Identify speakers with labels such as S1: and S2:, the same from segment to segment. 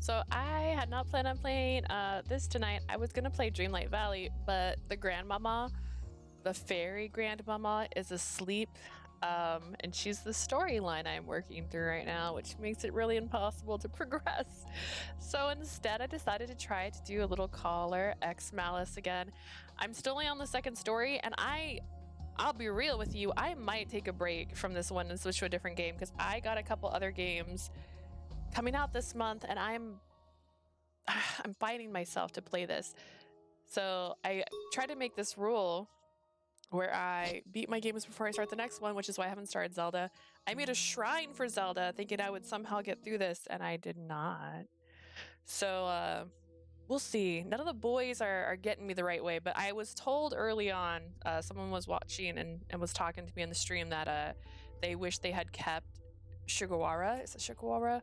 S1: So I had not planned on playing this tonight. I was gonna play Dreamlight Valley, but the grandmama, the fairy grandmama, is asleep. And she's the storyline I'm working through right now, which makes it really impossible to progress. So instead, I decided to try to do a little caller X Malice again. I'm still only on the second story, and I'll be real with you, I might take a break from this one and switch to a different game because I got a couple other games coming out this month, and I'm fighting myself to play this. So I try to make this rule where I beat my games before I start the next one, which is why I haven't started Zelda. I made a shrine for Zelda thinking I would somehow get through this, and I did not. So we'll see. None of the boys are getting me the right way, but I was told early on, someone was watching and was talking to me in the stream that they wish they had kept Shigawara. Is it Shigawara?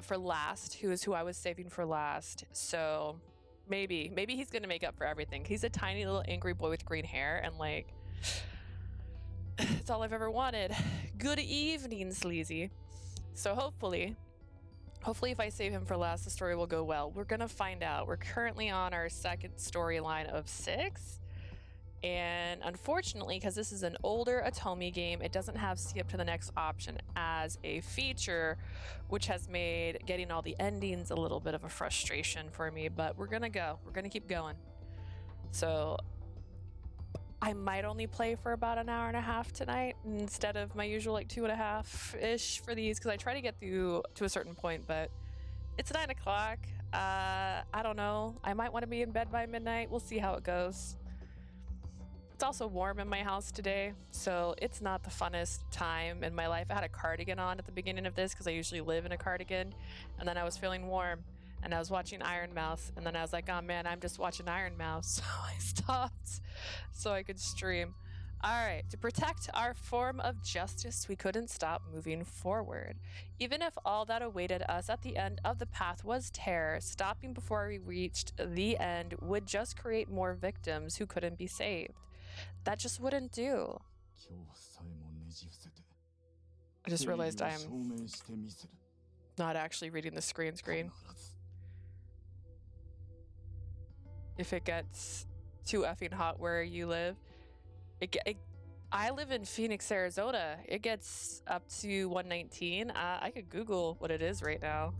S1: For last, who is who I was saving for last. So maybe he's gonna make up for everything. He's a tiny little angry boy with green hair, and like, it's all I've ever wanted. Good evening, Sleazy. So hopefully if I save him for last, the story will go well. We're gonna find out. We're currently on our second storyline of 6. And unfortunately, because this is an older Atomi game, it doesn't have see up to the next option as a feature, which has made getting all the endings a little bit of a frustration for me. But we're gonna go. We're gonna keep going. So I might only play for about an hour and a half tonight instead of my usual like 2.5-ish for these, because I try to get through to a certain point, but it's 9 o'clock. I don't know. I might want to be in bed by midnight. We'll see how it goes. It's also warm in my house today, so it's not the funnest time in my life. I had a cardigan on at the beginning of this because I usually live in a cardigan, and then I was feeling warm, and I was watching Iron Mouse, and then I was like, oh man, I'm just watching Iron Mouse, so I stopped so I could stream. Alright, to protect our form of justice, we couldn't stop moving forward. Even if all that awaited us at the end of the path was terror, stopping before we reached the end would just create more victims who couldn't be saved. That just wouldn't do. I just realized I'm not actually reading the screen. If it gets too effing hot where you live, I live in Phoenix, Arizona. It gets up to 119. I could Google what it is right now.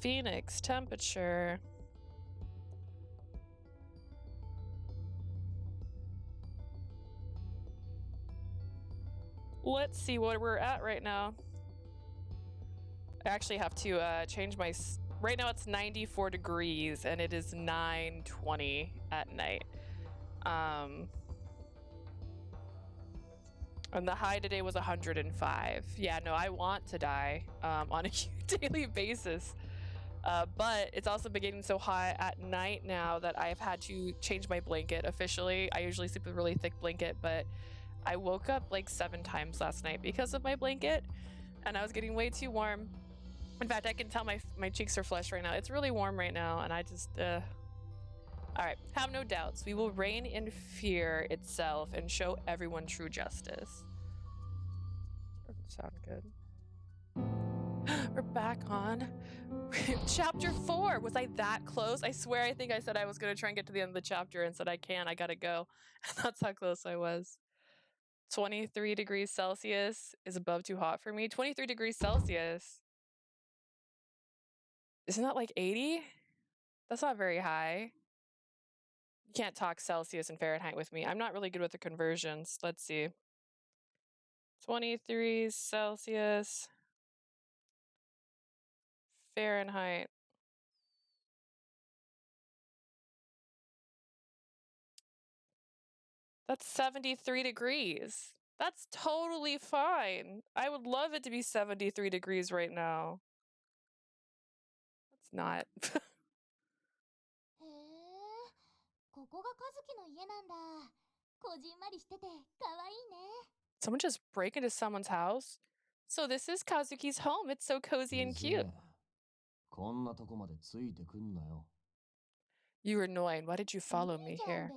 S1: Phoenix temperature. Let's see what we're at right now. I actually have to change my... Right now it's 94 degrees and it is 9:20 at night. And the high today was 105. Yeah, no, I want to die on a daily basis. But it's also been getting so hot at night now that I've had to change my blanket officially. I usually sleep with a really thick blanket, but I woke up like 7 times last night because of my blanket, and I was getting way too warm. In fact, I can tell my cheeks are flushed right now. It's really warm right now, and I just, all right, have no doubts. We will reign in fear itself and show everyone true justice. Doesn't sound good. We're back on chapter 4. Was I that close? I swear I think I said I was going to try and get to the end of the chapter and said I gotta go. That's how close I was. 23 degrees Celsius is above too hot for me. 23 degrees Celsius. Isn't that like 80? That's not very high. You can't talk Celsius and Fahrenheit with me. I'm not really good with the conversions. Let's see. 23 Celsius. Fahrenheit. That's 73 degrees. That's totally fine. I would love it to be 73 degrees right now. It's not. Someone just break into someone's house? So this is Kazuki's home. It's so cozy and cute. You're annoying. Why did you follow me here?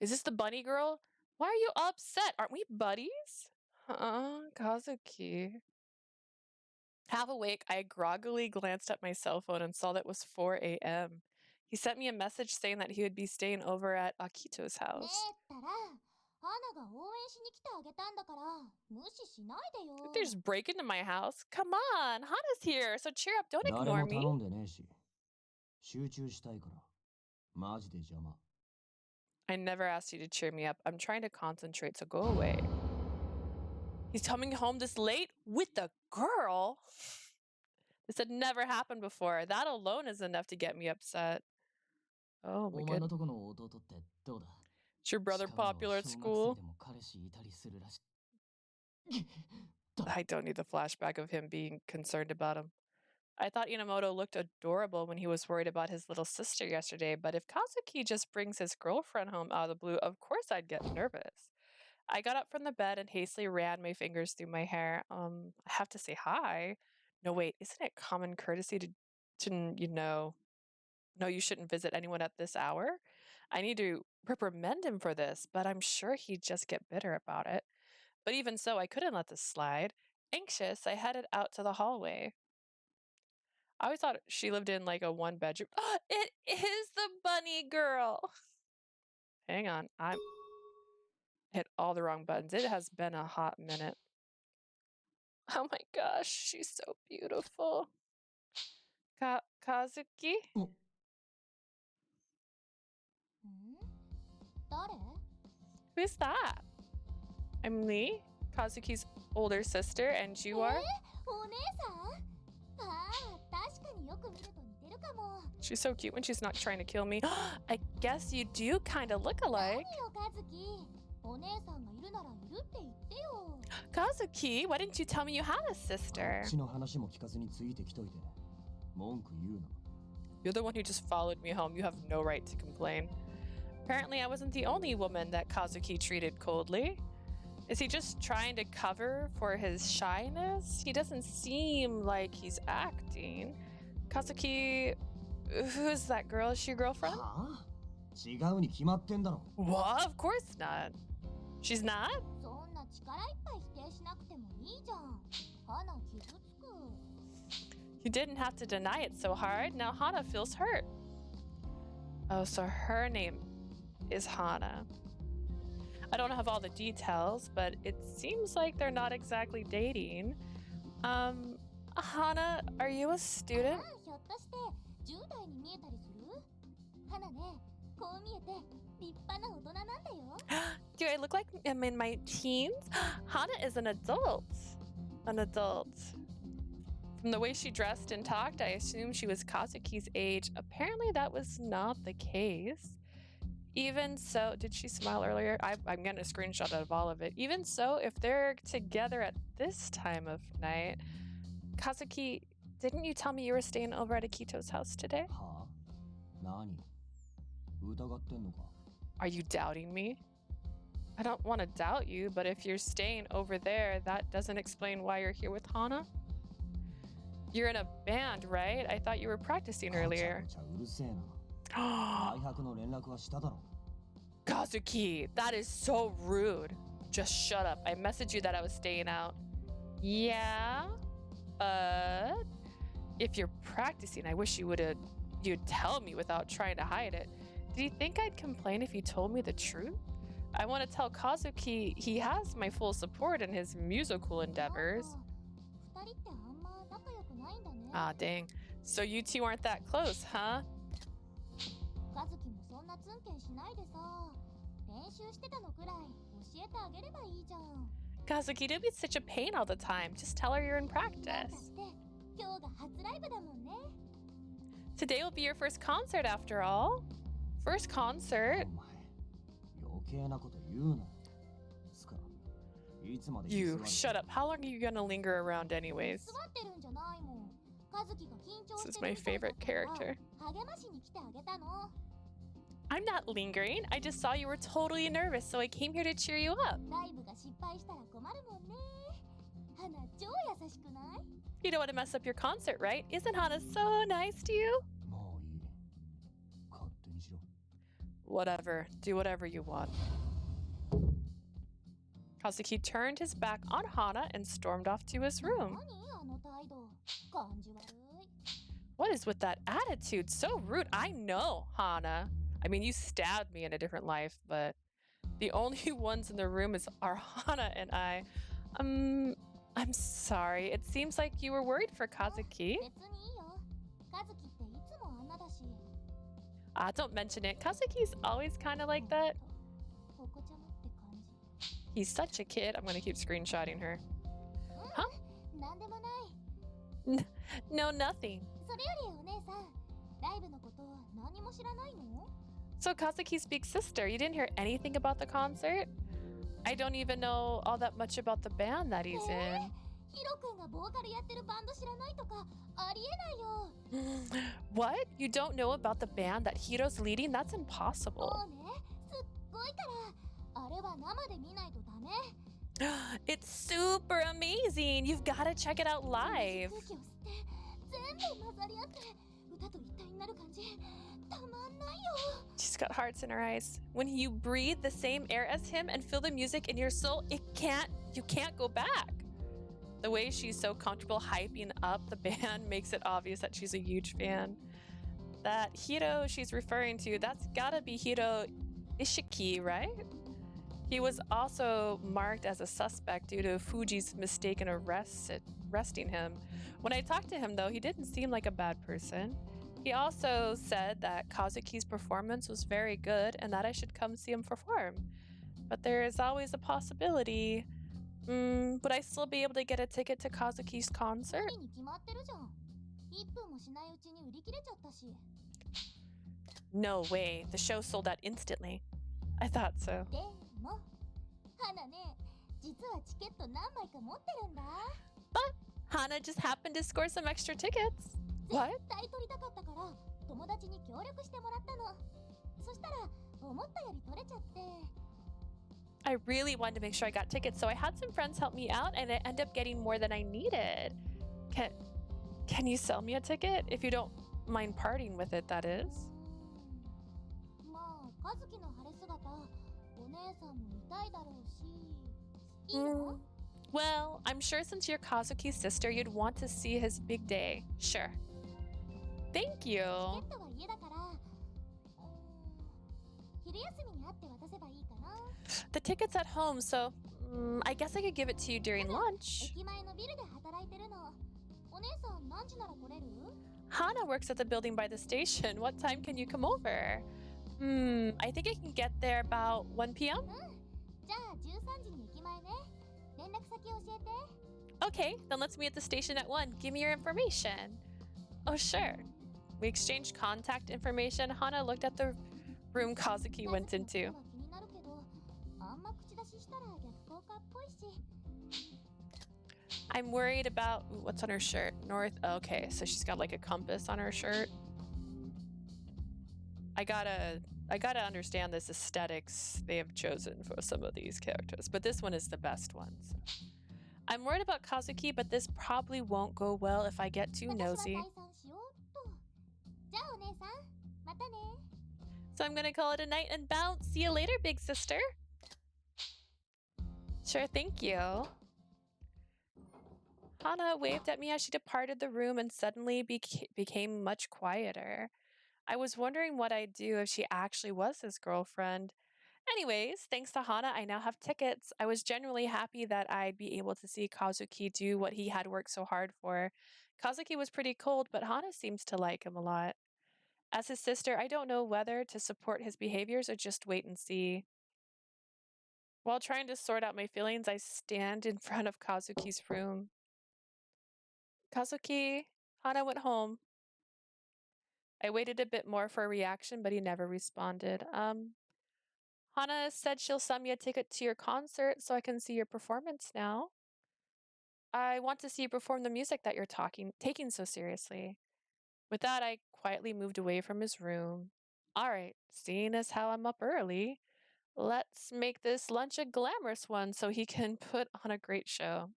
S1: Is this the bunny girl? Why are you upset? Aren't we buddies? Kazuki. Half awake, I groggily glanced at my cell phone and saw that it was 4 a.m. He sent me a message saying that he would be staying over at Akito's house. They just break into my house? Come on, Hana's here, so cheer up, don't ignore me. I never asked you to cheer me up. I'm trying to concentrate, so go away. He's coming home this late with the girl? This had never happened before. That alone is enough to get me upset. Oh my goodness. Is your brother popular at school? I don't need the flashback of him being concerned about him. I thought Enomoto looked adorable when he was worried about his little sister yesterday, but if Kazuki just brings his girlfriend home out of the blue, of course I'd get nervous. I got up from the bed and hastily ran my fingers through my hair. I have to say hi. No, wait, isn't it common courtesy to no, you shouldn't visit anyone at this hour? I need to reprimand him for this, but I'm sure he'd just get bitter about it. But even so, I couldn't let this slide. Anxious, I headed out to the hallway. I always thought she lived in like a one bedroom. It is the bunny girl. Hang on, I hit all the wrong buttons. It has been a hot minute. Oh my gosh, she's so beautiful. Kazuki? Who's that? I'm Lee, Kazuki's older sister, and you are? She's so cute when she's not trying to kill me. I guess you do kind of look alike. Kazuki, why didn't you tell me you had a sister? You're the one who just followed me home. You have no right to complain. Apparently, I wasn't the only woman that Kazuki treated coldly. Is he just trying to cover for his shyness? He doesn't seem like he's acting. Kazuki, who's that girl? Is she your girlfriend? What? Of course not. She's not? You didn't have to deny it so hard. Now Hana feels hurt. Oh, so her name is Hana. I don't have all the details, but it seems like they're not exactly dating. Hana, are you a student? Do I look like I'm in my teens? Hana is an adult. An adult. From the way she dressed and talked, I assumed she was Kazuki's age. Apparently that was not the case. Even so, did she smile earlier? I'm getting a screenshot of all of it. Even so, if they're together at this time of night, Kazuki, didn't you tell me you were staying over at Akito's house today? Are you doubting me? I don't want to doubt you, but if you're staying over there, that doesn't explain why you're here with Hana. You're in a band, right? I thought you were practicing earlier. Kazuki, that is so rude. Just shut up. I messaged you that I was staying out. Yeah? If you're practicing, I wish you'd tell me without trying to hide it. Do you think I'd complain if you told me the truth? I want to tell Kazuki he has my full support in his musical endeavors. Ah, dang. So you two aren't that close, huh? Kazuki, don't be such a pain all the time. Just tell her you're in practice. Today will be your first concert after all. First concert? You, shut up. How long are you gonna linger around anyways? This is my favorite character. I'm not lingering. I just saw you were totally nervous, so I came here to cheer you up. You don't want to mess up your concert, right? Isn't Hana so nice to you? Whatever. Do whatever you want. Kazuki turned his back on Hana and stormed off to his room. What is with that attitude? So rude. I know, Hana. I mean, you stabbed me in a different life, but the only ones in the room are Hana and I. I'm sorry. It seems like you were worried for Kazuki. Don't mention it. Kazuki's always kind of like that. He's such a kid. I'm going to keep screenshotting her. Huh? No, nothing. So Kazuki's big sister, you didn't hear anything about the concert? I don't even know all that much about the band that he's in. What? You don't know about the band that Hiro's leading? That's impossible. It's super amazing. You've got to check it out live. She's got hearts in her eyes. When you breathe the same air as him and feel the music in your soul, you can't go back. The way she's so comfortable hyping up the band makes it obvious that she's a huge fan. That Hiro she's referring to, that's gotta be Hiro Ishiki, right? He was also marked as a suspect due to Fuji's mistaken arresting him. When I talked to him, though, he didn't seem like a bad person. He also said that Kazuki's performance was very good and that I should come see him perform. But there is always a possibility. Would I still be able to get a ticket to Kazuki's concert? No way. The show sold out instantly. I thought so. But Hana just happened to score some extra tickets. What? I really wanted to make sure I got tickets, so I had some friends help me out, and I ended up getting more than I needed. Can you sell me a ticket? If you don't mind parting with it, that is. Well, I'm sure since you're Kazuki's sister, you'd want to see his big day. Sure. Thank you. The ticket's at home, so I guess I could give it to you during lunch. Hana works at the building by the station. What time can you come over? I think I can get there about 1 p.m. Okay, then let's meet at the station at 1. Give me your information. Oh, sure. We exchanged contact information. Hana looked at the room Kazuki went into. I'm worried about what's on her shirt. North. Okay, so she's got like a compass on her shirt. I gotta understand this aesthetics they have chosen for some of these characters, but this one is the best one. So. I'm worried about Kazuki, but this probably won't go well if I get too nosy. So I'm gonna call it a night and bounce. See you later, big sister. Sure, thank you. Hana waved at me as she departed the room and suddenly became much quieter. I was wondering what I'd do if she actually was his girlfriend. Anyways, thanks to Hana, I now have tickets. I was genuinely happy that I'd be able to see Kazuki do what he had worked so hard for. Kazuki was pretty cold, but Hana seems to like him a lot. As his sister, I don't know whether to support his behaviors or just wait and see. While trying to sort out my feelings, I stand in front of Kazuki's room. Kazuki, Hana went home. I waited a bit more for a reaction, but he never responded. Hana said she'll send me a ticket to your concert so I can see your performance now. I want to see you perform the music that you're taking so seriously. With that, I quietly moved away from his room. All right, seeing as how I'm up early, let's make this lunch a glamorous one so he can put on a great show.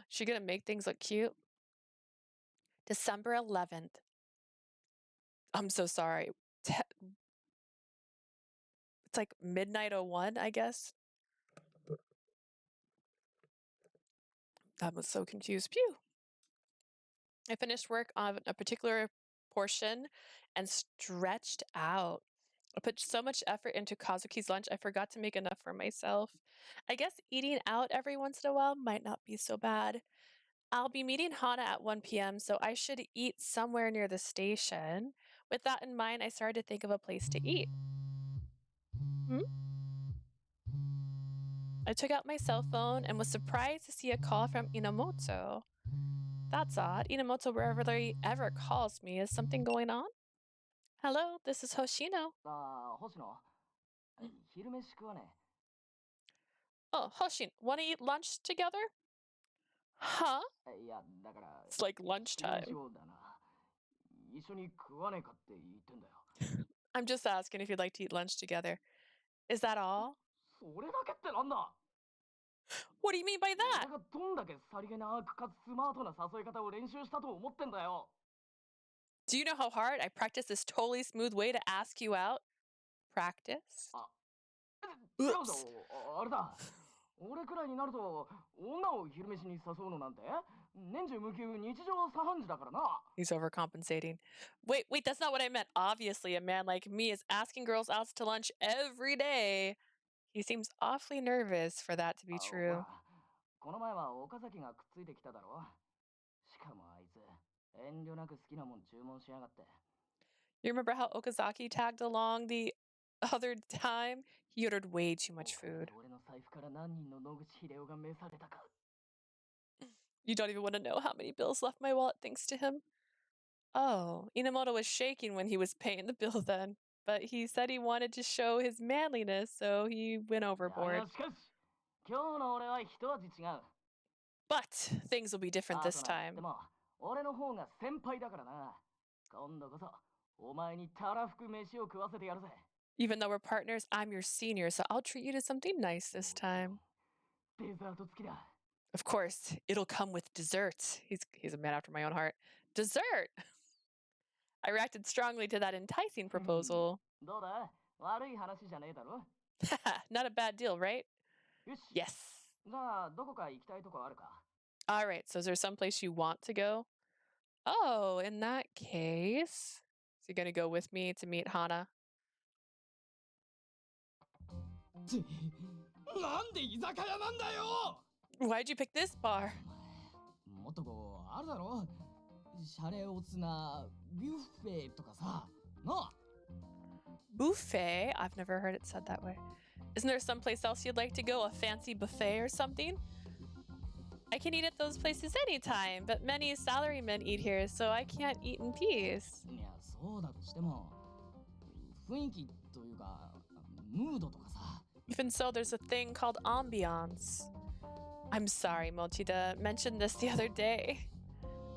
S1: She gonna make things look cute? December 11th. I'm so sorry. It's like midnight 01, I guess. That was so confused. Pew. I finished work on a particular portion and stretched out. I put so much effort into Kazuki's lunch, I forgot to make enough for myself. I guess eating out every once in a while might not be so bad. I'll be meeting Hana at 1 p.m., so I should eat somewhere near the station. With that in mind, I started to think of a place to eat. Hmm? I took out my cell phone and was surprised to see a call from Enomoto. That's odd. Enomoto rarely ever calls me. Is something going on? Hello, this is Hoshino.
S2: 星野、昼飯食わね
S1: Oh, Hoshin, want to eat lunch together? Huh?
S2: え。いや、だから、
S1: It's like
S2: 食いま
S1: lunchtime.
S2: しょうだな。一緒に食わねえかって言ってんだよ。
S1: I'm just asking if you'd like to eat lunch together. Is that all?
S2: それだけってなんだ。
S1: What do you mean by
S2: 俺
S1: that?
S2: がどんだけさりげなくかつスマートな誘い方を練習したと思ってんだよ。
S1: Do you know how hard I practiced this totally smooth way to ask you out? Practice?
S2: 違う
S1: Oops.
S2: ぞ、あれだ。俺くらいになると、女を昼飯に誘うのなんて、年中無休日常茶飯事だからな。
S1: He's overcompensating. Wait, that's not what I meant. Obviously, a man like me is asking girls out to lunch every day. He seems awfully nervous for that to be
S2: ほ
S1: true.
S2: ら、この前は岡崎がくっついてきただろ。しかもあいつ、遠慮なく好きなもん注文しやがって。
S1: You remember how Okazaki tagged along the other time? He ordered way too much food.
S2: 俺の財布から何人の野口英世が召されたか。
S1: You don't even want to know how many bills left my wallet thanks to him. Oh, Enomoto was shaking when he was paying the bill then, but he said he wanted to show his manliness, so he went
S2: いや
S1: overboard.
S2: しかし、今日の俺は一味違う。
S1: But things will be different
S2: パー
S1: this
S2: トナーっ
S1: time.
S2: ても、俺の方が先輩だからな。今度こそ、お前にたらふく飯を食わせてやるぜ。
S1: Even though we're partners, I'm your senior, so I'll treat you to something nice this time.
S2: デザート付きだ。
S1: Of course, it'll come with dessert. He's a man after my own heart. Dessert! I reacted strongly to that enticing proposal.
S2: どうだ、悪い話じゃねえだろ。
S1: Not a bad deal, right?
S2: よし。
S1: Yes.
S2: じゃあ、どこか行きたいとこあるか。
S1: All right, so is there someplace you want to go? Oh, in that case, is he gonna go with me to meet Hana?
S2: なんで居酒屋なんだよ。
S1: Why'd you pick this bar?
S2: もっとこうあるだろ。シャレオツなビュッフェとかさ。なあ。
S1: Buffet? I've never heard it said that way. Isn't there someplace else you'd like to go? A fancy buffet or something? I can eat at those places anytime, but many salarymen eat here, so I can't eat in peace.
S2: いや、そうだとしても、雰囲気というか、ムードとかさ。
S1: Even so, there's a thing called ambiance. I'm sorry, Mochida mentioned this the other day.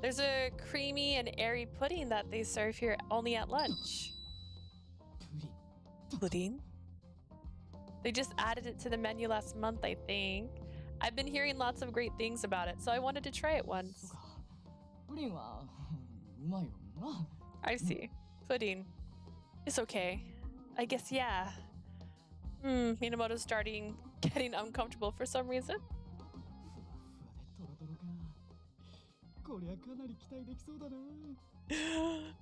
S1: There's a creamy and airy pudding that they serve here only at lunch.
S2: プリン。
S1: Pudding? They just added it to the menu last month, I think. I've been hearing lots of great things about it, so I wanted to try it
S2: そう
S1: once.
S2: か。プリンはうまいよな。
S1: I see. Pudding. It's okay. I guess, yeah. Minamoto's getting uncomfortable for some reason.
S2: ふわふわでトロトロか。こりゃかなり期待できそうだな。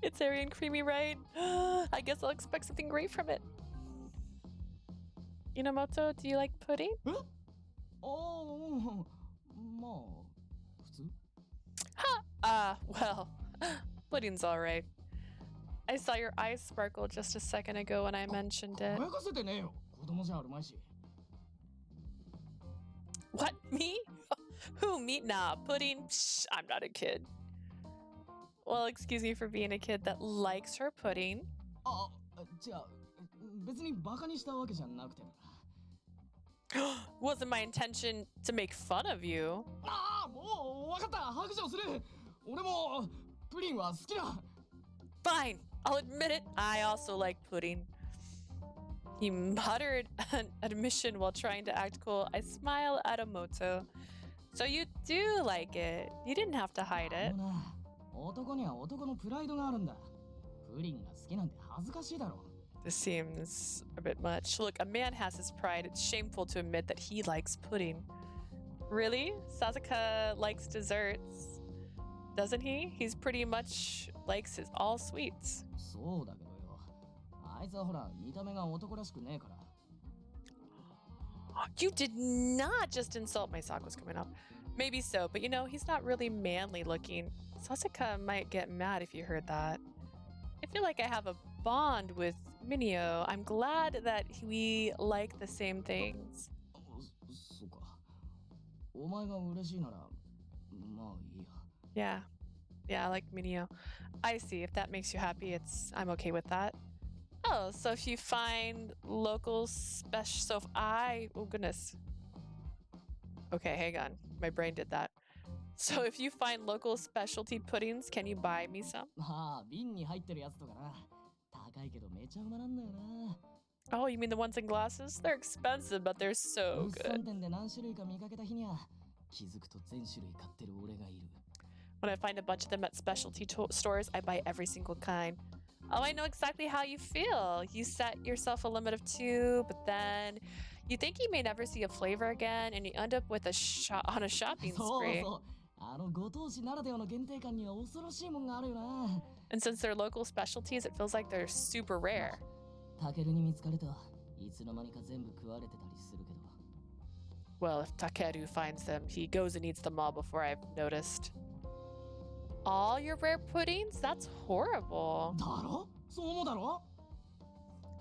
S1: It's airy and creamy, right? I guess I'll expect something great from it. Enomoto, do you like pudding?
S2: え？ああ、まあ普通。
S1: Well, pudding's alright. I saw your eyes sparkle just a second ago when I mentioned it.
S2: 輝かせてねえよ。子供じゃあるまいし。
S1: What? Me? Who? Me? Nah, pudding? Psh, I'm not a kid. Well, excuse me for being a kid that likes her pudding.
S2: あ、違う。別にバカにしたわけじゃなくてな。
S1: Wasn't my intention to make fun of you.
S2: ああ、もうわかった。白状する。俺もプリンは好きだ。
S1: Fine, I'll admit it. I also like pudding. He muttered an admission while trying to act cool. I smile at Enomoto. So you do like it. You didn't have to hide it.
S2: でもな、男には男のプライドがあるんだ。プリンが好きなんて恥ずかしいだろ。
S1: This seems a bit much. Look, a man has his pride. It's shameful to admit that he likes pudding. Really? Sasuke likes desserts, doesn't he? He's pretty much likes his all sweets.
S2: そうだけどよ。あいつはほら、見た目が男らしくねえから。
S1: You did not just insult my sock was coming up. Maybe so, but you know, he's not really manly looking. Sasuke might get mad if you heard that. I feel like I have a bond with Mineo. I'm glad that we like the same things.
S2: そうか。お前が嬉しいなら、まあいいや。
S1: Yeah, I like Mineo. I see. If that makes you happy, I'm okay with that. Oh, so if you find local special, oh goodness. Okay, hang on. My brain did that. So if you find local specialty puddings, can you buy me some?
S2: ああ、瓶に入ってるやつとかな。高いけどめちゃうまなんだよな。
S1: Oh, you mean the ones in glasses? They're expensive, but they're so
S2: 物産
S1: good.
S2: 展で何種類か見かけた日には、気づくと全種類買ってる俺がいる。
S1: When I find a bunch of them at specialty stores, I buy every single kind. Oh, I know exactly how you feel. You set yourself a limit of 2, but then you think you may never see a flavor again, and you end up with on a shopping
S2: そう
S1: spree.
S2: そう。ご当地ならではの限定感には恐ろしいもんがあるよな。
S1: And since they're local specialties, it feels like they're super rare.
S2: タケルに見つかると、いつの間にか全部食われてたりするけど。
S1: Well, if Takeru finds them, he goes and eats them all before I've noticed. All your rare puddings? That's horrible.
S2: だろ？そう思うだろ？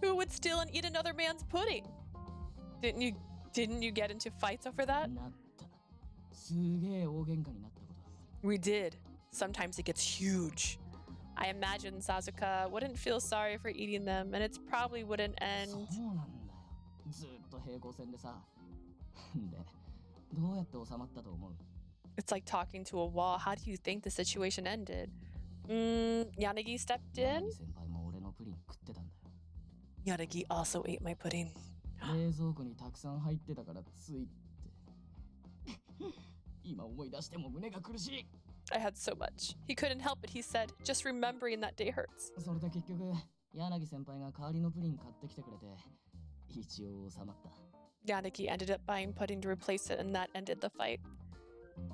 S1: Who would steal and eat another man's pudding? Didn't you get into fights over that?
S2: なった。すげえ大喧嘩になったこと。
S1: We did. Sometimes it gets huge. I imagine Sasuke wouldn't feel sorry for eating them, and it probably wouldn't end.
S2: そうなんだよ。ずっと平行線でさ。で、どうやって収まったと思う？
S1: It's like talking to a wall. How do you think the situation ended? Yanagi stepped in.
S2: 柳先輩も俺のプリン食ってたんだよ。
S1: Yanagi also ate my pudding.
S2: 冷蔵庫にたくさん入ってたからついって。今思い出しても胸が苦しい。
S1: I had so much. He couldn't help it, he said. Just remembering that day hurts.
S2: それで結局、柳先輩が代わりのプリン買ってきてくれて、一応収まった。
S1: Yanagi ended up buying pudding to replace it, and that ended the fight.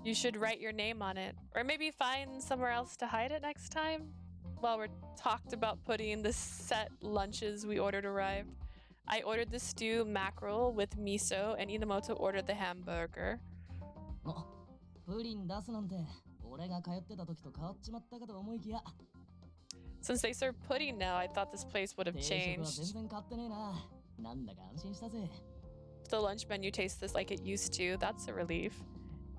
S1: You should write your name on it, or maybe find somewhere else to hide it next time. While we're talked about pudding, the set lunches we ordered arrived. I ordered the stew mackerel with miso, and Enomoto ordered the hamburger.
S2: あ、プリン出すなんて、俺が通ってた時と変わっちまったかと思いきや。
S1: Since they serve pudding now, I thought this place would have
S2: 定食は全
S1: changed.
S2: 然変わってねえな。なんだか安心したぜ。
S1: The lunch menu tastes this like it used to. That's a relief.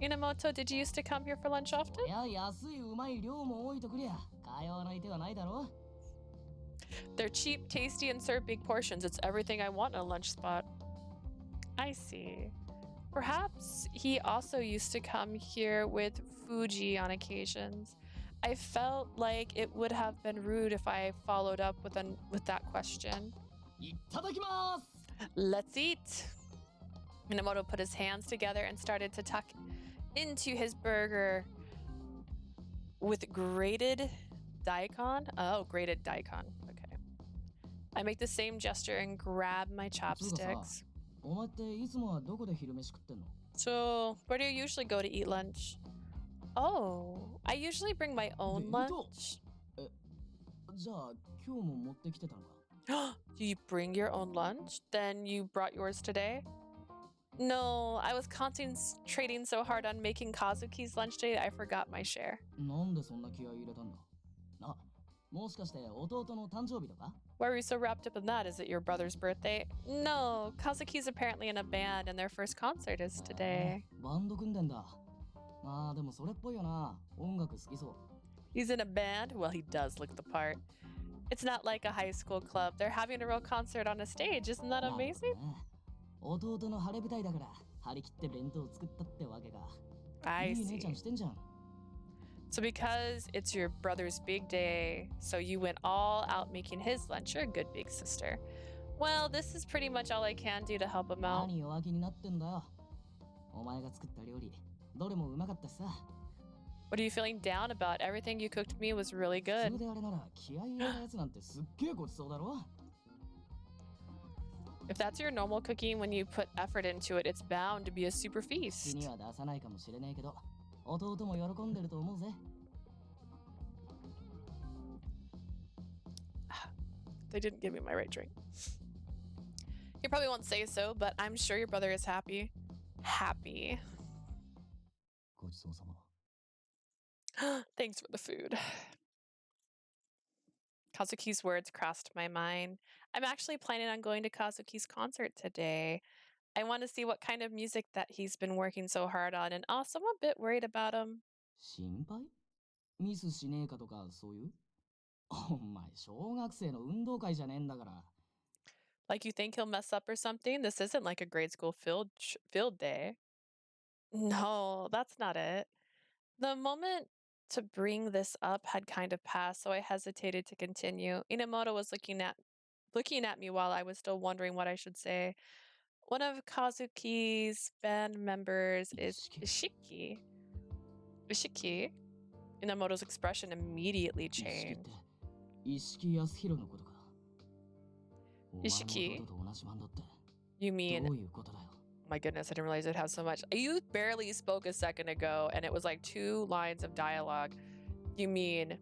S1: Enomoto, did you used to come here for lunch often?
S2: いや、安いうまい量も多いとくりゃ、通わない手はないだろ。
S1: They're cheap, tasty, and serve big portions. It's everything I want in a lunch spot. I see. Perhaps he also used to come here with Fuji on occasions. I felt like it would have been rude if I followed up with that question.
S2: いただきます。
S1: Let's eat. Minamoto put his hands together and started to tuck into his burger with grated daikon. Oh, grated daikon. Okay. I make the same gesture and grab my chopsticks.
S2: お前っていつもはどこで昼飯食ってんの？
S1: So, where do you usually go to eat lunch? Oh, I usually bring my own lunch.
S2: じゃあ今日も持ってきてたのか？
S1: You bring your own lunch? Then you brought yours today? No, I was concentrating so hard on making Kazuki's lunch today, I forgot my share.
S2: なんでそんな気合い入れたんだ？あ、もしかして弟の誕生日とか？
S1: Why are you so wrapped up in that? Is it your brother's birthday? No, Kazuki's apparently in a band and their first concert is today.
S2: バンド組んでんだ。まあでもそれっぽいよな。音楽好きそう。
S1: He's in a band? Well, he does look the part. It's not like a high school club. They're having a real concert on a stage. Isn't that amazing?
S2: 弟の晴れ舞台だから張り切って弁当を作ったってわけか。
S1: I
S2: いい姉ちゃん
S1: see.
S2: してんじゃん。
S1: So because it's your brother's big day, so you went all out making his lunch. You're a good big sister. Well, this is pretty much all I can do to help him out.
S2: 何弱気になってんだよ。お前が作った料理、どれもうまかったしさ。
S1: What are you feeling down about? Everything you cooked me was really
S2: 普
S1: good.
S2: 通であれなら気合い入れたやつなんてすっげえごちそうだろ。
S1: If that's your normal cooking, when you put effort into it, it's bound to be a super
S2: 口
S1: feast.
S2: には出さないかもしれねえけど、弟も喜んでると思うぜ。
S1: They didn't give me my right drink. You probably won't say so, but I'm sure your brother is happy. Happy.
S2: ごちそうさま。
S1: Thanks for the food. Kazuki's words crossed my mind. I'm actually planning on going to Kazuki's concert today. I want to see what kind of music that he's been working so hard on, and also I'm a bit worried about him.
S2: 心配？ミスしねえかとかそういう？お前小学生の運動会じゃねえんだから。
S1: Like you think he'll mess up or something? This isn't like a grade school field day. No, that's not it. The moment to bring this up had kind of passed, so I hesitated to continue. Enomoto was looking at me while I was still wondering what I should say. One of Kazuki's band members is Ishiki. Ishiki? Enomoto's expression immediately
S2: 意識って
S1: changed.
S2: 石木康弘のことか。お前の
S1: Ishiki?
S2: 弟と同じバンドって
S1: You
S2: ど
S1: mean,
S2: ういうことだよ。
S1: my goodness, I didn't realize it has so much. You barely spoke a second ago, and it was like 2 lines of dialogue. You mean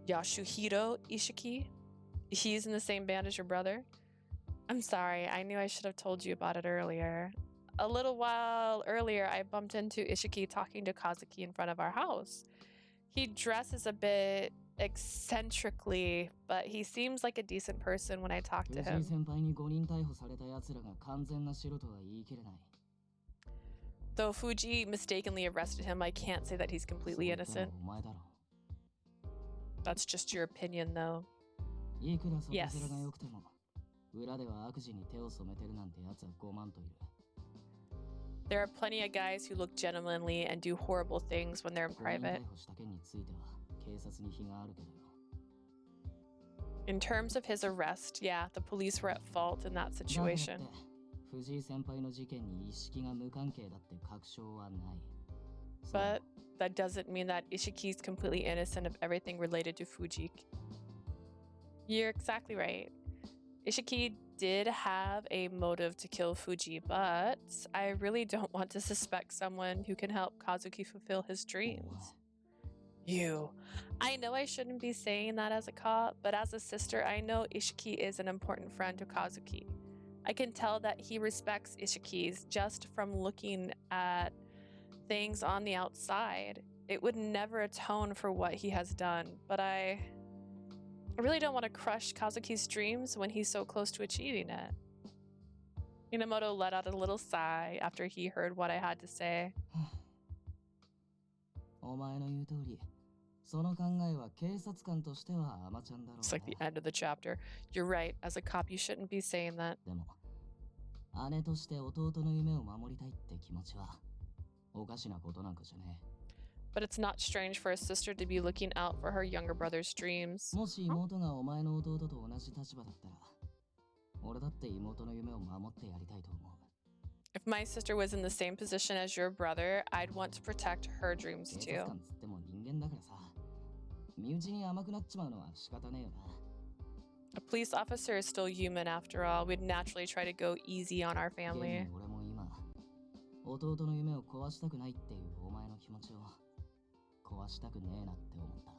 S1: Yasuhiro Ishiki? He's in the same band as your brother? I'm sorry, I knew I should have told you about it earlier. A little while earlier, I bumped into Ishiki talking to Kazuki in front of our house. He dresses a bit eccentrically, but he seems like a decent person when I talk to
S2: 藤井
S1: him.
S2: 先輩に5人逮捕された奴らが完全な素人は言い切れない。
S1: Though Fuji mistakenly arrested him, I can't say that he's
S2: そう
S1: completely
S2: 言ったのは
S1: innocent.
S2: お前だろ。
S1: That's just your opinion, though.
S2: いくら外
S1: Yes.
S2: 面が良くても、裏では悪事に手を染めてるなんて奴は5万といる。
S1: There are plenty of guys who look gentlemanly and do horrible things when they're in
S2: 5人
S1: private.
S2: 逮捕した件については警察に非があるけどよ。
S1: In terms of his arrest, yeah, the police were at fault in that
S2: だからって
S1: situation.
S2: 藤井先輩の事件に意識が無関係だって確証はない。そう
S1: But that doesn't mean that Ishiki's completely innocent of everything related to Fuji. You're exactly right. Ishiki did have a motive to kill Fuji, but I really don't want to suspect someone who can help Kazuki fulfill his
S2: お前
S1: dreams. You. I know I shouldn't be saying that as a cop, but as a sister, I know Ishiki is an important friend to Kazuki. I can tell that he respects Ishiki's just from looking at things on the outside. It would never atone for what he has done, but I really don't want to crush Kazuki's dreams when he's so close to achieving it. Enomoto let out a little sigh after he heard what I had to say.
S2: お前の言う通り、その考えは警察官としては甘ちゃんだろう
S1: It's like the
S2: ね。
S1: end of the chapter. You're right. As a cop, you shouldn't be saying that.
S2: でも、姉として弟の夢を守りたいって気持ちはおかしなことなんかじゃね
S1: But it's not strange for a sister to be looking out for her younger brother's
S2: え。
S1: dreams.
S2: もし妹がお前の弟と同じ立場だったら、俺だって妹の夢を守ってやりたいと思う。
S1: If my sister was in the same position as your brother, I'd want to protect her dreams
S2: 警
S1: too.
S2: 察官つっても人間だからさ、身内に甘くなっちまうのは仕方ねえよな。
S1: A police officer is still human after all. We'd naturally try to go easy on our
S2: 現
S1: family.
S2: に俺も今、弟の夢を壊したくないっていうお前の気持ちを壊したくねえなって思った。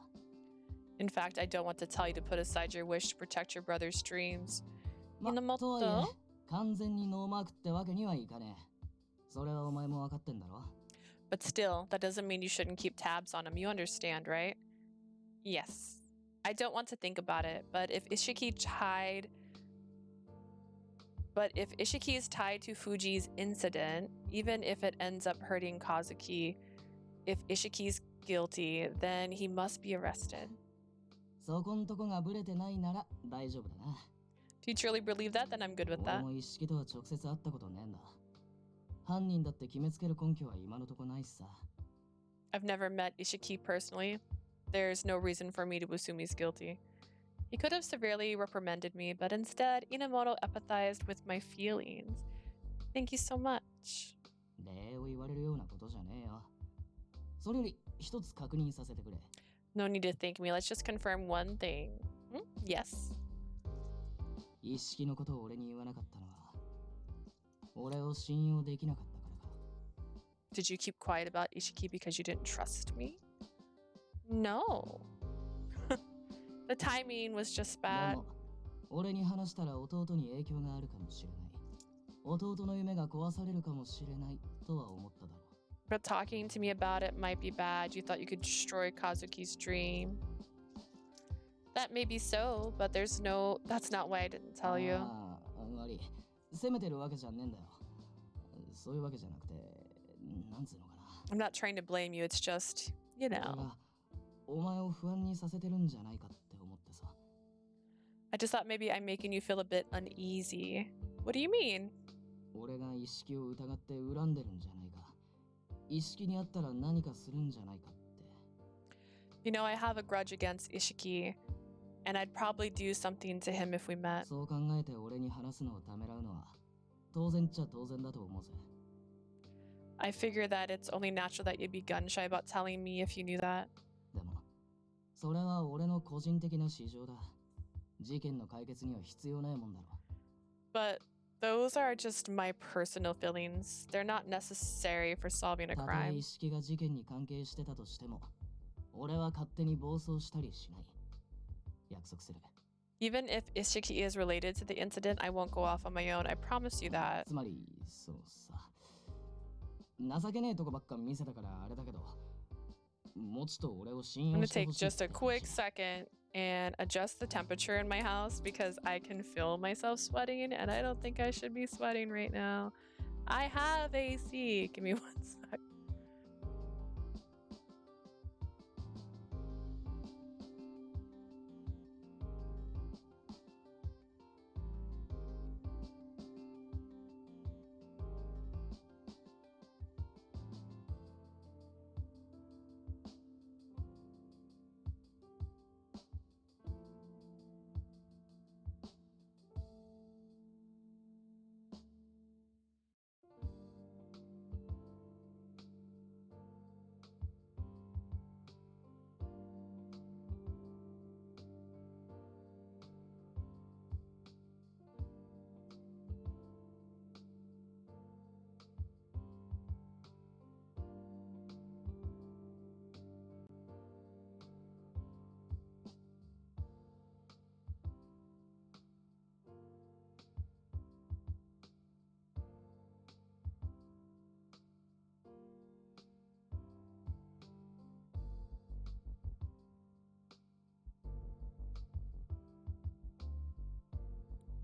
S1: In fact, I don't want to tell you to put aside your wish to protect your brother's dreams.
S2: ま、とはい
S1: Enomoto?
S2: え、完全にノーマークってわけにはいかねえ。それはお前も分かってんだろ。
S1: But still, that doesn't mean you shouldn't keep tabs on him. You understand, right? Yes. I don't want to think about it, but if Ishiki is tied to Fuji's incident, even if it ends up hurting Kazuki, if Ishiki's guilty, then he must be arrested.
S2: そこんとこがブレてないなら大丈夫だな。
S1: If you truly believe that, then I'm good with
S2: 俺
S1: that.
S2: も一式とは直接会ったことねえんだ。犯人だって決めつける根拠は今のとこないしさ。
S1: I've never met Ishiki personally. There's no reason for me to assume he's guilty. He could have severely reprimanded me, but instead, Enomoto empathized with my feelings. Thank you so much.
S2: 礼を言われるようなことじゃねえよ。それより一つ確認させてくれ。
S1: No need to thank me. Let's just confirm one thing. Yes.
S2: 一式のことを俺に言わなかったのは俺を信用できなかったからか。
S1: Did you keep quiet about Ishiki because you didn't trust me? No. The timing was just
S2: で
S1: bad.
S2: も俺に話したら弟に影響があるかもしれない。弟の夢が壊されるかもしれないとは思っただろう。
S1: But talking to me about it might be bad. You thought you could destroy Kazuki's dream. That may be so, but that's not why I didn't tell you.
S2: ああ、悪い。責めてるわけじゃねえんだよ。そういうわけじゃなくて、なんつうのかな。
S1: I'm not trying to blame you. It's just, you
S2: 俺
S1: know.
S2: がお前を不安にさせてるんじゃないかって思ってさ。
S1: I just thought maybe I'm making you feel a bit uneasy. What do you mean?
S2: 俺が意識を疑って恨んでるんじゃないか。意識にあったら何かするんじゃないかって。
S1: You know, I have a grudge against Ishiki, and I'd probably do something to him if we met.
S2: そう考えて俺に話すのをためらうのは当然っちゃ当然だと思うぜ。
S1: I figure that it's only natural that you'd be gun shy about telling me if you knew that.
S2: でも、それは俺の個人的な事情だ。事件の解決には必要ないもんだろ。
S1: But those are just my personal feelings. They're not necessary for solving a
S2: たとえ
S1: crime.
S2: 意識が事件に関係してたとしても、俺は勝手に暴走したりしない。約束する。
S1: Even if Ishiki is related to the incident, I won't go off on my own. I promise you that.
S2: つまり、そうさ。情けねえとこばっか見せたからあれだけど、もちと俺を信
S1: I'm
S2: 用
S1: gonna
S2: してほ
S1: take
S2: しいっ
S1: just
S2: て
S1: a
S2: 話
S1: quick second and adjust the temperature in my house because I can feel myself sweating and I don't think I should be sweating right now. I have AC. Give me 1 sec.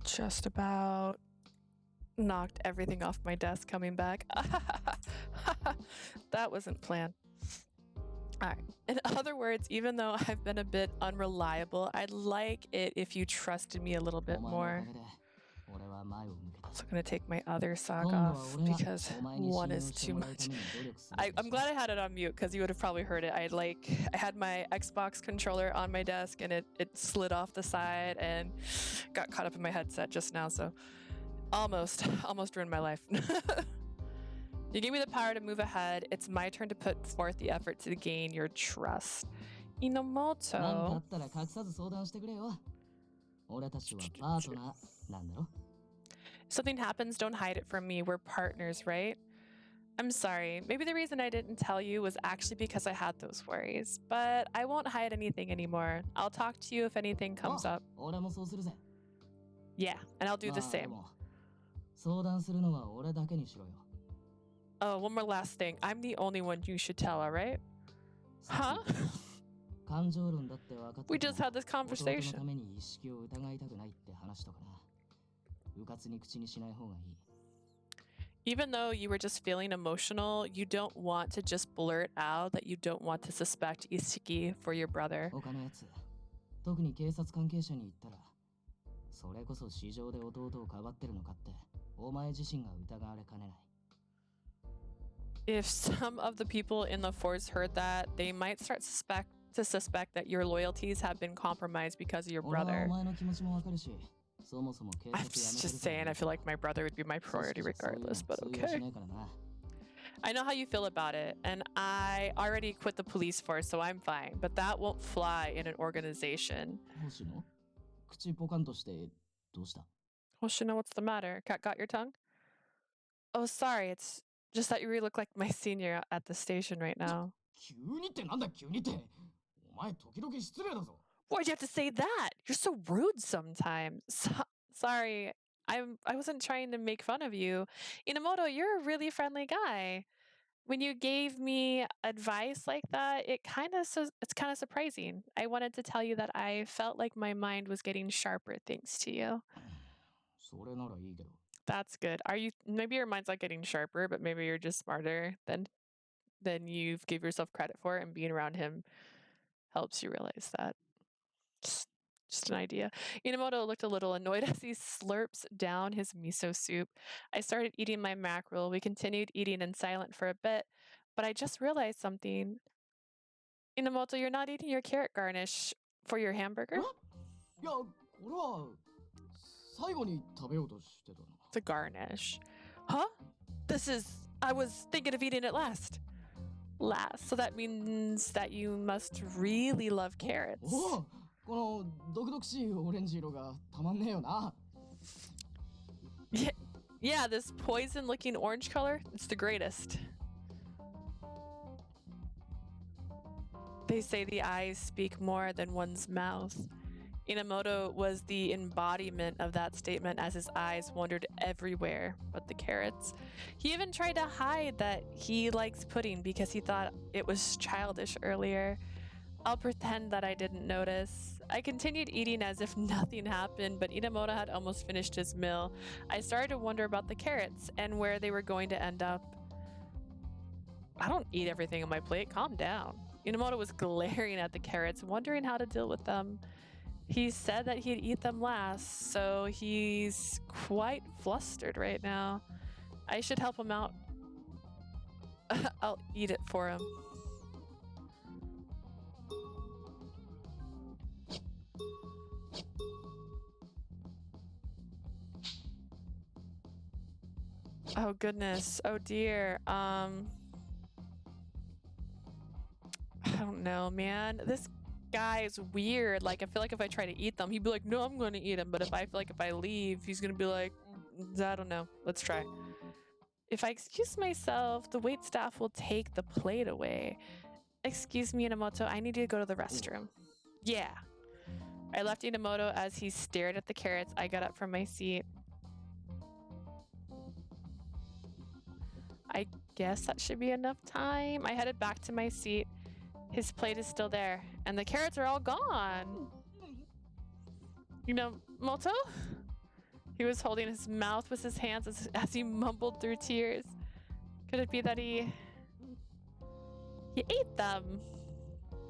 S1: Just about knocked everything off my desk coming back. That wasn't planned. All right. In other words, even though I've been a bit unreliable, I'd like it if you trusted me a little bit
S2: お前のおか
S1: more.
S2: げで俺は前を向けた。
S1: Also gonna take my other sock
S2: 今度は
S1: off
S2: 俺が
S1: because
S2: お前に
S1: one
S2: 信
S1: is
S2: 用して
S1: too
S2: もらう
S1: much.
S2: ために努力する
S1: I'm
S2: とした
S1: glad I had it on mute because you would have probably heard it. I had my Xbox controller on my desk and it slid off the side and got caught up in my headset just now. So almost ruined my life. You gave me the power to move ahead. It's my turn to put forth the effort to gain your trust.
S2: なんかあ
S1: Enomoto.
S2: ったら隠さず相談してくれよ。俺たちはパートナーなんだろ。
S1: If something happens, don't hide it from me. We're partners, right? I'm sorry. Maybe the reason I didn't tell you was actually because I had those worries. But I won't hide anything anymore. I'll talk to you if anything comes up.
S2: 俺もそうするぜ。
S1: Yeah, and I'll do the
S2: まあで
S1: same.
S2: も相談するのは俺だけにしろよ。
S1: Oh, one more last thing. I'm the only one you should tell, all right?
S2: さっき言ったよ。感情論だって分かってても
S1: We just had this
S2: 弟の
S1: conversation.
S2: ために意識を疑いたくないって話とかな。うかつに口にしない方がいい。
S1: Even though you were just feeling emotional, you don't want to just blurt out that you don't want to suspect Isiki for your brother.
S2: 他のやつ、特に警察関係者に言ったら、それこそ市場で弟をかばってるのかって、お前自身が疑われかねない。
S1: If some of the people in the force heard that, they might start to suspect that your loyalties have been compromised because of your
S2: 俺は
S1: brother.
S2: お前の気持ちもわかるし、そもそも警察
S1: I'm
S2: 辞めて
S1: just
S2: るから
S1: saying, I feel like my brother would be my
S2: 組
S1: priority
S2: 織じゃそういうの
S1: regardless, but
S2: 通用し
S1: okay.
S2: ねえからな。
S1: I know how you feel about it, and I already quit the police force, so I'm fine. But that won't fly in an organization.
S2: 星野口ポカンとしてどうした？
S1: Hoshino, what's the matter? Cat got your tongue? Oh, sorry. It's just that you really look like my senior at the station right now.
S2: 急にってなんだ急にって。お前時々失礼だぞ。
S1: Why'd you have to say that? You're so rude sometimes. Sorry. I wasn't trying to make fun of you. Enomoto, you're a really friendly guy. When you gave me advice like that, it's kind of surprising. I wanted to tell you that I felt like my mind was getting sharper thanks to you.
S2: それならいいけど。
S1: That's good. Maybe your mind's not getting sharper, but maybe you're just smarter than you give yourself credit for, and being around him helps you realize that. Just an idea. Enomoto looked a little annoyed as he slurps down his miso soup. I started eating my mackerel. We continued eating in silence for a bit, but I just realized something. Enomoto, you're not eating your carrot garnish for your hamburger?
S2: いや、これは最後に食べようとしてたの。
S1: The garnish. Huh? I was thinking of eating it last. Last. So that means that you must really love carrots.
S2: おお、この毒々しいオレンジ色がたまんねえよな。
S1: Yeah, this poison-looking orange color, it's the greatest. They say the eyes speak more than one's mouth. Enomoto was the embodiment of that statement as his eyes wandered everywhere but the carrots. He even tried to hide that he likes pudding because he thought it was childish earlier. I'll pretend that I didn't notice. I continued eating as if nothing happened, but Enomoto had almost finished his meal. I started to wonder about the carrots and where they were going to end up. I don't eat everything on my plate. Calm down. Enomoto was glaring at the carrots, wondering how to deal with them. He said that he'd eat them last, so he's quite flustered right now. I should help him out. I'll eat it for him. Oh goodness. Oh dear. I don't know, man. This guy is weird. Like, I feel like if I try to eat them, he'd be like, no, I'm gonna eat them. But if I feel like if I leave, he's gonna be like, I don't know. Let's try. If I excuse myself, the wait staff will take the plate away. Excuse me, Enomoto, I need to go to the restroom. Yeah. I left Enomoto as he stared at the carrots. I got up from my seat. I guess that should be enough time. I headed back to my seat. His plate is still there, and the carrots are all gone. Enomoto? He was holding his mouth with his hands as he mumbled through tears. Could it be that he ate them?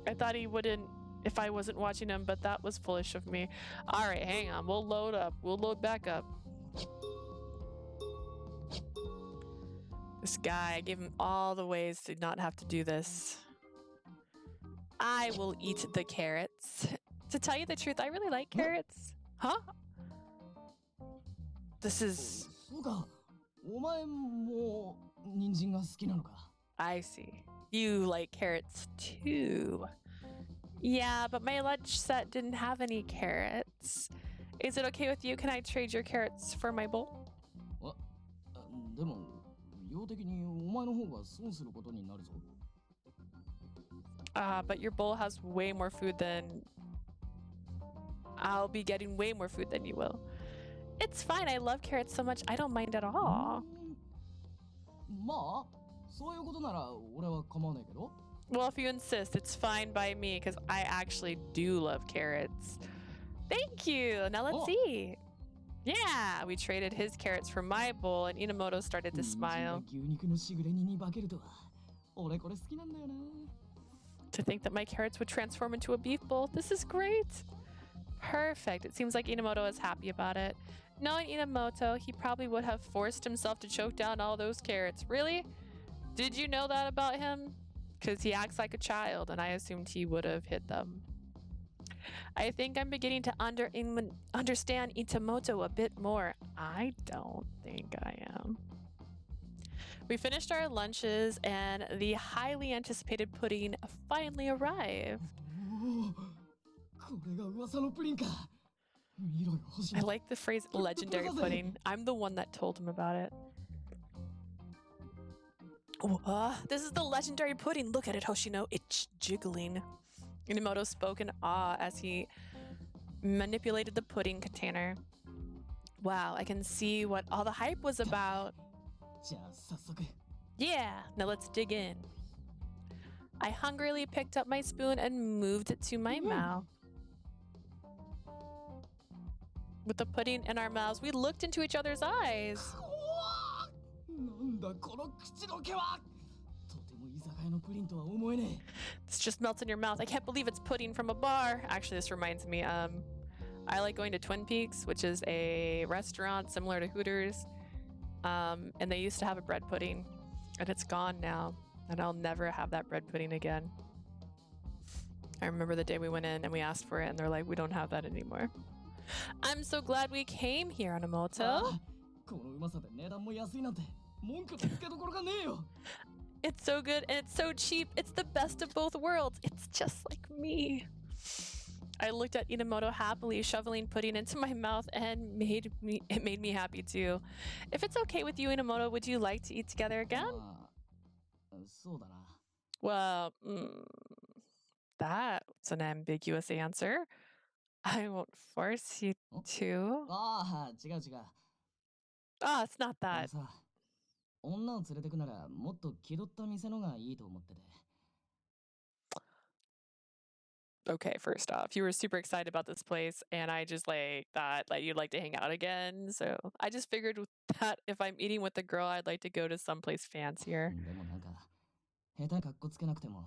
S1: I thought he wouldn't if I wasn't watching him, but that was foolish of me. All right, hang on. We'll load up. We'll load back up. This guy, I gave him all the ways to not have to do this. I will eat the carrots. To tell you the truth, I really like carrots. Huh? This is...
S2: そうか。お前も人参が好きなのか。
S1: I see. You like carrots too. Yeah, but my lunch set didn't have any carrots. Is it okay with you? Can I trade your carrots for my bowl?
S2: でも、量的にお前の方が損することになるぞ。
S1: But your bowl has way more food than... I'll be getting way more food than you will. It's fine. I love carrots so much. I don't mind at all.
S2: まあ、そういうことなら俺は構わないけど。
S1: Well, if you insist, it's fine by me because I actually do love carrots. Thank you. Now let's eat. Yeah, we traded his carrots for my bowl, and Enomoto started to smile.
S2: 牛肉のしぐれ煮に化けるとは。俺これ好きなんだよな。
S1: To think that my carrots would transform into a beef bowl. This is great. Perfect. It seems like Enomoto is happy about it. Knowing Enomoto, he probably would have forced himself to choke down all those carrots. Really? Did you know that about him? Because he acts like a child, and I assumed he would have hit them. I think I'm beginning to understand Enomoto a bit more. I don't think I am. We finished our lunches, and the highly anticipated pudding finally arrived.
S2: これが噂のプリンか。見ろよ、星野。
S1: I like the phrase legendary pudding. I'm the one that told him about it. This is the legendary pudding. Look at it, Hoshino. It's jiggling. Enomoto spoke in awe as he manipulated the pudding container. Wow, I can see what all the hype was about.
S2: じゃあ早速
S1: Yeah, now let's dig in. I hungrily picked up my spoon and moved it to my mouth. With the pudding in our mouths, we looked into each other's eyes.
S2: なんだこの口どけはとても居酒屋のプリンとは思えね
S1: This just melts in your mouth. I can't believe it's pudding from a bar. Actually, this reminds me, I like going to Twin Peaks, which is a restaurant similar to Hooters. And they used to have a bread pudding, and it's gone now. And I'll never have that bread pudding again. I remember the day we went in and we asked for it, and they're like, we don't have that anymore. I'm so glad we came here,
S2: え
S1: Enomoto.
S2: このうまさで値段も安いなんて文句のつけどころがねえよ
S1: It's so good and it's so cheap. It's the best of both worlds. It's just like me. I looked at Enomoto happily shoveling pudding into my mouth and it made me happy too. If it's okay with you, Enomoto, would you like to eat together again?
S2: まあそうだな
S1: Well, that's an ambiguous answer. I won't force you to.
S2: ああ違う違う
S1: Ah, it's not
S2: あの
S1: that.
S2: さ女を連れてくならもっと気取った店のがいいと思ってて
S1: Okay, first off, you were super excited about this place, and I just like thought like you'd like to hang out again. So I just figured that if I'm eating with a girl, I'd like to go to someplace fancier.
S2: でもなんか下手にかっこつけなくても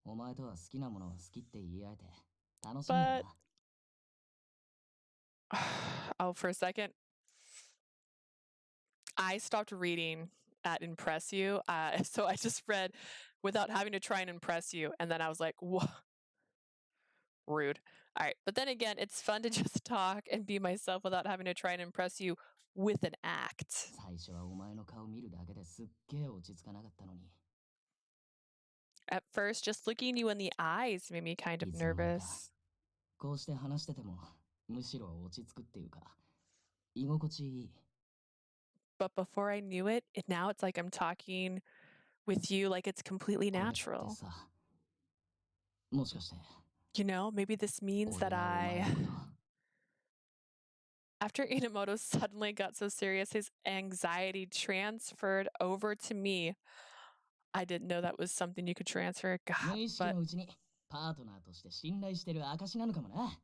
S2: お前とは好きなものは好きって言い合えて楽しいんだよ
S1: But
S2: な
S1: oh, for a second, I stopped reading at impress you, so I just read without having to try and impress you, and then I was like, whoa. Rude. All right. But then again, it's fun to just talk and be myself without having to try and impress you with an act.
S2: 最初はお前の顔見るだけですっげえ落ち着かなかったのに
S1: At first, just looking you in the eyes made me kind of
S2: It's alright.
S1: nervous.
S2: こうして話しててもむしろ落ち着くっていうか居心地いい
S1: But before I knew it, now it's like I'm talking with you like it's completely
S2: これって
S1: natural.
S2: さもしかして
S1: You know, maybe this means
S2: 俺
S1: that
S2: がお前
S1: I.
S2: のこと
S1: After Enomoto suddenly got so serious, his anxiety transferred over to me. I didn't know that was something you could transfer.
S2: 無
S1: God,
S2: 意識
S1: but
S2: のうちにパートナーとして信頼してる証なのかもな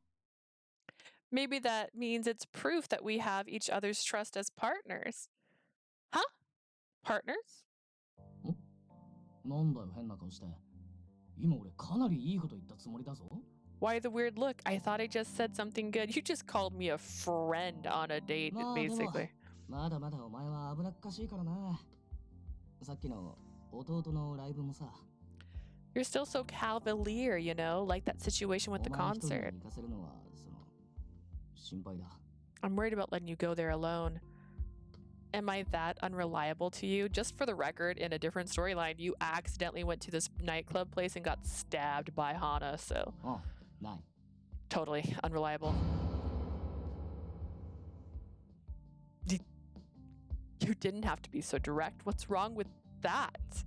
S1: maybe that means it's proof that we have each other's trust as partners. Huh? Partners?
S2: なんだよ変な顔して今俺かなりいいこと言ったつもりだぞ
S1: Why the weird look? I thought I just said something good. You just called me a friend on a date,
S2: まあでも
S1: basically.
S2: まだまだお前は危なっかしいからなさっきの弟のライブもさ
S1: You're still so cavalier, you know, like that situation with
S2: お
S1: the
S2: 前一人
S1: concert.
S2: に行かせるのはその心配だ
S1: I'm worried about letting you go there alone. Am I that unreliable to you? Just for the record, in a different storyline, you accidentally went to this nightclub place and got stabbed by Hana, so
S2: あない
S1: totally unreliable. You didn't have to be so direct. What's wrong with that?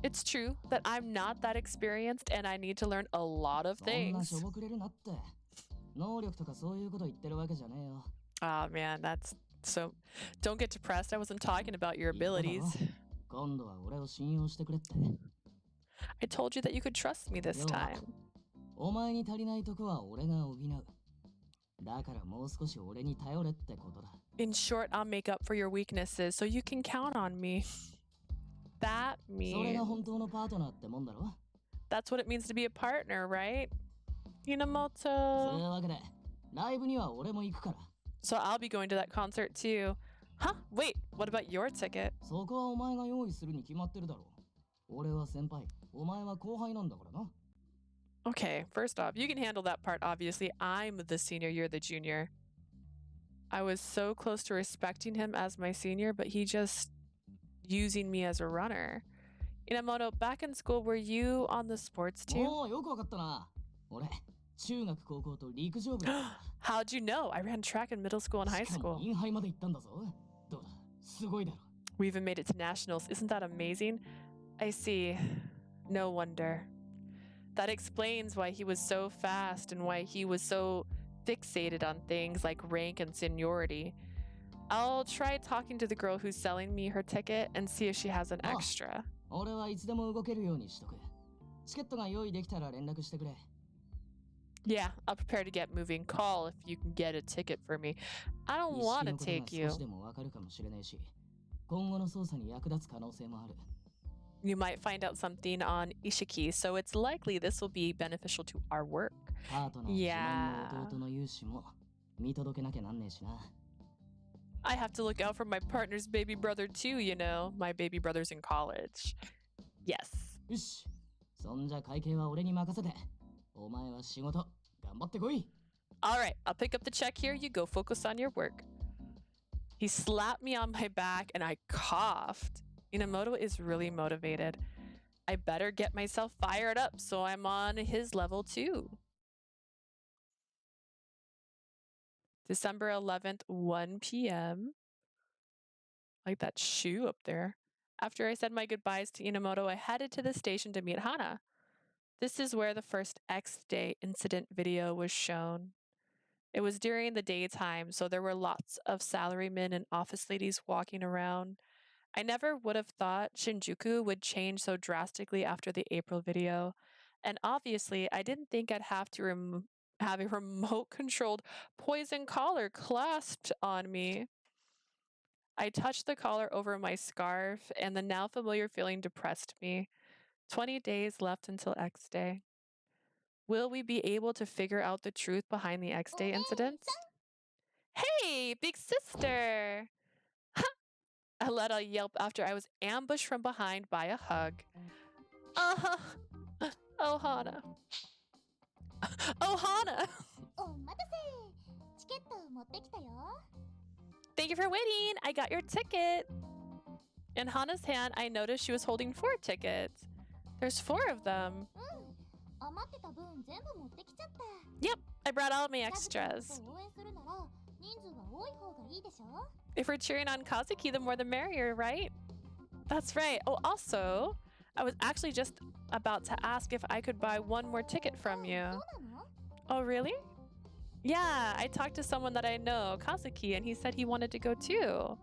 S1: It's true that I'm not that experienced and I need to learn a lot of
S2: そんな
S1: things.
S2: しょぼくれるなって能力とかそういうこと言ってるわけじゃねえよ
S1: Oh man, that's so. Don't get depressed. I wasn't talking about your
S2: 言っただろ
S1: abilities.
S2: 今度は俺を信用してくれって
S1: I told you that you could trust me this
S2: 要は
S1: time.
S2: お前に足りないとこは俺が補うだからもう少し俺に頼れってことだ
S1: In short, I'll make up for your weaknesses so you can count on me. That
S2: それが
S1: means
S2: 本当のパートナーってもんだろ
S1: that's what it means to be a partner, right?
S2: そういう
S1: Enomoto.
S2: わけでライブには俺も行くから
S1: So I'll be going to that concert too. Huh? Wait, what about your ticket?
S2: そこはお前が用意するに決まってるだろ俺は先輩お前は後輩なんだからな
S1: Okay, first off, you can handle that part, obviously. I'm the senior, you're the junior. I was so close to respecting him as my senior, but he just using me as a runner. Enomoto, back in school, were you on the sports team?
S2: もうよくわかったな俺中学高校と陸上部だった
S1: How'd you know? I ran track in middle school and high
S2: しかも
S1: school.
S2: インハイまで行ったんだぞどうだすごいだろ
S1: We even made it to nationals. Isn't that amazing? I see. No wonder. That explains why he was so fast and why he was so fixated on things like rank and seniority. I'll try talking to the girl who's selling me her ticket and see if she has an extra.
S2: 俺はいつでも動けるようにしとく。チケットが用意できたら連絡してくれ。
S1: Yeah, I'll prepare to get moving. Call if you can get a ticket for me. I don't want to take you.
S2: 少しでもわかるかもしれないし、今後の捜査に役立つ可能性もある。
S1: You might find out something on Ishiki, so it's likely this will be beneficial to our work.
S2: パートナー自慢の弟の融資も見届けなきゃなんねえしな。
S1: I have to look out for my partner's baby brother too, you know. My baby brother's in college. Yes.
S2: よし。そんじゃ会計は俺に任せて。お前は仕事頑張ってこい。
S1: All right, I'll pick up the check here. You go focus on your work. He slapped me on my back and I coughed. Enomoto is really motivated. I better get myself fired up so I'm on his level too. December 11th, 1 p.m. Like that shoe up there. After I said my goodbyes to Enomoto, I headed to the station to meet Hana. This is where the first X-Day incident video was shown. It was during the daytime, so there were lots of salarymen and office ladies walking around. I never would have thought Shinjuku would change so drastically after the April video. And obviously, I didn't think I'd have to have a remote-controlled poison collar clasped on me. I touched the collar over my scarf, and the now familiar feeling depressed me. 20 days left until X-Day. Will we be able to figure out the truth behind the X-Day incidents? Hey, big sister! I let a yelp after I was ambushed from behind by a hug. Oh, Hana. Oh, Hana! Thank you for waiting. I got your ticket. In Hana's hand, I noticed she was holding 4 tickets. There's 4 of them. Yep, I brought all my extras. If we're cheering on Kazuki, the more the merrier, right? That's right. Oh, also, I was actually just about to ask if I could buy 1 more ticket from you. Oh, really? Yeah, I talked to someone that I know, Kazuki, and he said he wanted to go too.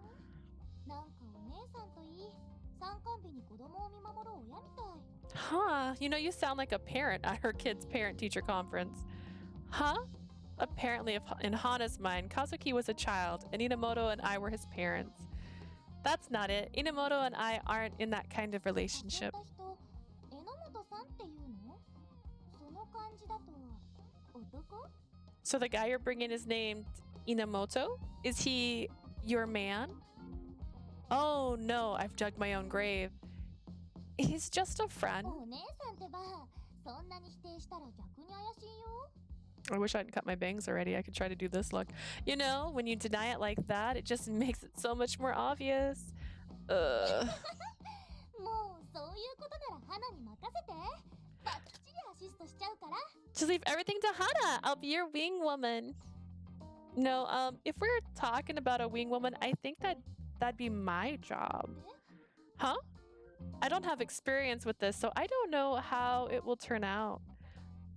S1: Huh, you know, you sound like a parent at her kid's parent-teacher conference. Huh? Apparently, in Hana's mind, Kazuki was a child, and Enomoto and I were his parents. That's not it. Enomoto and I aren't in that kind of relationship. So the guy you're bringing is named Enomoto? Is he your man? Oh no, I've dug my own grave. He's just a friend. I wish I hadn't cut my bangs already. I could try to do this look. You know, when you deny it like that, it just makes it so much more obvious. Just leave everything to Hana. I'll be your wing woman. No, if we're talking about a wing woman, I think that'd be my job. Huh? I don't have experience with this, so I don't know how it will turn out.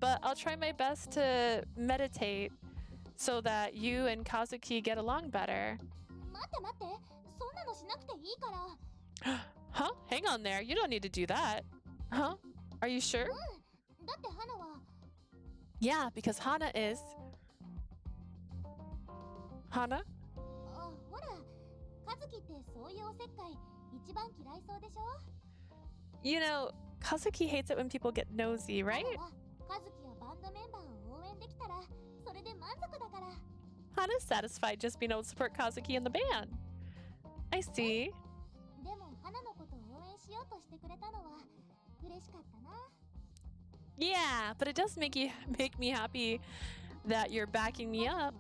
S1: But I'll try my best to meditate so that you and Kazuki get along better. Huh? Hang on there. You don't need to do that. Huh? Are you sure? Yeah, because Hana is... Hana? You know, Kazuki hates it when people get nosy, right? Hana's satisfied just being able to support Kazuki in the band. I see. Yeah, but it does make me happy that you're backing me up.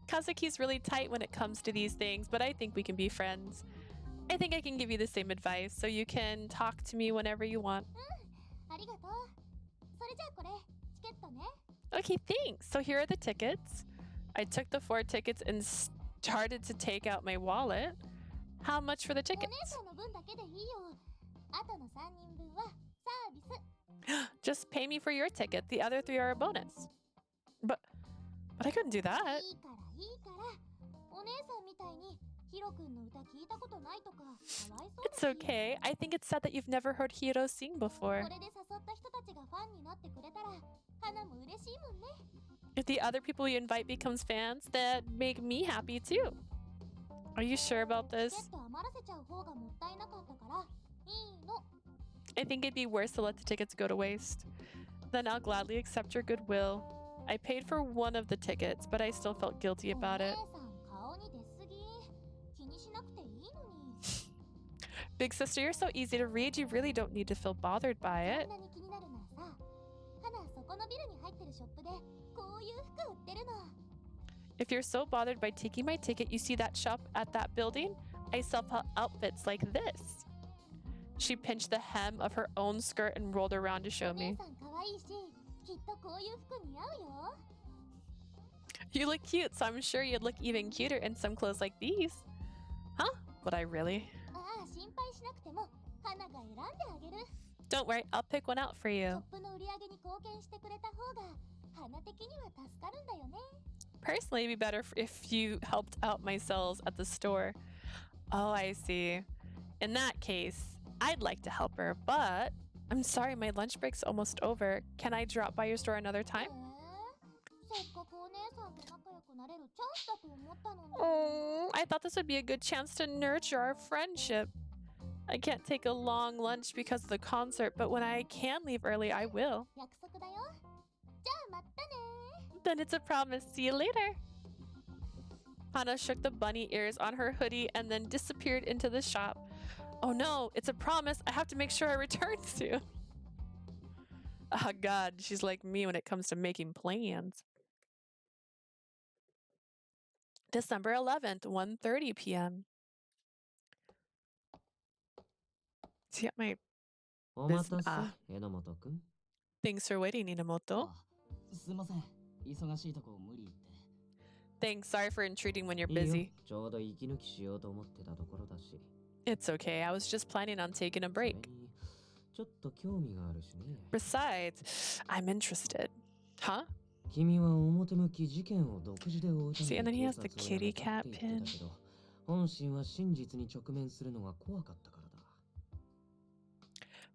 S1: Kazuki's really tight when it comes to these things, but I think we can be friends. I think I can give you the same advice, so you can talk to me whenever you want. Okay, thanks. So here are the tickets. I took the 4 tickets and started to take out my wallet. How much for the
S3: お姉
S1: tickets?
S3: さんの分だけでいいよ。あとの3人分はサービス。
S1: Just pay me for your ticket. The other 3 are a bonus. But I couldn't do that.
S3: いいからいいから。お姉さんみたいにヒロ君の歌聞いたことないとかかわいそうだ
S1: It's
S3: し。
S1: okay. I think it's sad that you've never heard Hiro sing
S3: こ
S1: before.
S3: れで誘った人たちがファンになってくれたら花も嬉しいもんね。
S1: If the other people you invite becomes fans, that make me happy too. Are you sure about
S3: チ
S1: this?
S3: ケット余らせちゃう方がもったいなかったからいいの。
S1: I think it'd be worse to let the tickets go to waste. Then I'll gladly accept your goodwill. I paid for one of the tickets, but I still felt guilty
S3: お
S1: about
S3: 姉
S1: it.
S3: さん顔に出すぎ。気にしなくていいのに。
S1: Big sister, you're so easy to read. You really don't need to feel bothered by
S3: そ
S1: it.
S3: んなに気になるならさ、花そこのビルに入ってるショップでこういう服売ってるの。
S1: If you're so bothered by taking my ticket, you see that shop at that building? I sell outfits like this. She pinched the hem of her own skirt and rolled around to
S3: お
S1: show
S3: 姉
S1: me.
S3: さん可愛いし、きっとこういう服似合うよ。
S1: You look cute, so I'm sure you'd look even cuter in some clothes like these. Huh? Would I really?
S3: ああ、心配しなくても花が選んであげる。
S1: Don't worry, I'll pick one out for
S3: ショッ
S1: you.
S3: プの売り上げに貢献してくれた方が花的には助かるんだよね。
S1: Personally, it'd be better if you helped out my sales at the store. Oh, I see. In that case, I'd like to help her, but I'm sorry, my lunch break's almost over. Can I drop by your store another time?
S3: せっかくお姉さんと仲良くなれるチャンスだと思ったのに。
S1: Oh, I thought this would be a good chance to nurture our friendship. I can't take a long lunch because of the concert, but when I can leave early, I will.
S3: 約束だよ。じゃあまたね。
S1: Then it's a promise. See you later. Hana shook the bunny ears on her hoodie and then disappeared into the shop. Oh no, it's a promise. I have to make sure I return soon. Oh god, she's like me when it comes to making plans. December 11th, 1:30 p.m. See, my
S2: お待たせ、榎本くん。
S1: thanks for waiting, Enomoto.
S2: あ、すいません。忙しいとこ無理言って。
S1: Thanks. Sorry for intruding when you're
S2: いいよ
S1: busy.
S2: ちょうど息抜きしようと思ってたところだし。
S1: It's okay. I was just planning on taking a
S2: それ
S1: break.
S2: にちょっと興味があるしね。
S1: Besides, I'm interested. Huh?
S2: 君は表向き事件を独自で追うた
S1: See,
S2: め
S1: and then
S2: に
S1: he
S2: 警
S1: has
S2: 察
S1: the
S2: を辞め
S1: kitty
S2: たっ
S1: cat
S2: て言ってたけど、本心は真実に直面するのが怖かったからだ。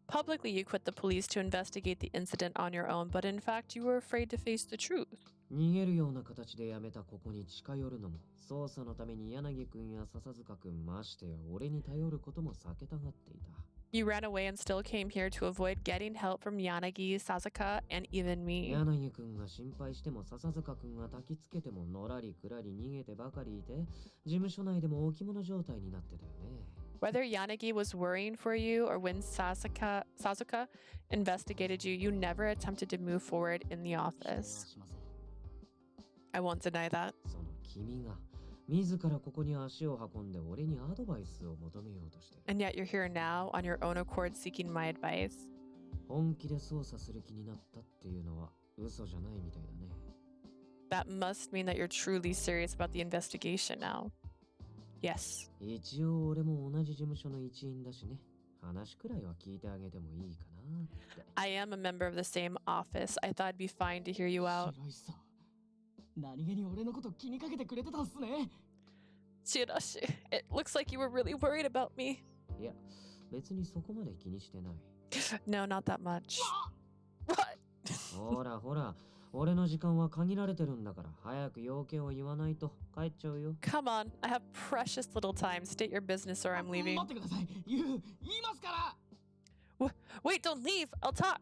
S1: Publicly, you quit the police to investigate the incident on your own, but in fact, you were afraid to face the truth.
S2: 逃げるような形で辞めたここに近寄るのも、捜査のために柳くんや笹塚くんましてや俺に頼ることも避けたがっていた。
S1: You ran away and still came here to avoid getting help from Yanagi, Sasaka, and even me.
S2: 柳くんが心配しても笹塚くんが焚きつけてものらりくらり逃げてばかりいて、事務所内でも置物状態になってたよね。
S1: Whether Yanagi was worrying for you or when Sasuka investigated you, you never attempted to move forward in the
S2: 否定は
S1: office.
S2: しません。
S1: I won't deny that.
S2: その君が自らここに足を運んで俺にアドバイスを求めようとしてる。
S1: And yet you're here now on your own accord seeking my advice.
S2: 本気で捜査する気になったっていうのは嘘じゃないみたいだね。
S1: That must mean that you're truly serious about the investigation now. Yes.
S2: 一応俺も同じ事務所の一員だしね。話くらいは聞いてあげてもいいかなって。
S1: I am a member of the same office. I thought it'd be fine to hear you out.
S2: 白石さん、何気に俺のこと気にかけてくれてたんすね。
S1: Shirashi, it looks like you were really worried about me.
S2: いや、別にそこまで気にしてない。
S1: No, not that much. What?
S2: ほらほら、俺の時間は限られてるんだから、早く要件を言わないと帰っちゃうよ。
S1: Come on, I have precious little time. State your business or I'm leaving.
S2: 待ってください。言いますから。
S1: Wait, don't leave. I'll talk.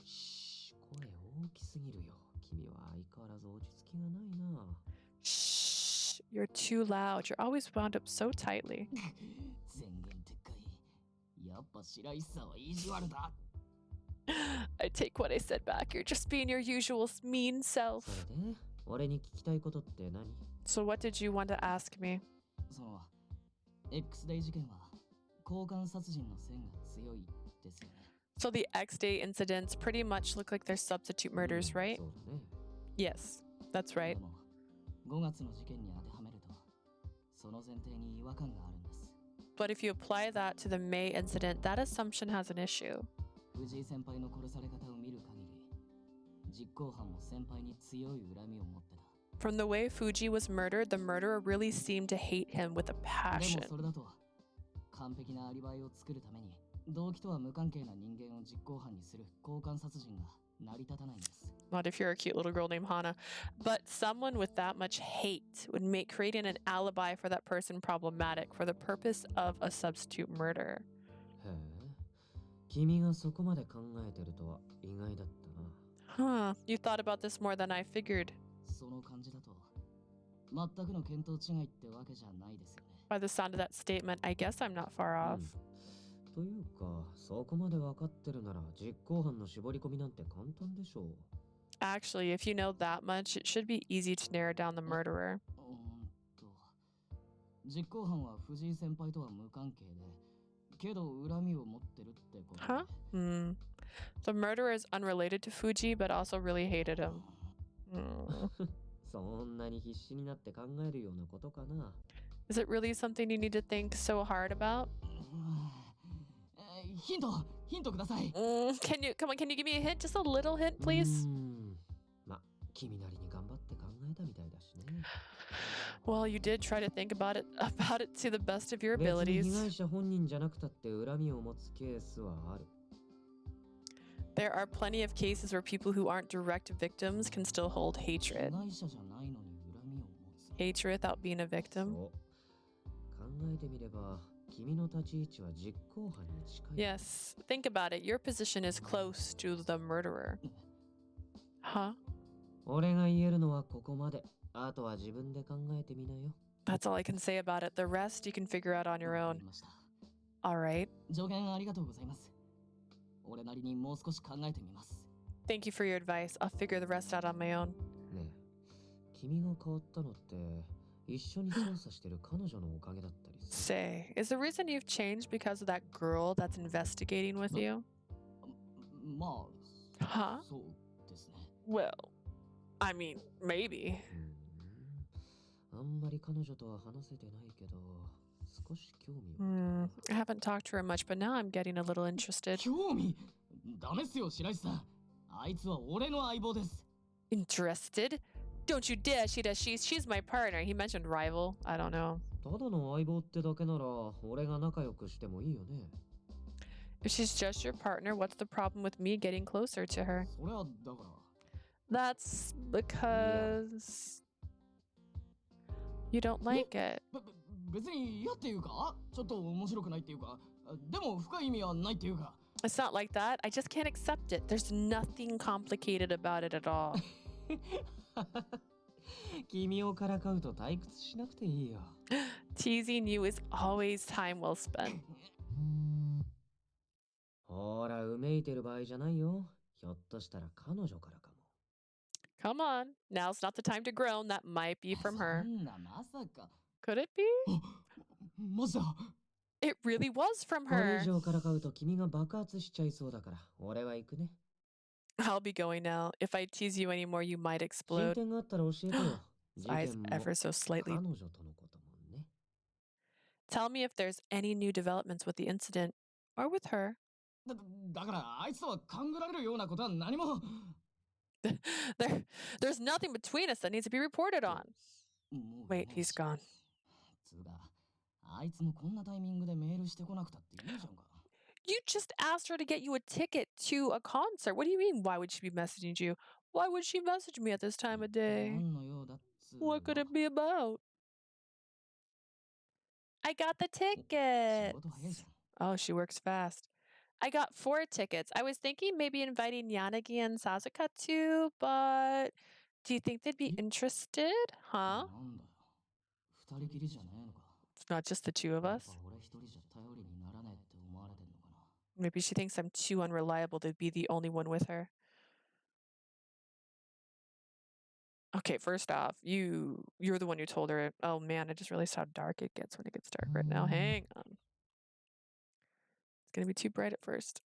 S2: しー、声大きすぎるよ。君は相変わらず落ち着きがないな。
S1: Shh. You're too loud. You're always wound up so tightly.
S2: 前言撤回。やっぱ白石さんは意地悪だ。
S1: I take what I said back. You're just being your usual mean self.
S2: それで、俺に聞きたいことって何？
S1: So what did you want to ask me?
S2: その X デイ事件は交換殺人の線が強いですよね。
S1: So the X-Day incidents pretty much look like they're substitute murders, right?
S2: そうだね。
S1: Yes, that's right.
S2: でも5月の事件に当てはめると、その前提に違和感があるんです。
S1: But if you apply that to the May incident, that assumption has an issue.
S2: 藤井先輩の殺され方を見る限り、実行犯も先輩に強い恨みを持ってた。
S1: From the way Fuji was murdered, the murderer really seemed to hate him with a
S2: で
S1: passion.
S2: もそれだと、完璧なアリバイを作るために、動機とは無関係な人間を実行犯にする交換殺人が成り立たないんです。
S1: Not if you're a cute little girl named Hana. But someone with that much hate would make creating an alibi for that person problematic for the purpose of a substitute murder.
S4: へえ、君がそこまで考えてるとは意外だったな。
S1: Huh, you thought about this more than I figured.
S2: その感じだと、全くの見当違いってわけじゃないですよね。
S1: By the sound of that statement, I guess I'm not far off.
S4: というか、そこまで分かってるなら実行犯の絞り込みなんて簡単でしょう。
S1: Actually, if you know that much, it should be easy to narrow down the murderer.
S2: 実行犯は藤井先輩とは無関係で、けど恨みを持ってるってこと。
S1: Huh? The murderer is unrelated to Fuji, but also really hated him.
S4: そんなに必死になって考えるようなことかな。
S1: Is it really something you need to think so hard about?
S2: ヒントください。
S1: Can you give me a hint? Just a little hint, please?
S4: ま、君なりに頑張って考えたみたいだしね。
S1: Well, you did try to think about it to the best of your
S4: 別に
S1: abilities.
S4: 被害者本人じゃなくたって恨みを持つケースはある。
S1: There are plenty of cases where people who aren't direct victims can still hold
S2: 被
S1: hatred.
S2: 害者じゃないのに恨みを持つ。
S1: Hatred without being a victim.
S4: そう。考えてみれば、君の立ち位置は実行犯に近い。
S1: Yes, think about it. Your position is close to the murderer. Huh?
S4: 俺が言えるのはここまで。あとは自分で考えてみなよ。
S1: That's all I can say about it. The rest you can figure out on your
S2: わか
S1: own.
S2: りました。
S1: All right.
S2: 助言ありがとうございます。俺なりにもう少し考えてみます。
S1: Thank you for your advice. I'll figure the rest out on my own.
S4: ねえ、君が変わったのって、一緒に捜査してる彼女のおかげだったりする。
S1: Say, is the reason you've changed because of that girl that's investigating with you?
S2: まあ、
S1: Huh?
S2: そうですね。
S1: Well, I mean, maybe.
S4: あんまり彼女とは話せてないけど、少し興味を。
S1: I haven't talked to her much, but now I'm getting a little interested.
S2: 興味ダメっすよ、白石さん。あいつは俺の相棒です。
S1: Interested? Don't you dare, she's my partner. He mentioned rival. I don't know.
S4: ただの相棒ってだけなら、俺が仲良くしてもいいよね。
S1: If she's just your partner, what's the problem with me getting closer to her?
S2: それはだから。
S1: That's because you don't like it.
S2: 別に嫌っていうか、ちょっと面白くないっていうか、でも深い意味はないっていうか。
S1: It's not like that. I just can't accept it. There's nothing complicated about it at all.
S4: 君をからかうと退屈しなくていいよ。
S1: Teasing you is always time well spent.
S4: ほら、うめいてる場合じゃないよ。ひょっとしたら彼女からかも。
S1: Come on. Now's not the time to groan. That might be from her.
S2: そんなまさか。
S1: Could it be?
S2: マジだ。
S1: It really was from
S4: これ
S1: her.
S4: 以上からかうと君が爆発しちゃいそうだから、俺は行くね。
S1: I'll be going now. If I tease you anymore, you might
S4: 進
S1: explode.
S4: 展があったら教えてよ。事
S1: Eyes
S4: 件も
S1: ever so
S4: 彼
S1: slightly.
S4: 女とのこともね。
S1: Tell me if there's any new developments with the incident or with her.
S2: だからあいつとは勘ぐられるようなことは何も。
S1: There's nothing between us that needs to be reported on.
S2: もう
S1: Wait, he's gone.
S2: つうか、あいつもこんなタイミングでメールしてこなくたっていいじゃんか。
S1: You just asked her to get you a ticket to a concert. What do you mean? Why would she be messaging you? Why would she message me at this time of day?
S2: 何の用だっつうの。
S1: What could it be about? I got the
S2: 仕
S1: ticket.
S2: 事早いじゃん。
S1: Oh, she works fast. I got 4 tickets. I was thinking maybe inviting Yanagi and Sasuka too, but do you think they'd be interested? Huh?
S2: なんだよ。二人きりじゃねえのか。
S1: It's not just the two of
S2: やっ
S1: us.
S2: ぱ俺一人じゃ頼りにならねえって思われてんのかな。
S1: Maybe she thinks I'm too unreliable to be the only one with her. Okay, first off, you're the one who told her. Oh man, I just realized how dark it gets when it gets dark right now. Hang on. It's gonna be too bright at first.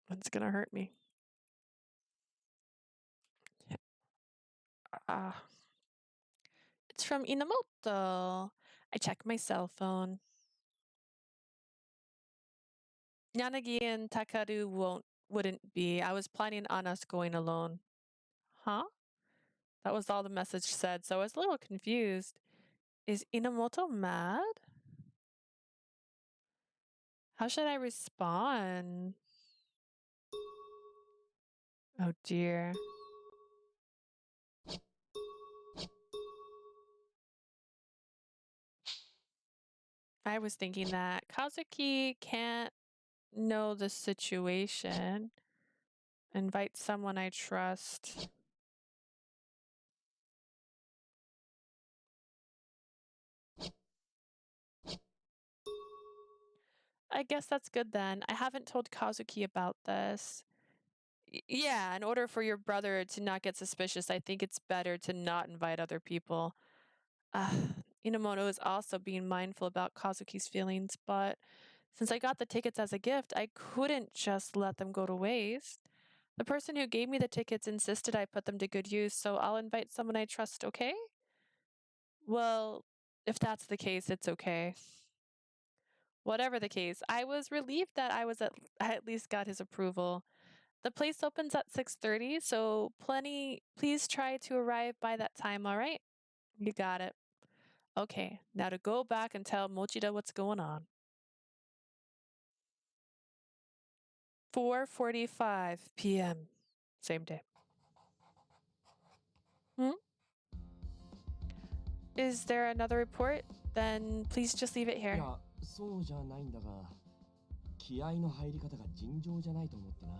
S1: It's gonna hurt me. Ah. It's from Enomoto. I check my cell phone. Yanagi and Takaru wouldn't be. I was planning on us going alone. Huh? That was all the message said, so I was a little confused. Is Enomoto mad? How should I respond? Oh dear. I was thinking that Kazuki can't know the situation. Invite someone I trust. I guess that's good then. I haven't told Kazuki about this. Yeah, in order for your brother to not get suspicious, I think it's better to not invite other people. Enomoto is also being mindful about Kazuki's feelings, but since I got the tickets as a gift, I couldn't just let them go to waste. The person who gave me the tickets insisted I put them to good use, so I'll invite someone I trust, okay? Well, if that's the case, it's okay. Whatever the case, I was relieved that I at least got his approval. The place opens at 6:30, so please try to arrive by that time, all right? You got it. Okay, now to go back and tell Mochida what's going on. 4:45 p.m. Same day. Is there another report? Then please just leave it here.
S5: いや、そうじゃないんだが、気合の入り方が尋常じゃないと思ってな。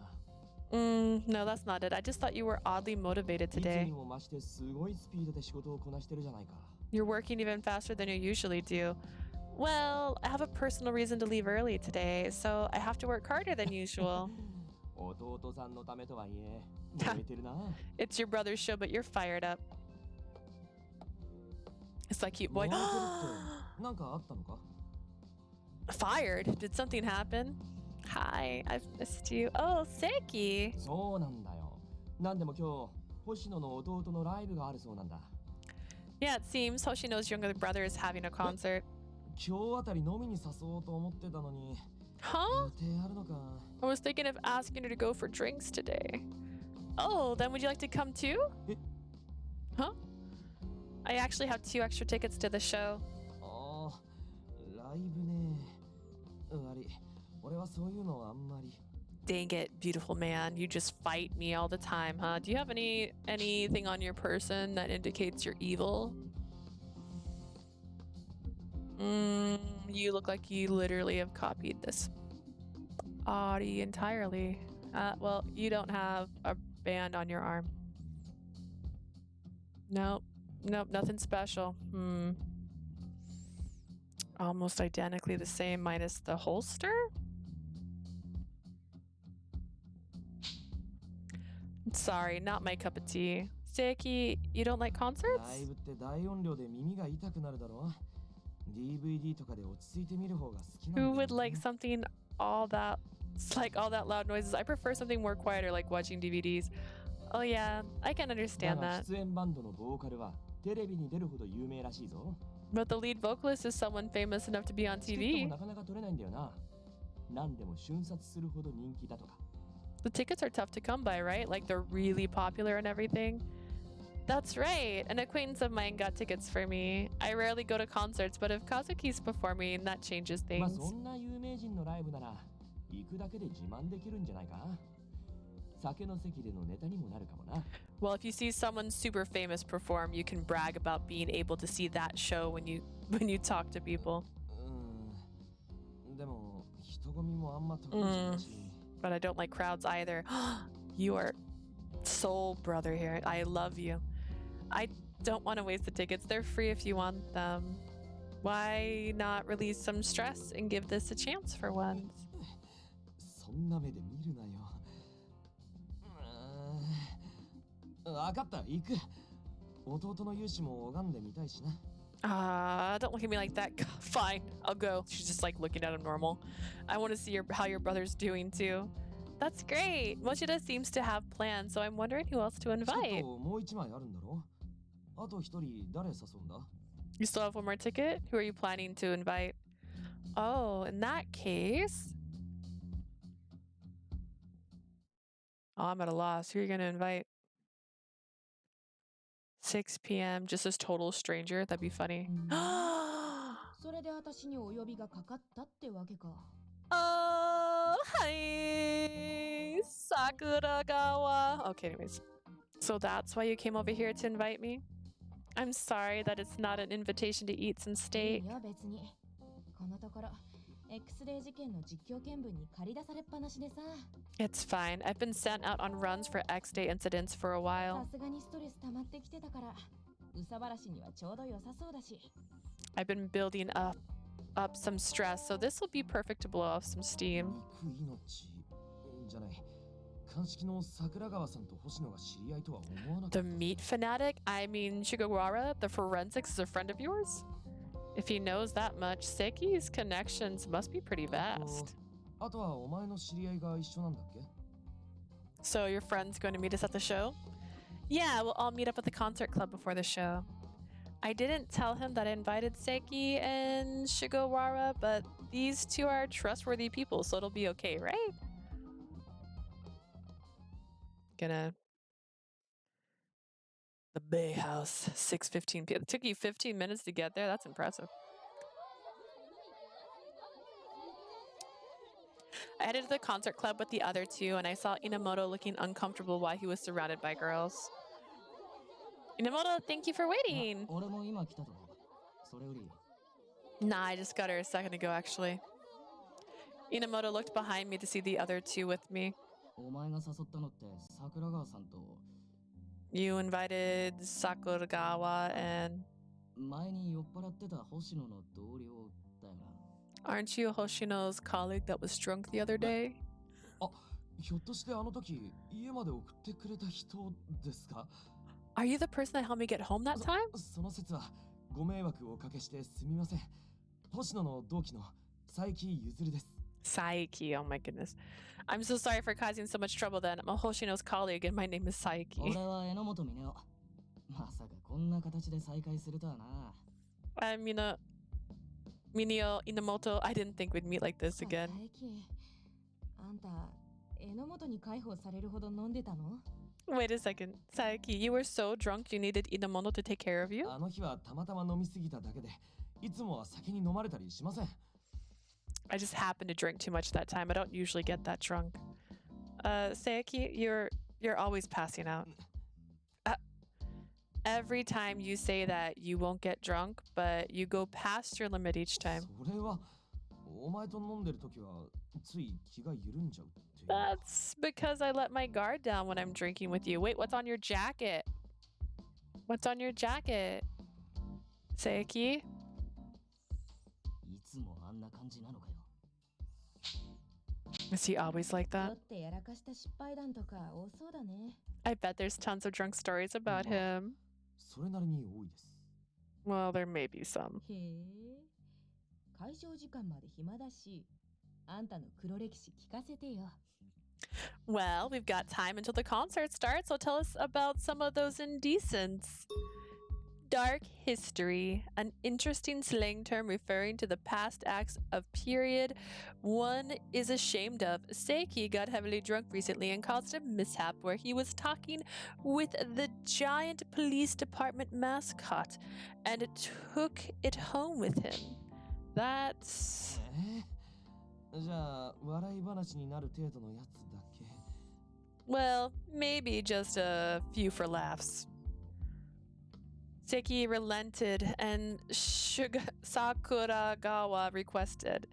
S1: No, that's not it. I just thought you were oddly motivated
S5: いつ
S1: today.
S5: にも増してすごいスピードで仕事をこなしてるじゃないか。
S1: You're working even faster than you usually do. Well, I have a personal reason to leave early today, so I have to work harder than usual.
S5: 弟さんのためとはいえ、燃えてるな。
S1: It's your brother's show, but you're fired up. It's like cute boy.
S5: 燃えてるってなんかあったのか？
S1: Fired? Did something happen? Hi, I've missed you. Oh, Seki.
S5: そうなんだよ。なんでも今日、星野の弟のライブがあるそうなんだ。
S1: Yeah, it seems Hoshino's younger brother is having a concert.
S5: 今日あたり飲みに誘おうと思ってたのに。
S1: Huh?
S5: 予定あるのか？
S1: I was thinking of asking her to go for drinks today. Oh, then would you like to come too? Huh? I actually have 2 extra tickets to the show.
S5: ああ、ライブね。悪い。俺はそういうのあんまり。
S1: Dang it, beautiful man. You just fight me all the time, huh? Do you have anything on your person that indicates you're evil? You look like you literally have copied this body entirely. Well, you don't have a band on your arm. Nope, nothing special. Almost identically the same minus the holster? Sorry, not my cup of tea. Seiki, you don't like concerts?
S5: ライブって大音量で耳が痛くなるだろ。DVD とかで落ち着いて見る方が好きなんだよ
S1: Who
S5: ね。
S1: would like something all that loud noises? I prefer something more quieter, like watching DVDs. Oh yeah, I can
S5: だ
S1: understand
S5: が
S1: that.
S5: 出演バンドのボーカルはテレビに出るほど有名らしいぞ。
S1: But the lead vocalist is someone famous enough to be on
S5: チケット
S1: TV.
S5: もなかなか取れないんだよな。何でも瞬殺するほど人気だとか。
S1: The tickets are tough to come by, right? Like they're really popular and everything. That's right. An acquaintance of mine got tickets for me. I rarely go to concerts, but if Kazuki's performing, that changes
S5: まあ
S1: things.
S5: そんな有名人のライブなら行くだけで自慢できるんじゃないか。酒の席でのネタにもなるかもな。
S1: Well, if you see someone super famous perform, you can brag about being able to see that show when you talk to people.
S5: でも人混みもあんま得意じゃないし。
S1: But I don't like crowds either. You are soul brother here. I love you. I don't want to waste the tickets. They're free if you want them. Why not release some stress and give this a chance for once?
S5: そんな目で見るなよ。わかった、行く。弟の勇姿も拝んでみたいしな。
S1: Don't look at me like that. Fine, I'll go. She's just like looking at him normal. I want to see how your brother's doing too. That's great. Mochida seems to have plans, so I'm wondering who else to
S5: チケッ
S1: invite.
S5: トもう一枚あるんだろ？あと一人誰誘うんだ?
S1: You still have one more ticket? Who are you planning to invite? Oh, in that case. Oh, I'm at a loss. Who are you going to invite? 6 p.m. Just as total stranger. That'd be funny.
S6: それで私にお呼びがかかったってわけか。
S1: Oh, hi, Sakuragawa. Okay, anyways. So that's why you came over here to invite me? I'm sorry that it's not an invitation to eat some steak.
S6: いや別に。このところ X デー事件の実況見分に借り出されっぱなしでさ。
S1: It's fine. I've been sent out on runs for X-Day incidents for a while.
S6: さすがにストレス溜まってきてたから、うさばらしにはちょうど良さそうだし。
S1: I've been building up some stress, so this will be perfect to blow off some steam.
S5: 肉命じゃない。鑑識の桜川さんと星野が知り合いとは思わなかった。
S1: The meat fanatic? I mean, Shigawara, the forensics, is a friend of yours? If he knows that much, Seki's connections must be pretty vast.
S5: あとはお前の知り合いが一緒なんだっけ?
S1: So your friend's going to meet us at the show? Yeah, we'll all meet up at the concert club before the show. I didn't tell him that I invited Seki and Shigawara, but these two are trustworthy people, so it'll be okay, right? Gonna... The Bay House, 6:15 p.m. It took you 15 minutes to get there? That's impressive. I headed to the concert club with the other two, and I saw Enomoto looking uncomfortable while he was surrounded by girls. Enomoto, thank you for waiting!
S2: 俺も今来たと。それより
S1: Nah, I just got her a second ago, actually. Enomoto looked behind me to see the other two with me.
S2: お前が誘ったのって桜川さんと
S1: You invited Sakuragawa and...
S2: 前に酔っ払ってた星野の同僚だよな。
S1: Aren't you Hoshino's colleague that was drunk the other day?
S5: あ、ひょっとしてあの時家まで送ってくれた人ですか?
S1: Are you the person that helped me get home that time?
S5: その説はご迷惑をおかけしてすみません。星野の同期の佐伯ゆずるです。
S1: Saiki, oh my goodness. I'm so sorry for causing so much trouble then. I'm a Hoshino's colleague and my name is Saiki.
S2: 俺はEnomoto Mineo。まさかこんな形で再会するとはな。
S1: I'm Mineo, Enomoto. I didn't think we'd meet like this again.
S6: 佐伯、あんたEnomotoに介抱されるほど飲んでたの?
S1: Wait a second. Saiki, you were so drunk you needed Enomoto to take care of you?
S5: あの日はたまたま飲みすぎただけで、いつもは酒に飲まれたりしません。
S1: I just happened to drink too much that time. I don't usually get that drunk. Saiki, you're always passing out. Every time you say that, you won't get drunk, but you go past your limit each time.
S5: それはお前と飲んでる時はつい気が緩んじゃうっていう。
S1: That's because I let my guard down when I'm drinking with you. Wait, what's on your jacket? What's on your jacket? Saiki?
S2: いつもあんな感じなのかよ。
S1: Is he always like
S6: 酔
S1: that?
S6: ってやらかした失敗談とか多そうだね。
S1: I bet there's tons of drunk stories about him.
S5: それなりに多いです。
S1: Well, there may be some.
S6: へえ。会場時間まで暇だし、あんたの黒歴史聞かせてよ。
S1: Well, we've got time until the concert starts, so tell us about some of those indecents. Dark history, an interesting slang term referring to the past acts of period one is ashamed of. Seiki got heavily drunk recently and caused a mishap where he was talking with the giant police department mascot and took it home with him. That's...
S5: じゃあ笑い話になる程度のやつだけ。
S1: Well, maybe just a few for laughs. Seiki relented and Sakuragawa requested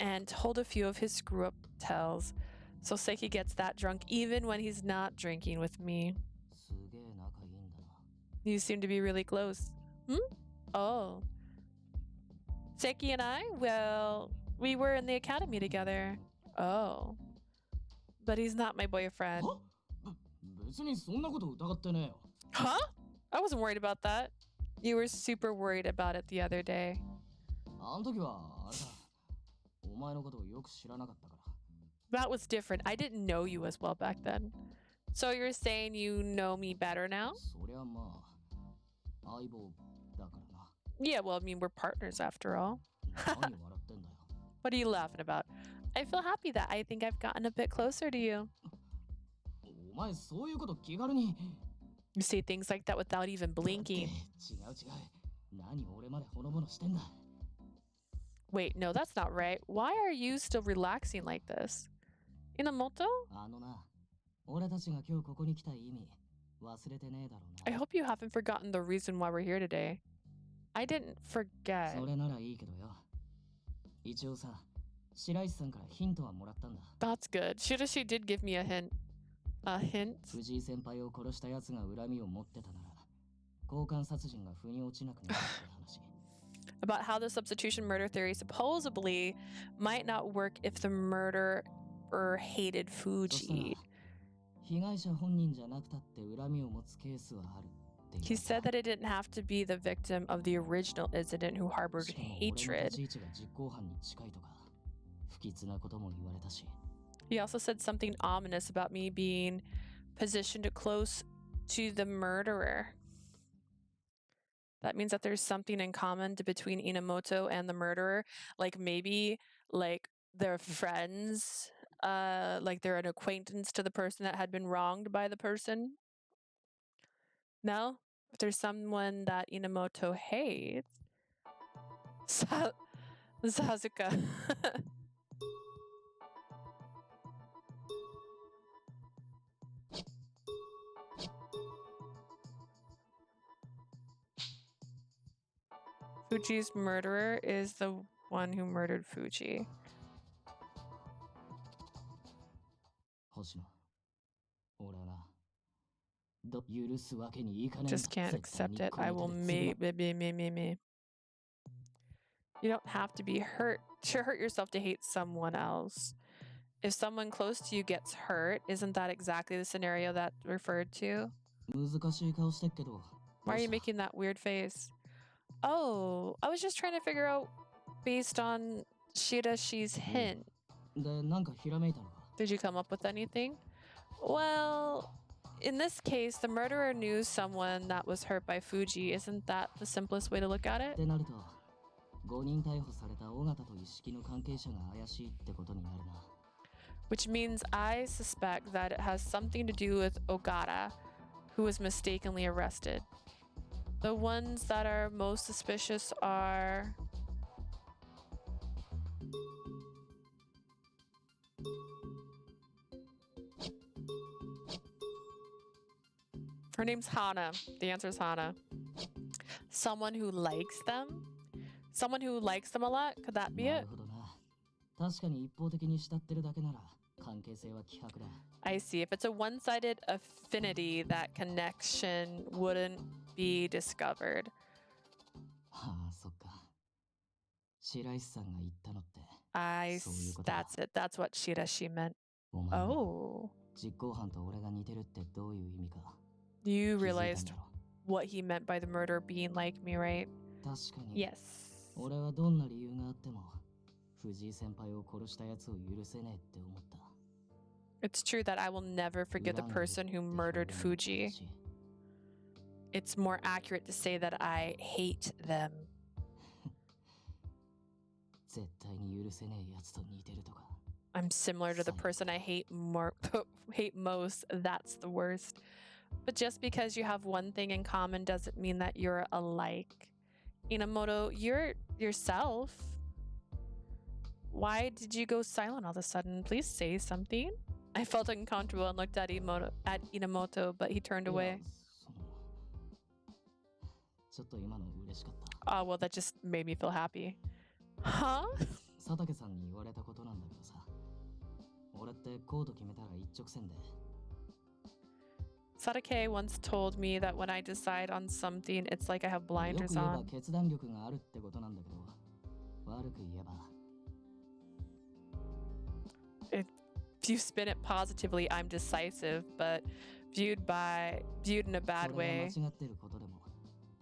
S1: and told a few of his screw-up tells. So Seiki gets that drunk even when he's not drinking with me.
S2: すげえ仲いいんだな。
S1: You seem to be really close. Oh. Seiki and I? Well, we were in the academy together. Oh. But he's not my boyfriend.
S2: は？別にそんなこと疑ってねえよ。
S1: Huh? I wasn't worried about that. You were super worried about it the other day.
S2: あの時はあれだ。お前のことをよく知らなかったから。
S1: That was different. I didn't know you as well back then. So you're saying you know me better now?
S2: そりゃまあ。相棒だからな。
S1: Yeah, well, I mean, we're partners after all.
S2: 何笑ってんだよ。
S1: What are you laughing about? I feel happy that I think I've gotten a bit closer to you.
S2: お前そういうこと気軽に。
S1: You say things like that without even
S2: 違う違
S1: blinking.
S2: う。何俺までほのぼのしてんだ。
S1: Wait, no, that's not right. Why are you still relaxing like this? Enomoto?
S2: あのな、俺たちが今日ここに来た意味忘れてねえだろう
S1: I
S2: な。
S1: hope you haven't forgotten the reason why we're here today. I didn't forget.
S2: それならいいけどよ。一応さ、白石さんからヒントはもらったんだ。
S1: That's good. She did give me a hint. A hint?
S2: 藤井先輩を殺した奴が恨みを持ってたなら、交換殺人が腑に落ちなくなるって話。
S1: About how the substitution murder theory supposedly might not work if the murderer hated
S2: そしたら
S1: Fuji.
S2: 被害者本人じゃなくたって恨みを持つケースはあるって言
S1: He
S2: わ
S1: said that it didn't have to be the victim of the original incident who
S2: れた。
S1: harbored
S2: しかも俺の
S1: hatred.
S2: 立ち位置が実行犯に近いとか、不吉なことも言われたし。
S1: He also said something ominous about me being positioned close to the murderer. That means that there's something in common between Enomoto and the murderer. Like maybe like they're friends, like they're an acquaintance to the person that had been wronged by the person. No? If there's someone that Enomoto hates. Sasuka. Fuji's murderer is the one who murdered Fuji.
S2: 星野、俺はな、許すわけにいかないんだ。
S1: Just can't
S2: 絶対
S1: accept
S2: に
S1: it.
S2: この
S1: I
S2: 手
S1: will
S2: で潰
S1: me. You don't have to be hurt to hurt yourself to hate someone else. If someone close to you gets hurt, isn't that exactly the scenario that's referred to?
S2: 難しい顔してっけど。
S1: Why are you
S2: どうした？
S1: making that weird face? Oh, I was just trying to figure out based on Shirashi's hint.
S2: で、なんかひらめいたのか？
S1: Did you come up with anything? Well, in this case, the murderer knew someone that was hurt by Fuji. Isn't that the simplest way to look at
S2: っ
S1: it?
S2: てなると、5人逮捕された尾形と一式の関係者が怪しいってことになるな。
S1: Which means I suspect that it has something to do with Ogata, who was mistakenly arrested. The ones that are most suspicious are... Her name's Hana. The answer is Hana. Someone who likes them? Someone who likes them a lot? Could that be
S2: な
S1: it?
S2: るほどな。確かに一方的に慕ってるだけなら関係性は希薄だ。
S1: I see. If it's a one-sided affinity, that connection wouldn't be discovered.
S2: はあ、そっか。白石さんが言ったのって、
S1: That's it. That's what Shirashi meant.
S2: お前は
S1: Oh.
S2: 実行犯と俺が似てるってどういう意味か
S1: You
S2: 気づいたん
S1: realized
S2: だろ。
S1: what he meant by the murder being like me, right?
S2: 確かに。
S1: Yes.
S2: 俺はどんな理由があっても藤井先輩を殺したやつを許せねえって思った。
S1: It's true that I will never forget the
S2: 恨んでる
S1: person
S2: って
S1: who
S2: 表
S1: murdered
S2: 現も
S1: Fuji.
S2: し
S1: It's more accurate to say that I hate them.
S2: 絶対に許せねえやつと似てるとか。
S1: I'm similar to the person I hate hate most. That's the worst. But just because you have one thing in common doesn't mean that you're alike. Enomoto, you're yourself. Why did you go silent all of a sudden? Please say something. I felt uncomfortable and looked at Enomoto, but he turned
S2: いや
S1: away.
S2: ちょっと今の嬉しかった。
S1: Oh, well, that just made me feel happy. Huh?
S2: 佐竹さんに言われたことなんだけどさ。俺ってコード決めたら一直線で。
S1: Sadake once told me that when I decide on something, it's like I have
S2: よく
S1: blinders
S2: 言えば
S1: on.
S2: 決断力があるってことなんだけど、悪く言えば。
S1: If you spin it positively, I'm decisive, but viewed in a bad
S2: それが
S1: way.
S2: 間違ってることでも、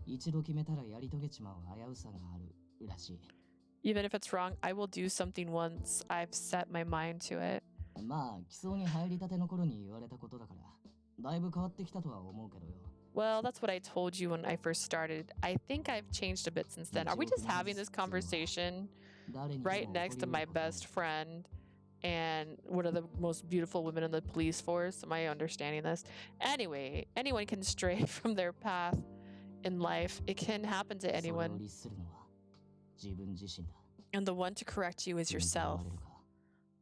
S2: 一度決めたらやり遂げちまう危うさがあるらしい。
S1: Even if it's wrong, I will do something once I've set my mind to it.
S2: まあ、基礎に入りたての頃に言われたことだから、だいぶ変わってきたとは思うけどよ。
S1: Well, that's what I told you when I first started. I think I've changed a bit since then. Are we just having this conversation right next to my best friend and one of the most beautiful women in the police force? Am I understanding this? Anyway, anyone can stray from their path in life. It can happen to anyone. And the one to correct you is yourself.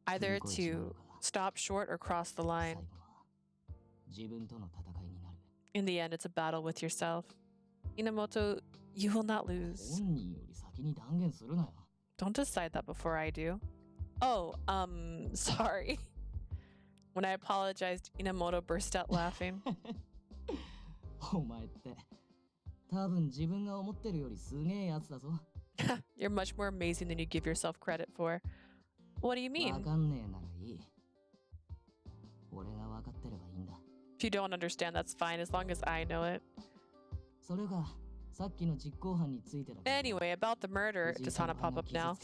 S1: Either to stop short or cross the line. In the end, it's a battle with yourself. Enomoto, you will not lose. Don't decide that before I do. Oh, sorry. When I apologized, Enomoto burst out laughing. You're much more amazing than you give yourself credit for. What do you mean? If you don't understand, that's fine, as long as I know it. Anyway, about the murder, does Hana pop up now?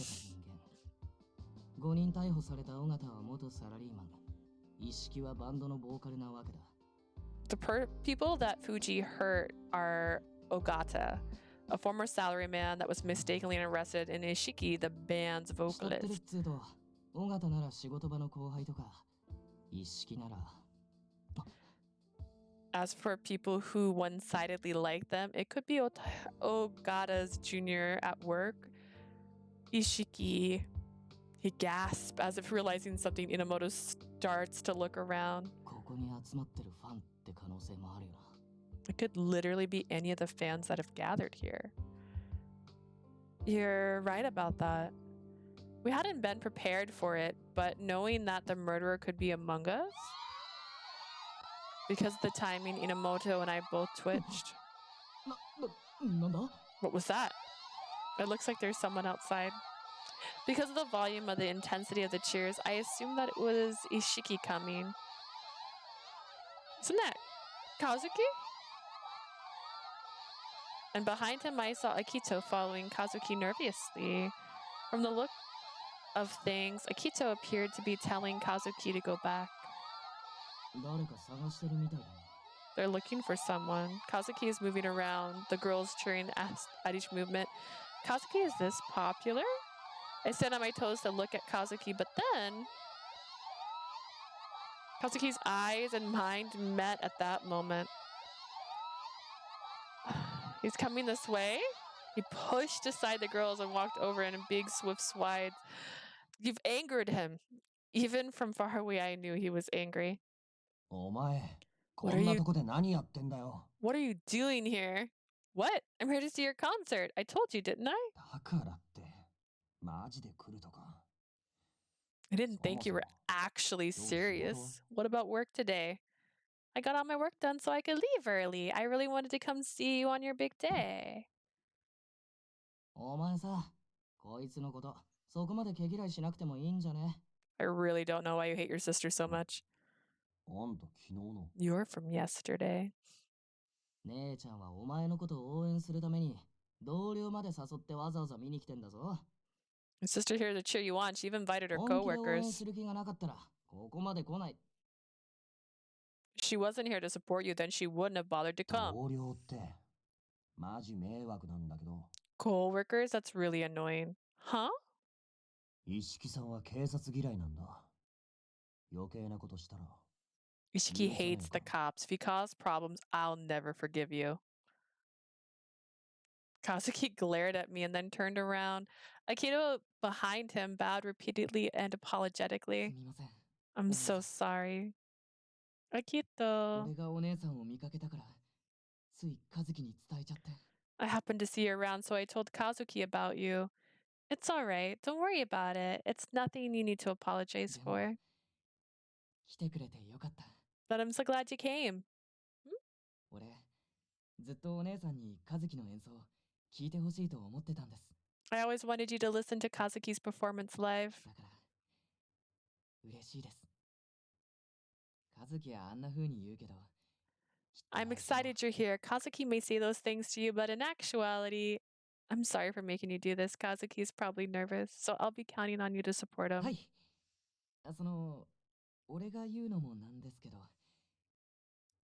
S1: The people that Fuji hurt are Ogata, a former salaryman that was mistakenly arrested, and Ishiki, the band's vocalist. As for people who one-sidedly like them, it could be Ogata's junior at work. Ishiki. He gasps as if realizing something. Enomoto starts to look around. It could literally be any of the fans that have gathered here. You're right about that. We hadn't been prepared for it, but knowing that the murderer could be among us, because of the timing, Enomoto and I both twitched. What was that? It looks like there's someone outside. Because of the volume of the intensity of the cheers, I assumed that it was Ishiki coming. Isn't that Kazuki? And behind him, I saw Akito following Kazuki nervously. From the look of things, Akito appeared to be telling Kazuki to go back. They're looking for someone. Kazuki is moving around, the girls cheering at each movement. Kazuki is this popular? I stand on my toes to look at Kazuki, but then Kazuki's eyes and mind met at that moment. He's coming this way. He pushed aside the girls and walked over in big, swift strides. You've angered him. Even from far away, I knew he was angry. What are you doing here? What? I'm here to see your concert. I told you, didn't I? I didn't think you were actually serious. What about work today? I got all my work done so I could leave early. I really wanted to come see you on your big day. I really don't know why you hate your sister so much. You're from yesterday. Your sister here to cheer you on. She even invited her coworkers. She wasn't here to support you, then she wouldn't have bothered to come. Coworkers? That's really annoying. Huh? Ishiki hates the cops. If you cause problems, I'll never forgive you. Kazuki glared at me and then turned around. Akito behind him bowed repeatedly and apologetically. I'm so sorry. Akito. I happened to see you around, so I told Kazuki about you. It's alright. Don't worry about it. It's nothing you need to apologize for. But I'm so glad you came. I always wanted you to listen to Kazuki's performance live. I'm excited you're here. Kazuki may say those things to you, but in actuality, I'm sorry for making you do this. Kazuki's probably nervous, so I'll be counting on you to support him.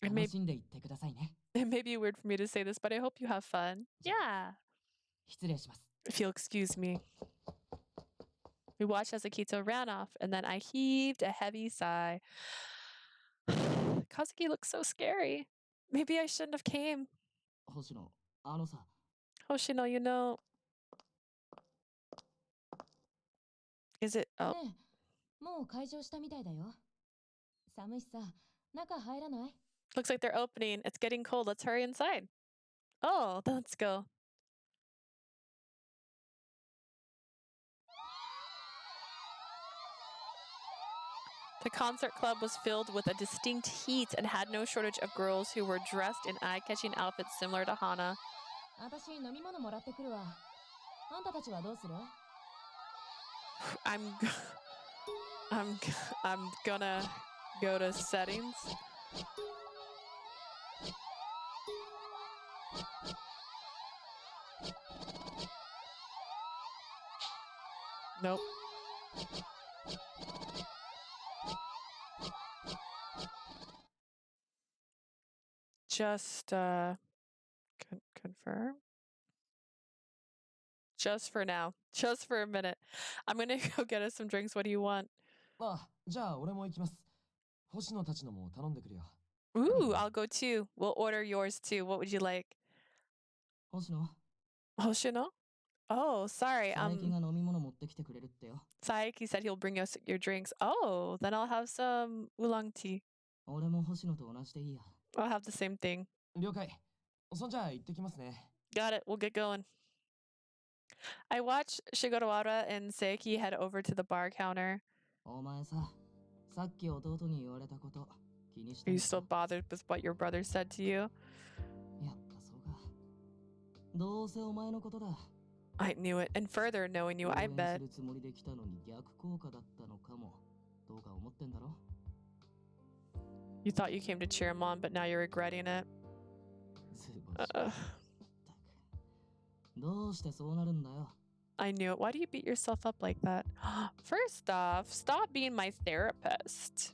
S1: It
S2: 楽
S1: may,
S2: しんでいってくださいね。
S1: it may be weird for me to say this, but I hope you have fun. Yeah.
S2: 失礼します。
S1: If you'll excuse me. We watched as Akito ran off, and then I heaved a heavy sigh. Kazuki looks so scary. Maybe I shouldn't have came.
S2: 星野、あのさ、
S1: Hoshino, you know. Is it? Oh,
S6: ねえ、もう開場したみたいだよ。寒いしさ、中入らない？
S1: looks like they're opening. It's getting cold. Let's hurry inside. Oh, then let's go. The concert club was filled with a distinct heat and had no shortage of girls who were dressed in eye-catching outfits similar to Hana.
S6: 私飲み物もらってくるわ。あんたたちはどうする？
S1: I'm gonna go to settings. Nope. Just confirm. Just for now. Just for a minute. I'm gonna go get us some drinks. What do you want?
S5: あ、じゃあ俺も行きます。星野たちのも頼んでくるよ。
S1: Ooh, I'll go too. We'll order yours too. What would you like?
S2: 星野、
S1: Hoshino? Oh, sorry.
S2: 佐伯が飲み物持ってきてくれるってよ。
S1: Saeki said he'll bring us your drinks. Oh, then I'll have some oolong tea.
S2: 俺も星野と同じでいいや。
S1: I'll have the same thing.
S5: 了解。そんじゃあ行ってきますね。
S1: Got it. We'll get going. I watched Shigeruara and Seiki head over to the bar counter.
S2: お前さ、さっき弟に言われたこと気にして
S1: Are
S2: ん
S1: you
S2: の
S1: still
S2: か？
S1: bothered with what your brother said to you?
S2: やっぱそうか。どうせお前のことだ。
S1: I knew it. And further, knowing you,
S2: 応
S1: I
S2: 援す
S1: bet
S2: るつもりで来たのに逆効果だったのかも。どうか思ってんだろ？
S1: you thought you came to cheer him on, but now you're regretting it.
S2: 図星。ったく。どうしてそうなるんだよ。
S1: I knew it. Why do you beat yourself up like that? First off, stop being my therapist.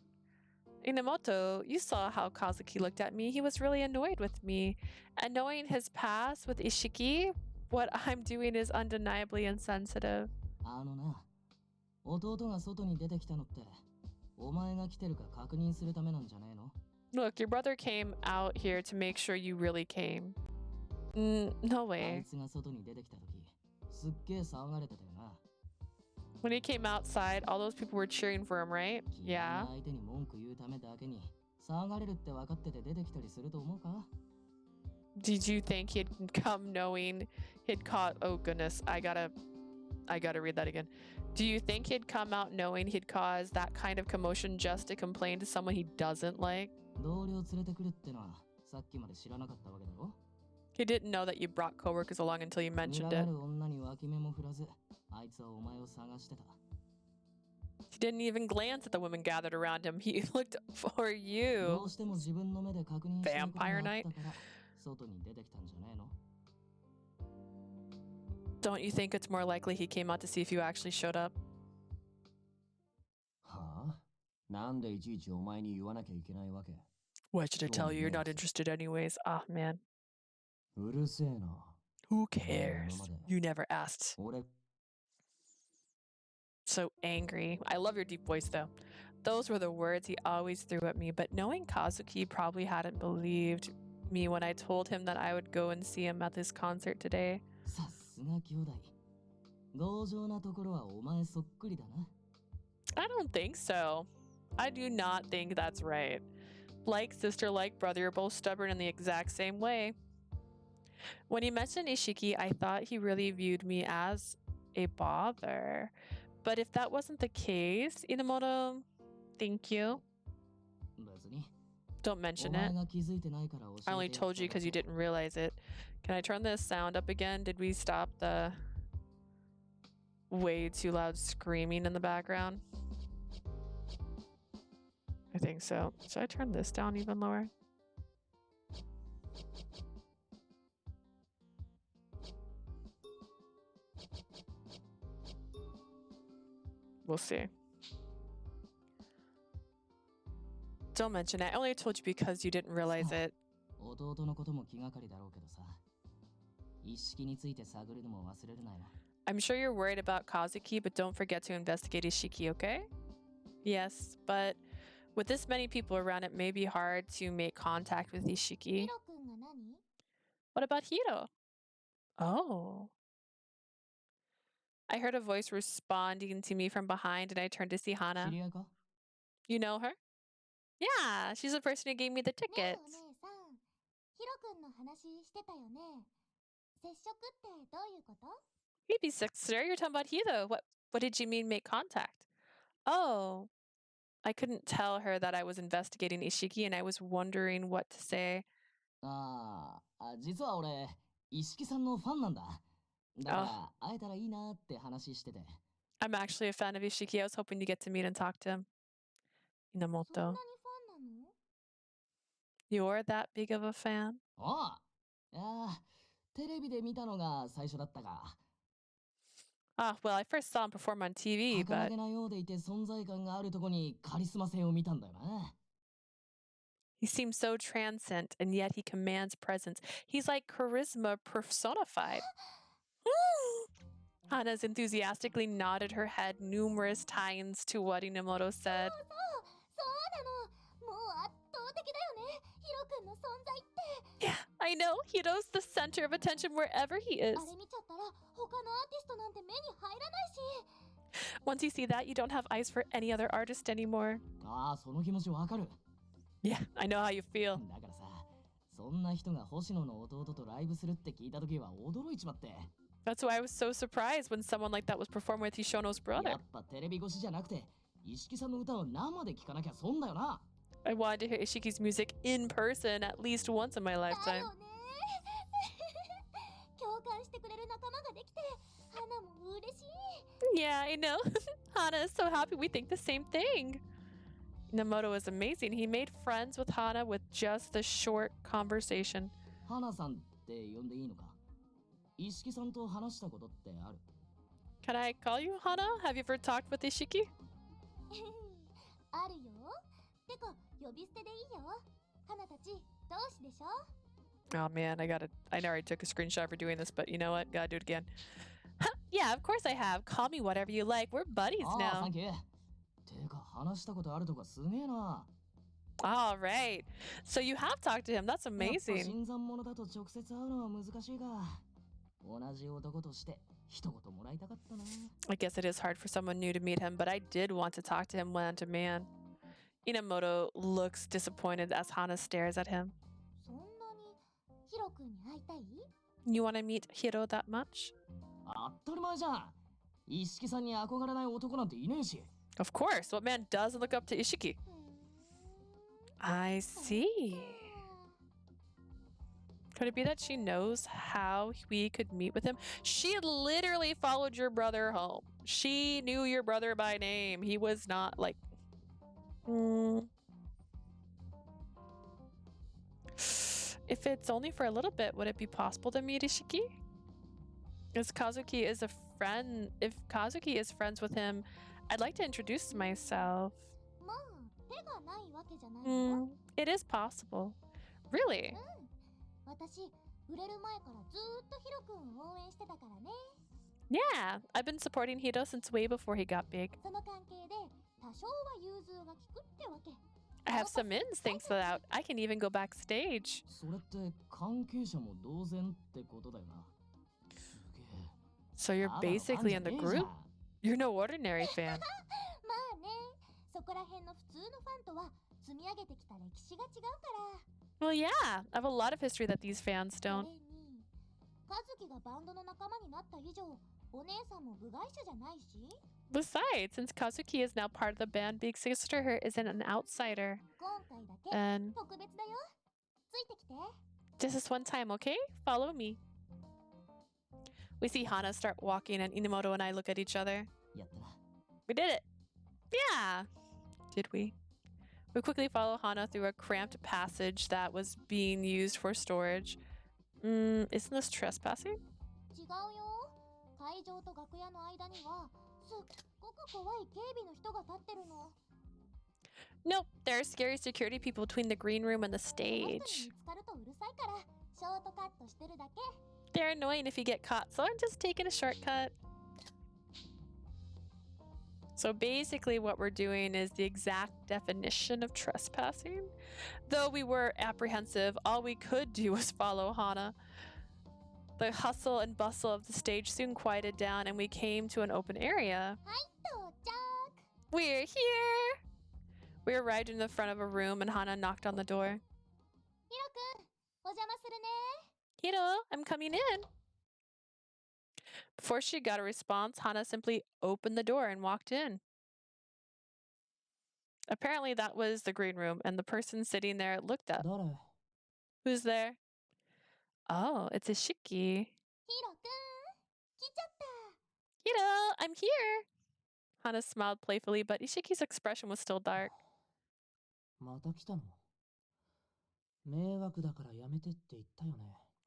S1: Enomoto, you saw how Kazuki looked at me. He was really annoyed with me. And knowing his past with Ishiki, what I'm doing is undeniably insensitive.
S2: あのな、弟が外に出てきたのって、お前が来てるか確認するためなんじゃねえの？
S1: Look, your brother came out here to make sure you really came. No
S2: あ
S1: way.
S2: いつが外に出てきたとき、すっげえ騒がれてたよな。
S1: When he came outside, all those people were cheering for him, right?
S2: 君
S1: Yeah.
S2: が相手に文句言うためだけに騒がれるって分かってて出てきたりすると思うか？
S1: Did you think he'd come knowing he'd caught? Oh goodness, I gotta read that again. Do you think he'd come out knowing he'd cause that kind of commotion just to complain to someone he doesn't like?
S2: 同僚連れてくるってのはさっきまで知らなかったわけだろ？
S1: He didn't know that you brought coworkers along until you
S2: 群
S1: mentioned
S2: が
S1: it.
S2: る女に脇目も振らず、あいつはお前を探してた。
S1: He didn't even glance at the women gathered around him. He looked for
S2: ど
S1: you.
S2: うしても自分の目で確認したいことがあ
S1: Vampire
S2: った
S1: Night?
S2: から外に出てきたんじゃねえの？
S1: Don't you think it's more likely he came out to see if you actually showed up?
S5: はあ？なんでいちいちお前に言わなきゃいけないわけ？
S1: Why should I tell you you're
S5: yes.
S1: not interested anyways? Ah, man.
S5: うるせえな。
S1: Who cares? You never asked.
S5: 俺
S1: So angry. I love your deep voice though. Those were the words he always threw at me, but knowing Kazuki probably hadn't believed me when I told him that I would go and see him at this concert today.
S2: さすが兄弟。強情なところはお前そっくりだな。
S1: I don't think so. I do not think that's right. Like sister, like brother, you're both stubborn in the exact same way. When he mentioned Ishiki, I thought he really viewed me as a bother. But if that wasn't the case, Enomoto, thank you.
S2: 別に。
S1: Don't
S2: お
S1: mention
S2: 前
S1: it.
S2: が気づいてないから教えて
S1: I
S2: や
S1: only
S2: った
S1: told you
S2: だ
S1: because you
S2: け。
S1: didn't realize it. Can I turn this sound up again? Did we stop the way too loud screaming in the background? I think so. Should I turn this down even lower? We'll see. Don't mention it. I only told you because you didn't realize it.
S2: 弟のことも気がかりだろうけどさ。一式について探るのも忘れるなよ。
S1: I'm sure you're worried about Kazuki, but don't forget to investigate Ishiki, okay? Yes, but with this many people around, it may be hard to make contact with Ishiki.
S3: ヒロ君が何？
S1: What about Hiro? Oh. I heard a voice responding to me from behind, and I turned to see
S2: 知
S1: Hana.
S2: り合いか？
S1: You know her? Yeah, she's the person who gave me the
S3: ねえお
S1: tickets.
S3: 姉さん、ヒロ君の話してたよね。接触ってどういうこと？
S1: Maybe sister, you're talking about Hiro. What did you mean make contact? Oh. I couldn't tell her that I was investigating Ishiki, and I was wondering what to say.
S2: 実は俺、一色さんのファンなんだ。だから会えたらいいなって話してて。
S1: I'm actually a fan of Ishiki. I was hoping to get to meet and talk to him.
S3: そんなに
S1: Enomoto.
S3: ファンなの？
S1: You're that big of a fan?
S2: テレビで見たのが最初だったか。
S1: Ah, well, I first saw him perform on TV,
S2: 儚
S1: but
S2: げなようでいて存在感があるとこにカリスマ性を見たんだよな。
S1: he seems so transcendent, and yet he commands presence. He's like charisma personified. Hana's enthusiastically nodded her head numerous times to what Enomoto
S3: そう
S1: said.
S3: そうなの。もう圧倒的だよね。ヒロ君の存在って。
S1: Yeah, I know. Hiro's the center of attention wherever he is.
S3: あれ見ちゃったら他のアーティストなんて目に入らないし。
S1: Once you see that, you don't have eyes for any other artist anymore.
S2: その気持ちわかる。
S1: Yeah, I know how you feel.
S2: だからさ、そんな人が星野の弟とライブするって聞いた時は驚いちまって。
S1: That's why I was so surprised when someone like that was performing with Hishono's
S2: や
S1: brother.
S2: っぱテレビ越しじゃなくて、一色さんの歌を生で聴かなきゃ損だよな。
S1: I wanted to hear Ishiki's music in person at least once in my
S3: だ
S1: lifetime.
S3: よね。共感してくれる仲間ができて、花も嬉しい。
S1: Yeah, I know. Hana is so happy we think the same thing. Enomoto is amazing. He made friends with Hana with just the short conversation.
S2: 花さんって呼んでいいのか？一色さんと話したことってある？
S1: Can I call you Hana? Have you ever talked with Ishiki?
S3: あるよ。てか、呼び捨てでいいよ。花たち、同志でしょ？
S1: Oh man, I know I took a screenshot for doing this, but you know what? Gotta do it again. Yeah, of course I have. Call me whatever you like. We're buddies
S2: サ
S1: now.
S2: ンキュー。てか話したことあるとかすげえな。
S1: All right. So you have talked to him. That's
S2: やっぱ
S1: amazing.
S2: 新参者だと直接会うのは難しいが、同じ男として一言もらいたかったな。
S1: I guess it is hard for someone new to meet him, but I did want to talk to him man to man. Enomoto looks disappointed as Hana stares at him.
S3: そんなにヒロ君に会いたい？
S1: You want to meet Hiro that much?
S2: 当たり前じゃん。一色さんに憧れない男なんていねえし。
S1: Of course. What man doesn't look up to Ishiki? I see. Could it be that she knows how we could meet with him? She literally followed your brother home. She knew your brother by name. He was not like... If it's only for a little bit, would it be possible to meet Ishiki? If Kazuki is friends with him, I'd like to introduce myself.
S3: まあ、手がないわけじゃないよ。
S1: It is possible. Really?
S3: 私、売れる前からずーっとヒロ君を応援してたからね。
S1: Yeah, I've been supporting Hiro since way before he got big.
S3: その関係で多少は融通が利くってわけ。
S1: I have some ins thanks to that. I can even go backstage.
S2: それって関係者も同然ってことだよな。すげえ。
S1: So you're
S2: ただのファン
S1: basically
S2: じゃ
S1: in the
S2: ねえじゃ
S1: group?
S2: ん。
S1: You're no ordinary fan.
S3: まあね、そこら辺の普通のファンとは積み上げてきた歴史が違うから。
S1: Well, yeah, I have a lot of history that these fans
S3: それ
S1: don't.
S3: に、和樹がバンドの仲間になった以上、お姉さんも部外者じゃないし。
S1: Besides, since Kazuki is now part of the band, Big Sister her isn't an outsider.
S3: 今回だけ
S1: And
S3: 特別だよ。ついてきて。
S1: just this one time, okay? Follow me. We see Hana start walking, and Enomoto and I look at each other.
S2: やったな。
S1: We did it! Yeah! Did we? We quickly follow Hana through a cramped passage that was being used for storage. Isn't this trespassing?
S3: 違うよ。会場と楽屋の間にはすっごく怖い警備の人が立ってるの。
S1: Nope, there are scary security people between the green room and the stage. They're annoying if you get caught, so I'm just taking a shortcut. So basically what we're doing is the exact definition of trespassing. Though we were apprehensive, all we could do was follow Hana. The hustle and bustle of the stage soon quieted down and we came to an open area. We're here! We arrived in the front of a room and Hana knocked on the door. Hiro, I'm coming in. Before she got a response, Hana simply opened the door and walked in. Apparently that was the green room, and the person sitting there looked up. Who's there? Oh, it's Ishiki. Hiro, I'm here. Hana smiled playfully, but Ishiki's expression was still dark.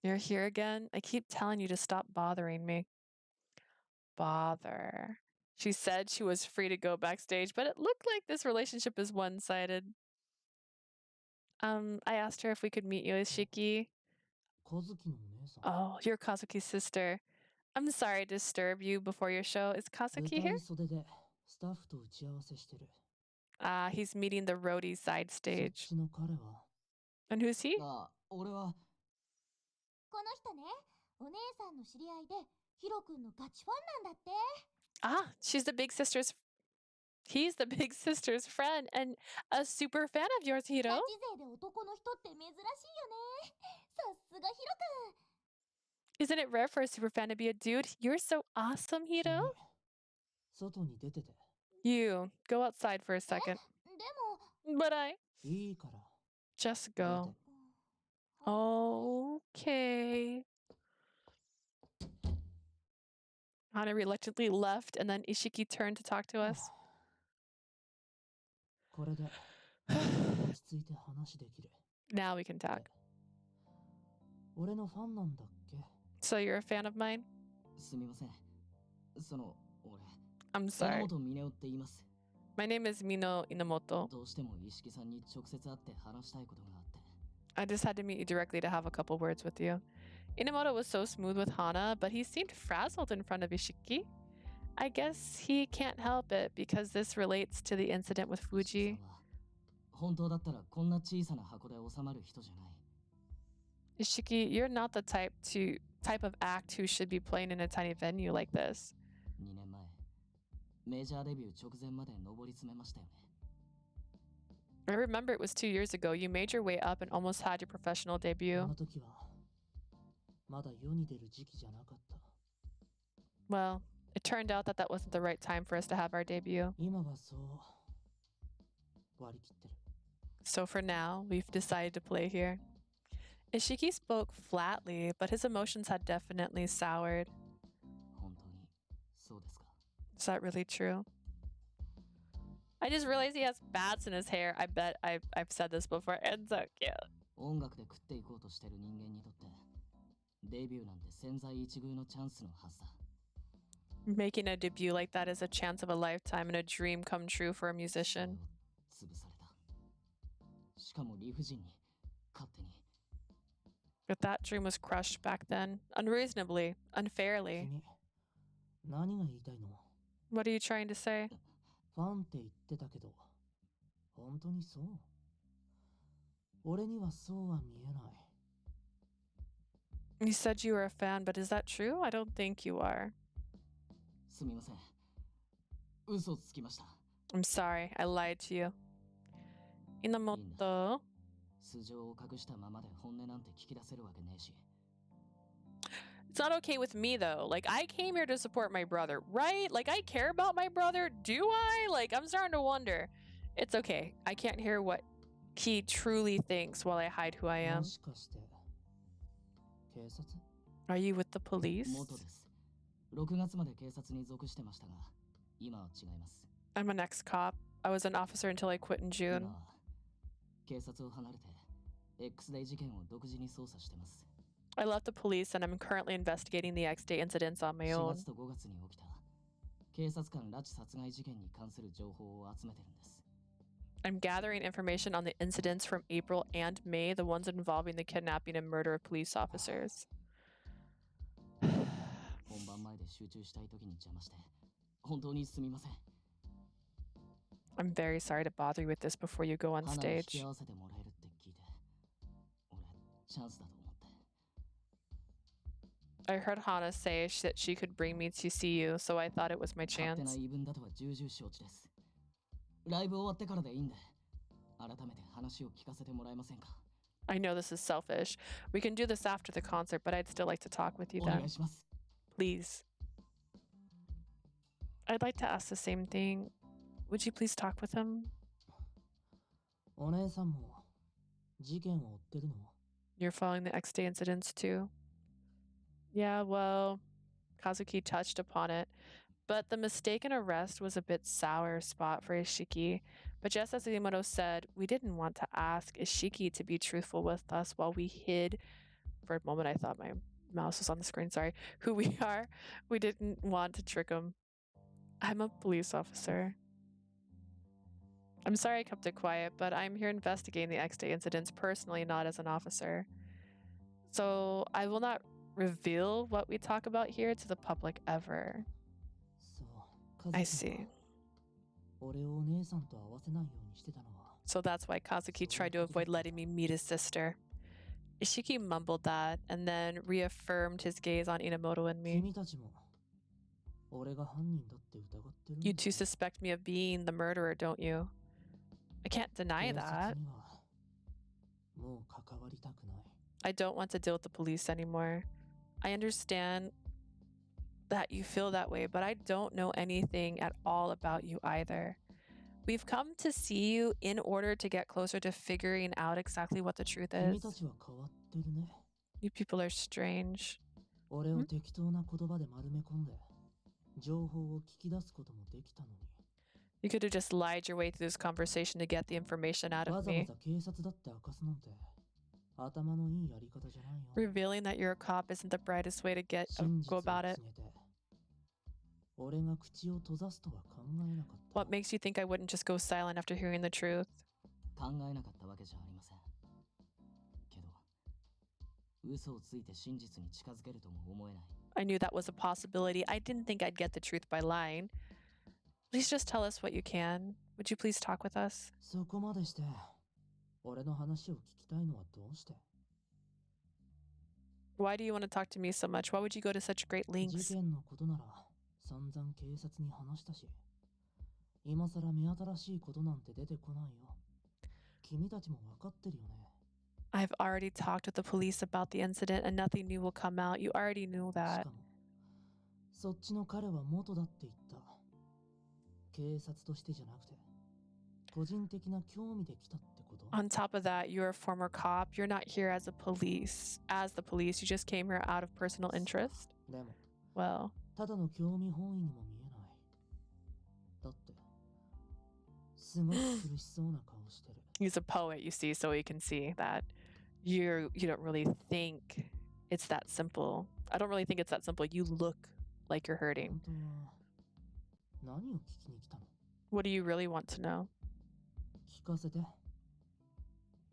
S1: You're here again? I keep telling you to stop bothering me. Bother. She said she was free to go backstage, but it looked like this relationship is one-sided. I asked her if we could meet you, Ishiki. Oh, you're Kazuki's sister. I'm sorry to disturb you before your show. Is Kazuki here? Ah, he's meeting the roadie side stage. And who's he? Ah, she's the big sister's... He's the big sister's friend and a super fan of yours, Hiro. Isn't it rare for a super fan to be a dude? You're so awesome, Hiro. You, go outside for a second. But I... Just go. Okay. Hana reluctantly left, and then Ishiki turned to talk to us. Now we can talk. So you're a fan of mine? I'm sorry. My name is Mineo Enomoto. I just had to meet you directly to have a couple words with you. Enomoto was so smooth with Hana, but he seemed frazzled in front of Ishiki. I guess he can't help it because this relates to the incident with Fuji. Ishiki, you're not the type of act who should be playing in a tiny venue like this. I remember it was 2 years ago. You made your way up and almost had your professional debut. Well, it turned out that wasn't the right time for us to have our debut. So for now, we've decided to play here. Ishiki spoke flatly, but his emotions had definitely soured. Is that really true? I just realized he has bats in his hair. I bet I've said this before. It's so cute. Making a debut like that is a chance of a lifetime and a dream come true for a musician. But that dream was crushed back then, unreasonably, unfairly. What are you trying to say? You said you were a fan, but is that true? I don't think you are. I'm sorry, I lied to you. Enomoto. It's not okay with me though. Like, I came here to support my brother, right? Like, I care about my brother. Do I? Like, I'm starting to wonder. It's okay. I can't hear what he truly thinks while I hide who I am. Are you with the police? I'm an ex-cop. I was an officer until I quit in June. I left the police and I'm currently investigating the X-Day incidents on my own. I'm gathering information on the incidents from April and May, the ones involving the kidnapping and murder of police officers.
S2: 本番前で集中したい時に邪魔して本当にすみません。
S1: I'm very sorry to bother you with this before you go on
S2: 花に引き
S1: stage.
S2: 合わせてもらえるって聞いて俺チャンスだと思って。
S1: I heard Hana say that she could bring me to see you, so I thought it was my
S2: 勝手な
S1: chance.
S2: 言い分だとは重々承知です。ライブ終わってからでいいんで改めて話を聞かせてもらえませんか。
S1: I know this is selfish. We can do this after the concert, but I'd still like to talk with you
S2: お願
S1: then.
S2: いします。
S1: Please. I'd like to ask the same thing. Would you please talk with him?
S4: お姉さんも事件を追ってるの？
S1: You're following the X-Day incidents too? Yeah, well, Kazuki touched upon it. But the mistaken arrest was a bit sour spot for Ishiki. But just as Enomoto said, we didn't want to ask Ishiki to be truthful with us while we hid. For a moment, I thought my mouse was on the screen, sorry. Who we are. We didn't want to trick him. I'm a police officer. I'm sorry I kept it quiet, but I'm here investigating the X-Day incidents personally, not as an officer. So I will not reveal what we talk about here to the public ever.
S4: そう、
S1: I see.
S4: 俺をお姉さんと会わせないようにしてたのは。
S1: So that's why Kazuki tried to avoid letting me meet his sister. Ishiki mumbled that and then reaffirmed his gaze on Enomoto and me.
S4: 君たちも俺が犯人だって疑ってるんだ。
S1: You two suspect me of being the murderer, don't you? I can't deny
S4: 警
S1: that.
S4: 察にはもう関わりたくない。
S1: I don't want to deal with the police anymore. I understand that you feel that way, but I don't know anything at all about you either. We've come to see you in order to get closer to figuring out exactly what the truth
S4: 君
S1: is.
S4: たちは変わってるね。
S1: You people are strange.
S4: 俺を適当な言葉で丸め込んで、情報を聞き出すこともできたのに。
S1: You could have just lied your way through this conversation to get the information out
S4: わ
S1: of
S4: ざわ
S1: me.
S4: ざ警察だって明かすなんて頭のいいやり方じゃないよ。
S1: Revealing that you're a cop isn't the brightest way to
S4: 真実
S1: go
S4: を
S1: about it.
S4: 告げて、俺が口を閉ざすとは考えなかった。
S1: What makes you think I wouldn't just go silent after hearing the truth?
S2: 考えなかったわけじゃありません。けど嘘をついて真実に近づけるとも思えない。
S1: I knew that was a possibility. I didn't think I'd get the truth by lying. Please just tell us what you can. Would you please talk with us?
S4: そこまでして俺の話を聞きたいのはどうして？
S1: Why do you want to talk to me so much? Why would you go to such great
S4: 事
S1: lengths?
S4: 件のことなら散々警察に話したし、今さら目新しいことなんて出てこないよ。君たちも分かってるよね。
S1: I've already talked with the police about the incident and nothing new will come out. You already knew
S4: し
S1: that.
S4: かもそっちの彼は元だって言った。警察としてじゃなくて個人的な興味で来たってこと？
S1: On top of that, you're a former cop. You're not here as the police. You just came here out of personal interest.
S4: でも
S1: Well,
S4: ただの興味本位にも見えない。だってすごく苦しそうな顔してる。
S1: he's a poet, you see, so he can see that you don't really think it's that simple. I don't really think it's that simple. You look like you're hurting.
S4: 本当は何を聞きに来たの？
S1: What do you really want to know?
S4: 聞かせて。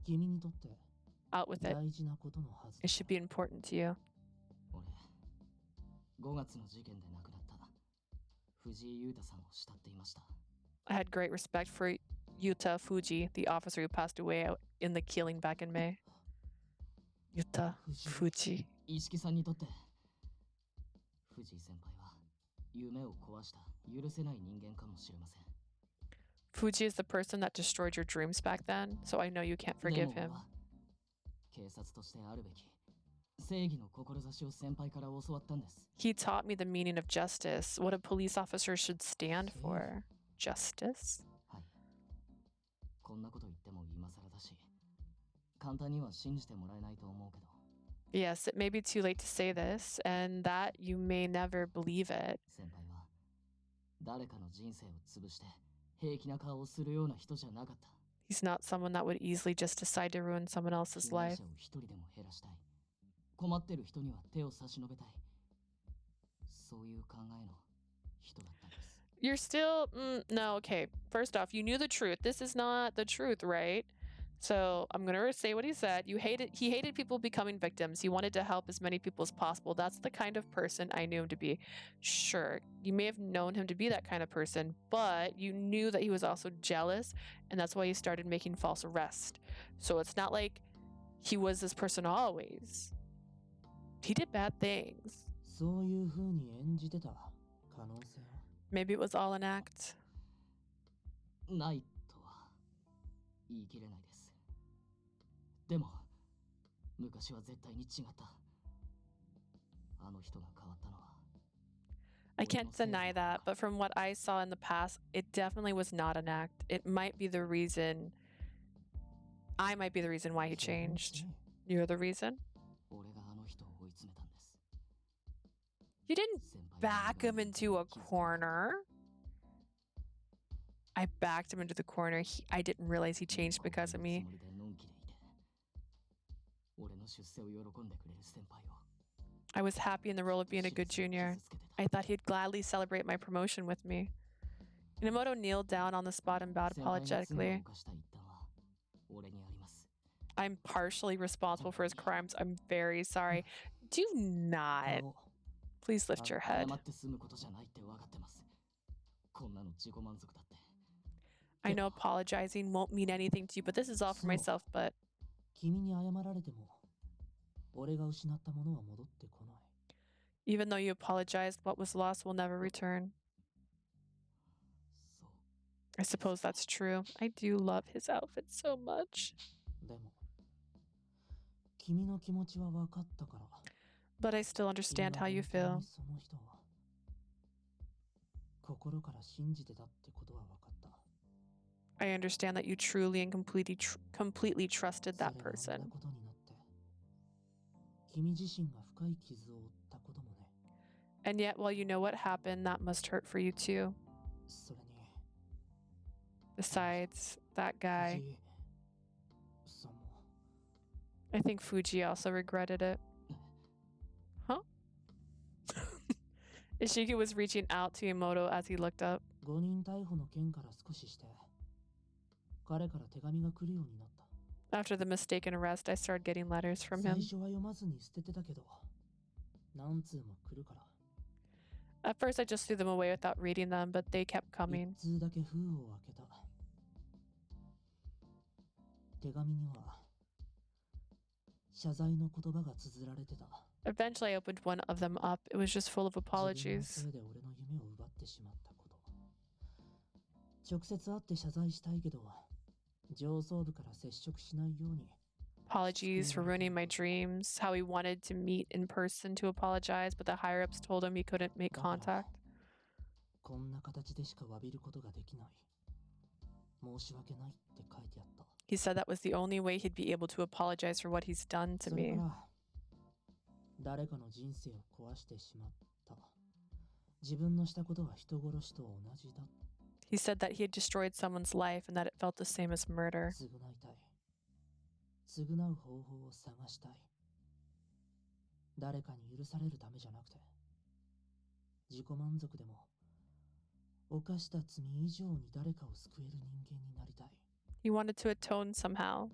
S4: 君にとって
S1: Out with it.
S4: 大事なことのはずだ。
S1: It should be important to you.
S2: 俺5月の事件で亡くなった藤井裕太さんを慕っていました。
S1: I had great respect for Yuta Fuji, the officer who passed away in the killing back in May. Yuta Fuji.
S2: 石木さんにとって藤井先輩は夢を壊した許せない人間かもしれません。
S1: Fuji is the person that destroyed your dreams back then, so I know you can't
S2: で
S1: forgive
S2: も俺
S1: him.
S2: は警察としてあるべき正義の志を先輩から教わったんです。
S1: He taught me the meaning of justice, what a police officer should stand for. Justice?
S2: はい。こんなこと言っても今更だし、簡単には信じてもらえないと思うけど。
S1: Yes, it may be too late to say this, and that you may never believe it.
S2: 先輩は誰かの人生を潰して平気な顔をするような人じゃなかった。
S1: He's not someone that would easily just decide to ruin someone else's
S2: 被害
S1: life.
S2: 者を一人でも減らしたい。困ってる人には手を差し伸べたい。そういう考えの人だったんです。
S1: You're still no, okay. First off, you knew the truth. This is not the truth, right? So I'm gonna say what he said. He hated people becoming victims. He wanted to help as many people as possible. That's the kind of person I knew him to be. Sure, you may have known him to be that kind of person, but you knew that he was also jealous, and that's why he started making false arrests. So it's not like he was this person always. He did bad things.
S4: そういう風に演じてた可能性は
S1: Maybe it was all an act.
S2: ないとは言い切れないです。でも昔は絶対に違った。あの人が変わったのは
S1: I can't deny that, but from what I saw in the past, it definitely was not an act. It might be the reason. I might be the reason why he changed. You're the reason?
S2: 俺があの人を追い詰めたんです。
S1: You didn't back him into a corner. I backed him into the corner. I didn't realize he changed because of me.
S2: 俺の出世を喜んでくれる先輩を
S1: I was happy in the role of being a good junior. I thought he'd gladly celebrate my promotion with me. Enomoto kneeled down on the spot and bowed apologetically. I'm partially responsible for his crimes. I'm very sorry. Do not. Please lift your head. I know apologizing won't mean anything to you, but this is all for myself, but...
S4: 君に謝られても俺が失ったものは戻ってこない
S1: Even though you apologized, what was lost will never return. I suppose that's true. I do love his outfit so much.
S4: でも君の気持ちは分かったから
S1: But I still understand how you feel.
S4: その人は心から信じてたってことは分かった
S1: I understand that you truly and completely trusted that person.
S4: それがあんなことになって君自身が深い傷を負ったこともね
S1: And yet, while you know what happened, that must hurt for you too.
S4: それに
S1: Besides, that guy,
S4: 藤井さんも
S1: I think Fuji also regretted it. Huh? Ishiki was reaching out to Enomoto as he looked up.
S4: 誤認逮捕の件から少しして彼から手紙が来るようになった
S1: After the mistaken arrest, I started getting letters from
S4: 最
S1: him.
S4: 初は読まずに捨ててたけど何通も来るから
S1: At first, I just threw them away without reading them, but they kept coming.
S4: 一通だけ封を開けた手紙には謝罪の言葉が綴られてた
S1: Eventually, I opened one of them up. It was just full of
S4: 自分の
S1: apologies.
S4: せいで俺の夢を奪ってしまったこと直接会って謝罪したいけど上層部から接触しないように
S1: Apologies for ruining my dreams. How he wanted to meet in person to apologize, but the higher ups told him he couldn't make contact.
S4: こんな形でしか詫びることができない申し訳ないって書いてあった
S1: He said that was the only way he'd be able to apologize for what he's done to
S4: それ
S1: me.
S4: から誰かの人生を壊してしまった自分のしたことは人殺しと同じだ
S1: He said that he had destroyed someone's life and that it felt the same as murder.
S4: 償いたい償う方法を探したい誰かに許されるためじゃなくて自己満足でも犯した罪以上に誰かを救える人間になりたい
S1: He wanted to atone somehow.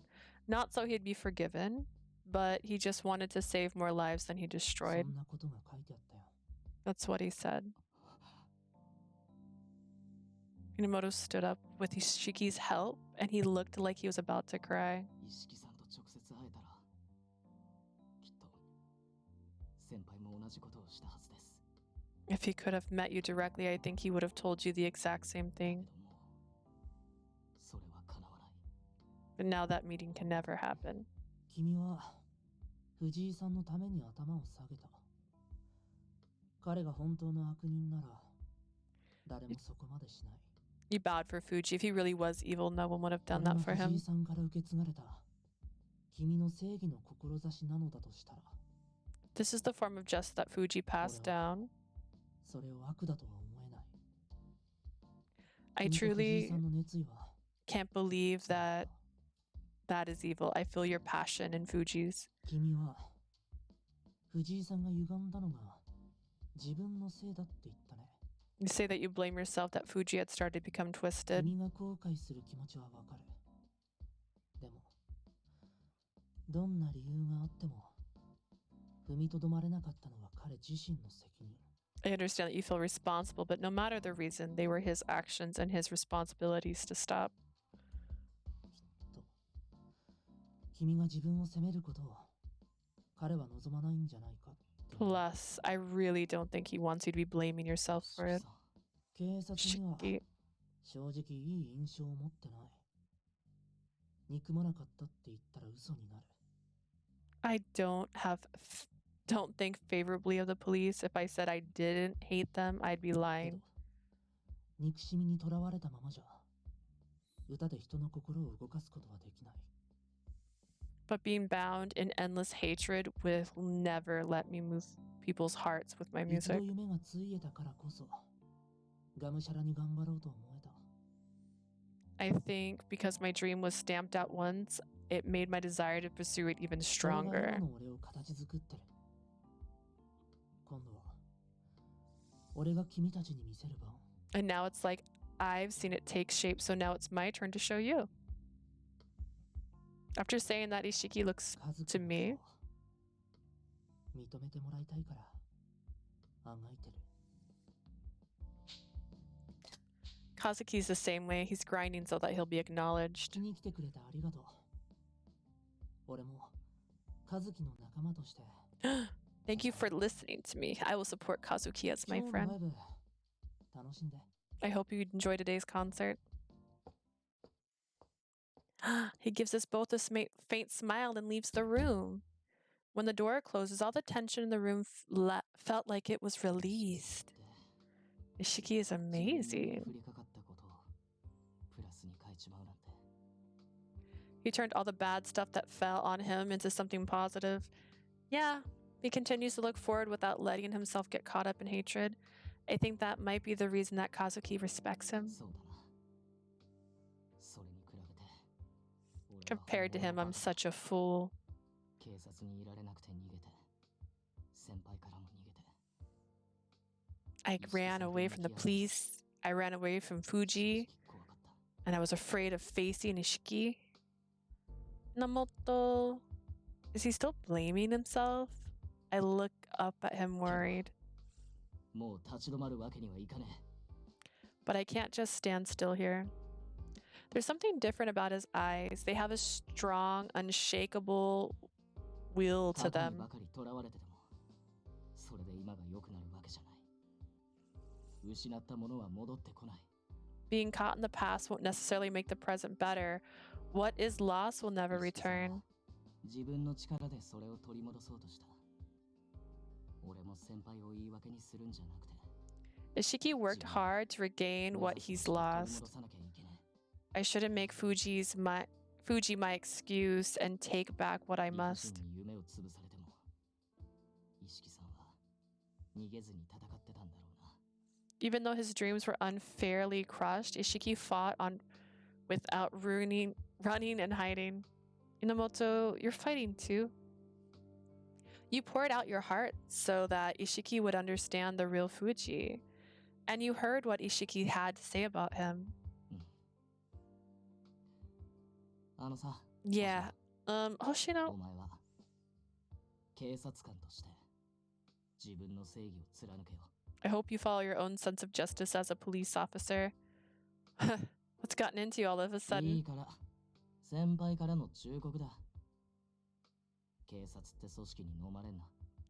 S1: Not so he'd be forgiven, but he just wanted to save more lives than he
S4: そ
S1: destroyed.
S4: んなことが書いてあったよ
S1: That's what he said. Enomoto stood up with Ishiki's help, and he looked like he was about to cry.
S2: 一色さんと直接会えたらきっと先輩も同じことをしたはずです
S1: If he could have met you directly, I think he would have told you the exact same
S2: け
S1: thing.
S2: どもそれは叶わない
S1: But now that meeting can never happen.
S4: 君は藤井さんのために頭を下げた彼が本当の悪人なら誰もそこまでしない
S1: You bowed for Fuji. If he really was evil, no one would have done
S4: これ
S1: that
S4: が
S1: for
S4: 藤井
S1: him.
S4: さんから受け継がれた君の正義の志なのだとしたら
S1: This is the form of justice that Fuji passed down.
S4: それを悪だとは思えない
S1: I
S4: 君と藤井
S1: truly
S4: さんの熱意は
S1: can't believe that that is evil. I feel your passion in Fuji's.
S4: 君は藤井さんが歪んだのが自分のせいだって言ったね
S1: You say that you blame yourself that Fuji had started to become twisted.
S4: 君が後悔する気持ちはわかる。でも、どんな理由があっても、踏みとどまれなかったのは彼自身の責任。
S1: I understand that you feel responsible, but no matter the reason, they were his actions and his responsibilities to stop.
S4: きっと、君が自分を責めることを彼は望まないんじゃないかって。
S1: Plus, I really don't think he wants you to be blaming yourself for it.
S4: 警察には
S1: Shiki.
S4: 正直いい印象を持ってない。憎まなかったって言ったら嘘になる。
S1: I don't think favorably of the police. If I said I didn't hate them, I'd be
S4: けど
S1: lying.
S4: 憎しみにとらわれたままじゃ、歌で人の心を動かすことはできない。
S1: But being bound in endless hatred will never let me move people's hearts with my
S4: 一度
S1: music.
S4: 夢がついえたからこそ、がむしゃらに頑張ろうと思えた。
S1: I think because my dream was stamped out once, it made my desire to pursue it even
S4: それが
S1: stronger.
S4: 今の俺を形作ってる。今度は、俺が君たちに見せる番。
S1: And now it's like I've seen it take shape, so now it's my turn to show you. After saying that, Ishiki looks
S4: 家族
S1: to
S4: の
S1: me.
S4: ことを認めてもらいたいから、あがいてる。
S1: Kazuki's the same way. He's grinding so that he'll be
S4: 聞
S1: acknowledged.
S4: きに来てくれてありがとう。俺も、和樹の仲間として、
S1: Thank you for listening to me. I will support Kazuki as my
S4: 今日のラ
S1: friend.
S4: イブ、楽しんで。
S1: I hope you enjoy today's concert. He gives us both a faint smile and leaves the room. When the door closes, all the tension in the room felt like it was released. Ishiki is
S2: 自分に
S1: amazing.
S2: 降りかかったことをプラスに変えちまうなんて。
S1: He turned all the bad stuff that fell on him into something positive. Yeah, he continues to look forward without letting himself get caught up in hatred. I think that might be the reason that Kazuki respects him.
S2: そうだな。それに比べて、俺は
S1: Compared to
S2: 本
S1: him,
S2: 物
S1: I'm
S2: ばかり
S1: such a fool.
S2: 警察にいられなくて逃げて、先輩からも逃げて。
S1: I ran away from the police. I ran away from Fuji,
S2: 正直怖かった。
S1: and I was afraid of facing Ishiki. Enomoto, is he still blaming himself? I look up at him worried.
S2: もう立ち止まるわけにはいかねえ。
S1: But I can't just stand still here. There's something different about his eyes. They have a strong, unshakable will
S2: 過
S1: to
S2: 去に
S1: them.
S2: ばかり囚われてても、それで今が良くなるわけじゃない。失ったものは戻ってこない。
S1: Being caught in the past won't necessarily make the present better. What is lost will never
S2: 意識さんは
S1: return.
S2: 自分の力でそれを取り戻そうとした。俺も先輩を言い訳にするんじゃなくて、
S1: Ishiki worked hard to regain
S2: 目
S1: what
S2: 指す
S1: he's
S2: 道を取り
S1: lost.
S2: 戻さなきゃいけね
S1: I shouldn't make Fuji my excuse and take back what
S2: え。
S1: I
S2: 理不
S1: must.
S2: 尽に夢を潰されても、意識さんは逃げずに戦ってたんだろうな。
S1: Even though his dreams were unfairly crushed, Ishiki fought on without running and hiding. Enomoto, you're fighting too. You poured out your heart so that Ishiki would understand the real Fuji. And you heard what Ishiki had to say about him.
S2: あのさ、
S1: Yeah.
S2: お
S1: Hoshino,
S2: 前は警察官として自分の正義を貫けよ。
S1: I hope you follow your own sense of justice as a police officer. What's gotten into you all of a
S2: い
S1: sudden?
S2: いから、先輩からの忠告だ。警察って組織に飲まれんな。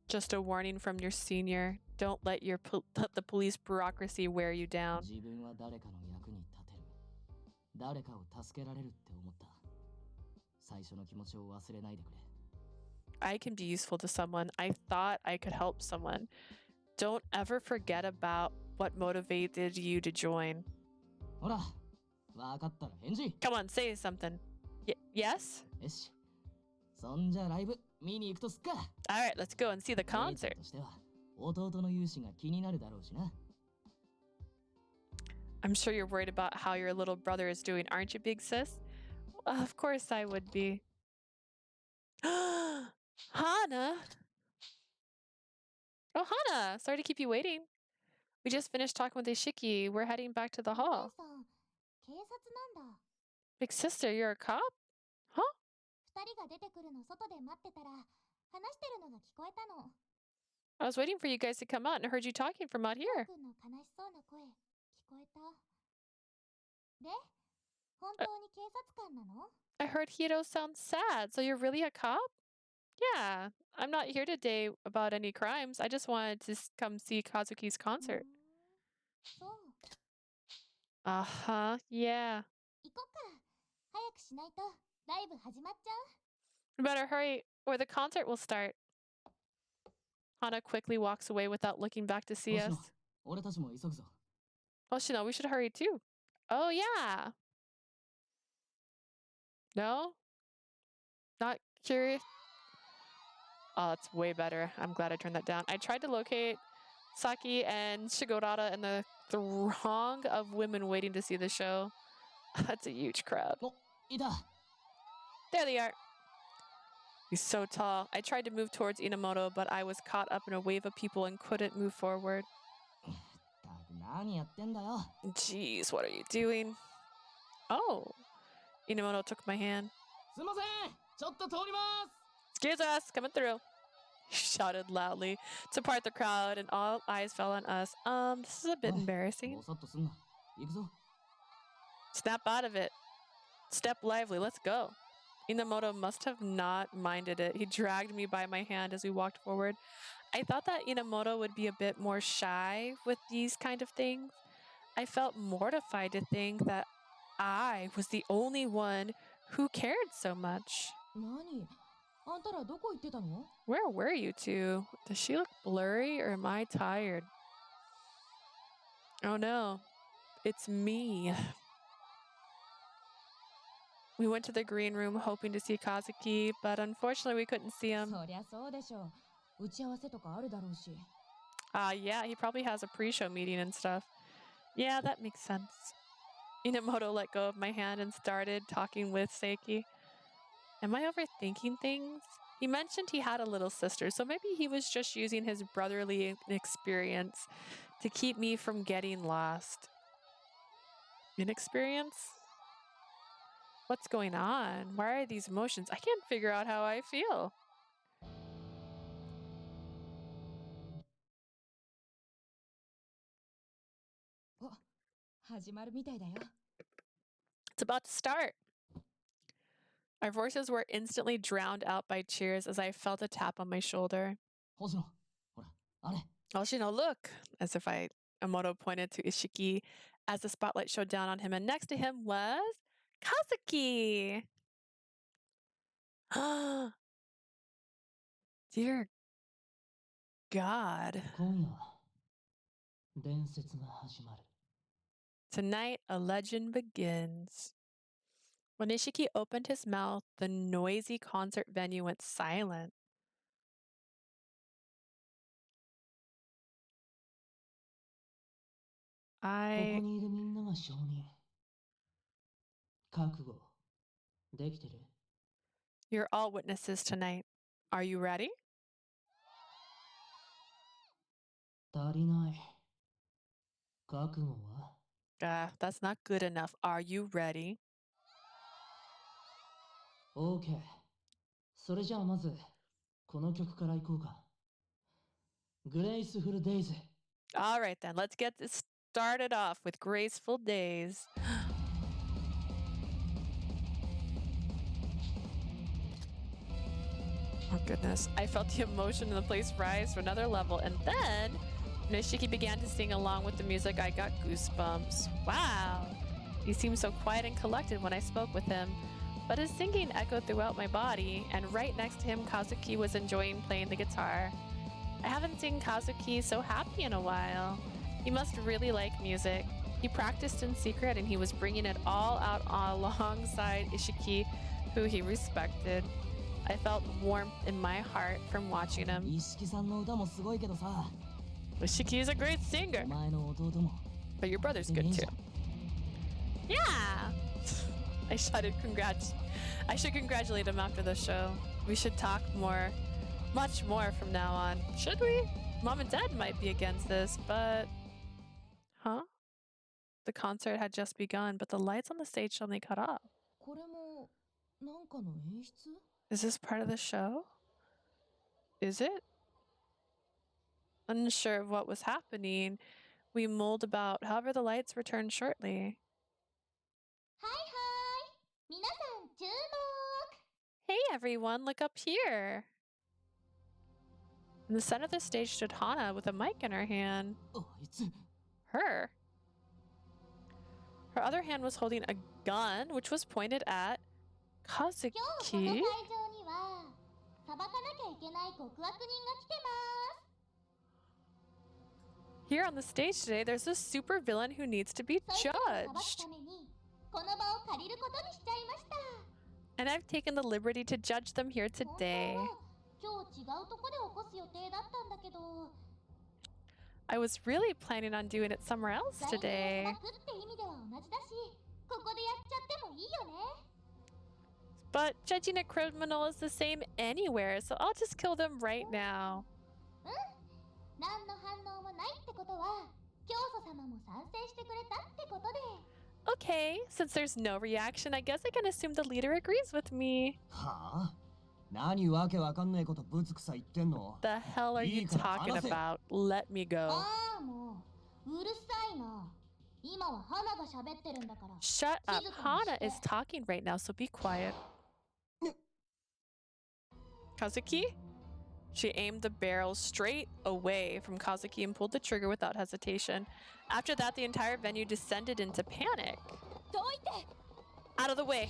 S1: Just a warning from your senior. Don't let let the police bureaucracy wear you down.
S2: 自分は誰かの役に立てる。誰かを助けられるって思った。最初の気持ちを忘れないでくれ。
S1: I can be useful to someone. I thought I could help someone. Don't ever forget about what motivated you to join.
S2: ほら、わかったら返事。
S1: Come on, say something. Yes?
S2: よし。そんじゃライブ見に行くとすっか。
S1: All right, let's go and see the
S2: 姉ちゃん
S1: concert.
S2: としては弟の勇姿が気になるだろうしな。
S1: I'm sure you're worried about how your little brother is doing, aren't you, big sis? Of course I would be. Hana! Oh, Hana! Sorry to keep you waiting. We just finished talking with Ishiki. We're heading back to the
S3: お姉
S1: hall.
S3: さん、警察なんだ。
S1: Big sister, you're a cop? Huh?
S3: 二人が出てくるの外で待ってたら、話してるのが聞こえたの。
S1: I was waiting for you guys to come out and heard you talking from out
S3: ヒロ
S1: here.
S3: 君の悲しそうな声、聞こえた。で、本当に警察官なの？
S1: I heard Hiro sound sad, so you're really a cop? Yeah, I'm not here today about any crimes. I just wanted to come see Kazuki's
S3: うー
S1: concert.
S3: ん、そう。
S1: Uh-huh, yeah.
S3: 行こっか。早くしないとライブ始まっちゃう。
S1: We better hurry or the concert will start. Hana quickly walks away without looking back to see us.
S2: 俺たちも急ぐぞ。
S1: Hoshino, we should hurry too. Oh, yeah. No? Not curious? Oh, it's way better. I'm glad I turned that down. I tried to locate Saki and Shigodata in the throng of women waiting to see the show. That's a huge crowd.
S2: お、いた。
S1: There they are. He's so tall. I tried to move towards Enomoto, but I was caught up in a wave of people and couldn't move forward.
S2: たく何やってんだよ。
S1: Jeez, what are you doing? Oh. Enomoto took my hand.
S2: すいません。ちょっと通ります。
S1: Excuse us, coming through. He shouted loudly to part the crowd, and all eyes fell on us. This is a bit embarrassing.
S2: ぼさっとすんな。行くぞ。
S1: Snap out of it. Step lively, let's go. Enomoto must have not minded it. He dragged me by my hand as we walked forward. I thought that Enomoto would be a bit more shy with these kind of things. I felt mortified to think that I was the only one who cared so much.
S6: 何？あんたらどこ行ってたの？
S1: Where were you two? Does she look blurry or am I tired? Oh no, it's me. We went to the green room hoping to see Kazuki, but unfortunately we couldn't see him.
S6: そりゃそうでしょう。打ち合わせとかあるだろうし。
S1: Yeah, he probably has a pre-show meeting and stuff. Yeah, that makes sense. Enomoto let go of my hand and started talking with Seiki. Am I overthinking things? He mentioned he had a little sister, so maybe he was just using his brotherly experience to keep me from getting lost. Inexperience? What's going on? Why are these emotions? I can't figure out how I feel.
S6: Oh, 始まるみたいだよ。
S1: It's about to start. Our voices were instantly drowned out by cheers as I felt a tap on my shoulder.
S2: 星野、ほら、あれ。
S1: Hoshino, look! As if Enomoto pointed to Ishiki as the spotlight showed down on him, and next to him was Kazuki! Dear God.
S4: 今夜、伝説が始まる。
S1: Tonight, a legend begins. When Ishiki opened his mouth, the noisy concert venue went silent.
S4: ここにいるみんなが証人。覚悟、できてる？
S1: You're all witnesses tonight. Are you ready?
S4: 足りない。覚悟は？
S1: That's not good enough. Are you ready?
S4: OK。それじゃあまず、この曲からいこうか。Graceful Days。
S1: All right then, let's get this started off with Graceful Days. Oh goodness, I felt the emotion in the place rise to another level, and then when Ishiki began to sing along with the music, I got goosebumps. Wow! He seemed so quiet and collected when I spoke with him, but his singing echoed throughout my body, and right next to him, Kazuki was enjoying playing the guitar. I haven't seen Kazuki so happy in a while. He must really like music. He practiced in secret and he was bringing it all out alongside Ishiki, who he respected. I felt warmth in my heart from watching him.
S2: 一色さんの歌もすごいけどさ。
S1: Ishiki is a great
S2: お
S1: singer,
S2: 前の弟も。
S1: but your brother's good too. Yeah! I should congratulate him after the show. We should talk more, much more from now on. Should we? Mom and Dad might be against this, but Huh? The concert had just begun, but the lights on the stage suddenly cut off.
S6: これもなんかの演出？
S1: Is this part of the show? Is it? Unsure of what was happening, we mulled about. However, the lights returned shortly.
S3: はいはい皆さん注目
S1: Hey everyone, look up here. In the center of the stage stood Hana with a mic in her hand.
S2: あいつ
S1: Her. Her other hand was holding a gun, which was pointed at
S3: 今日この会場
S1: Kazuki.
S3: には裁かなきゃいけない極悪人が来てます
S1: Here on the stage today, there's a super villain who needs to be
S3: そいつらを裁く
S1: judged.
S3: ためにこの場を借りることにしちゃいました
S1: And I've taken the liberty to judge them here
S3: 本当
S1: today.
S3: は今日違うとこで起こす予定だったんだけど
S1: I was really planning on doing it somewhere else
S3: 罪人を
S1: today.
S3: 裁くって意味では同じだしここでやっちゃってもいいよね
S1: But judging a criminal is the same anywhere, so I'll just kill them right now.
S3: 何の反応もないってことは教祖様も賛成してくれたってことで
S1: Okay, since there's no reaction, I guess I can assume the leader agrees with me.
S2: はあ何わけわかんないことぶつくさ言ってんの
S1: The hell are you
S2: いいから
S1: talking
S2: 話せ。
S1: about? Let me go.
S3: ああもううるさいな今は花が喋ってるんだから
S1: Shut up.
S3: Jesus,
S1: Hana is
S3: shit.
S1: talking right now, so be quiet. Kazuki? She aimed the barrel straight away from Kazuki and pulled the trigger without hesitation. After that, the entire venue descended into panic.
S3: どいて
S1: Out of the way.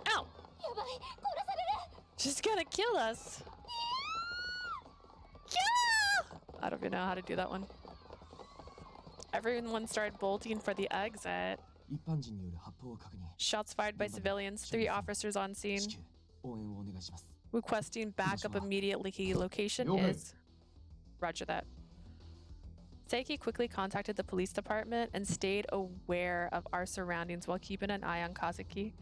S1: Ow!
S3: やばい殺される
S1: She's gonna kill us. Yeah! I don't even know how to do that one. Everyone started bolting for the exit.
S5: 一般人による発砲を確認。
S1: Shots fired by civilians, 3 officers on scene.
S5: 至急応援をお願いします。
S1: Requesting backup immediately. Location
S5: Okay.
S1: is... Roger that. Seiki quickly contacted the police department and stayed aware of our surroundings while keeping an eye on Kazuki.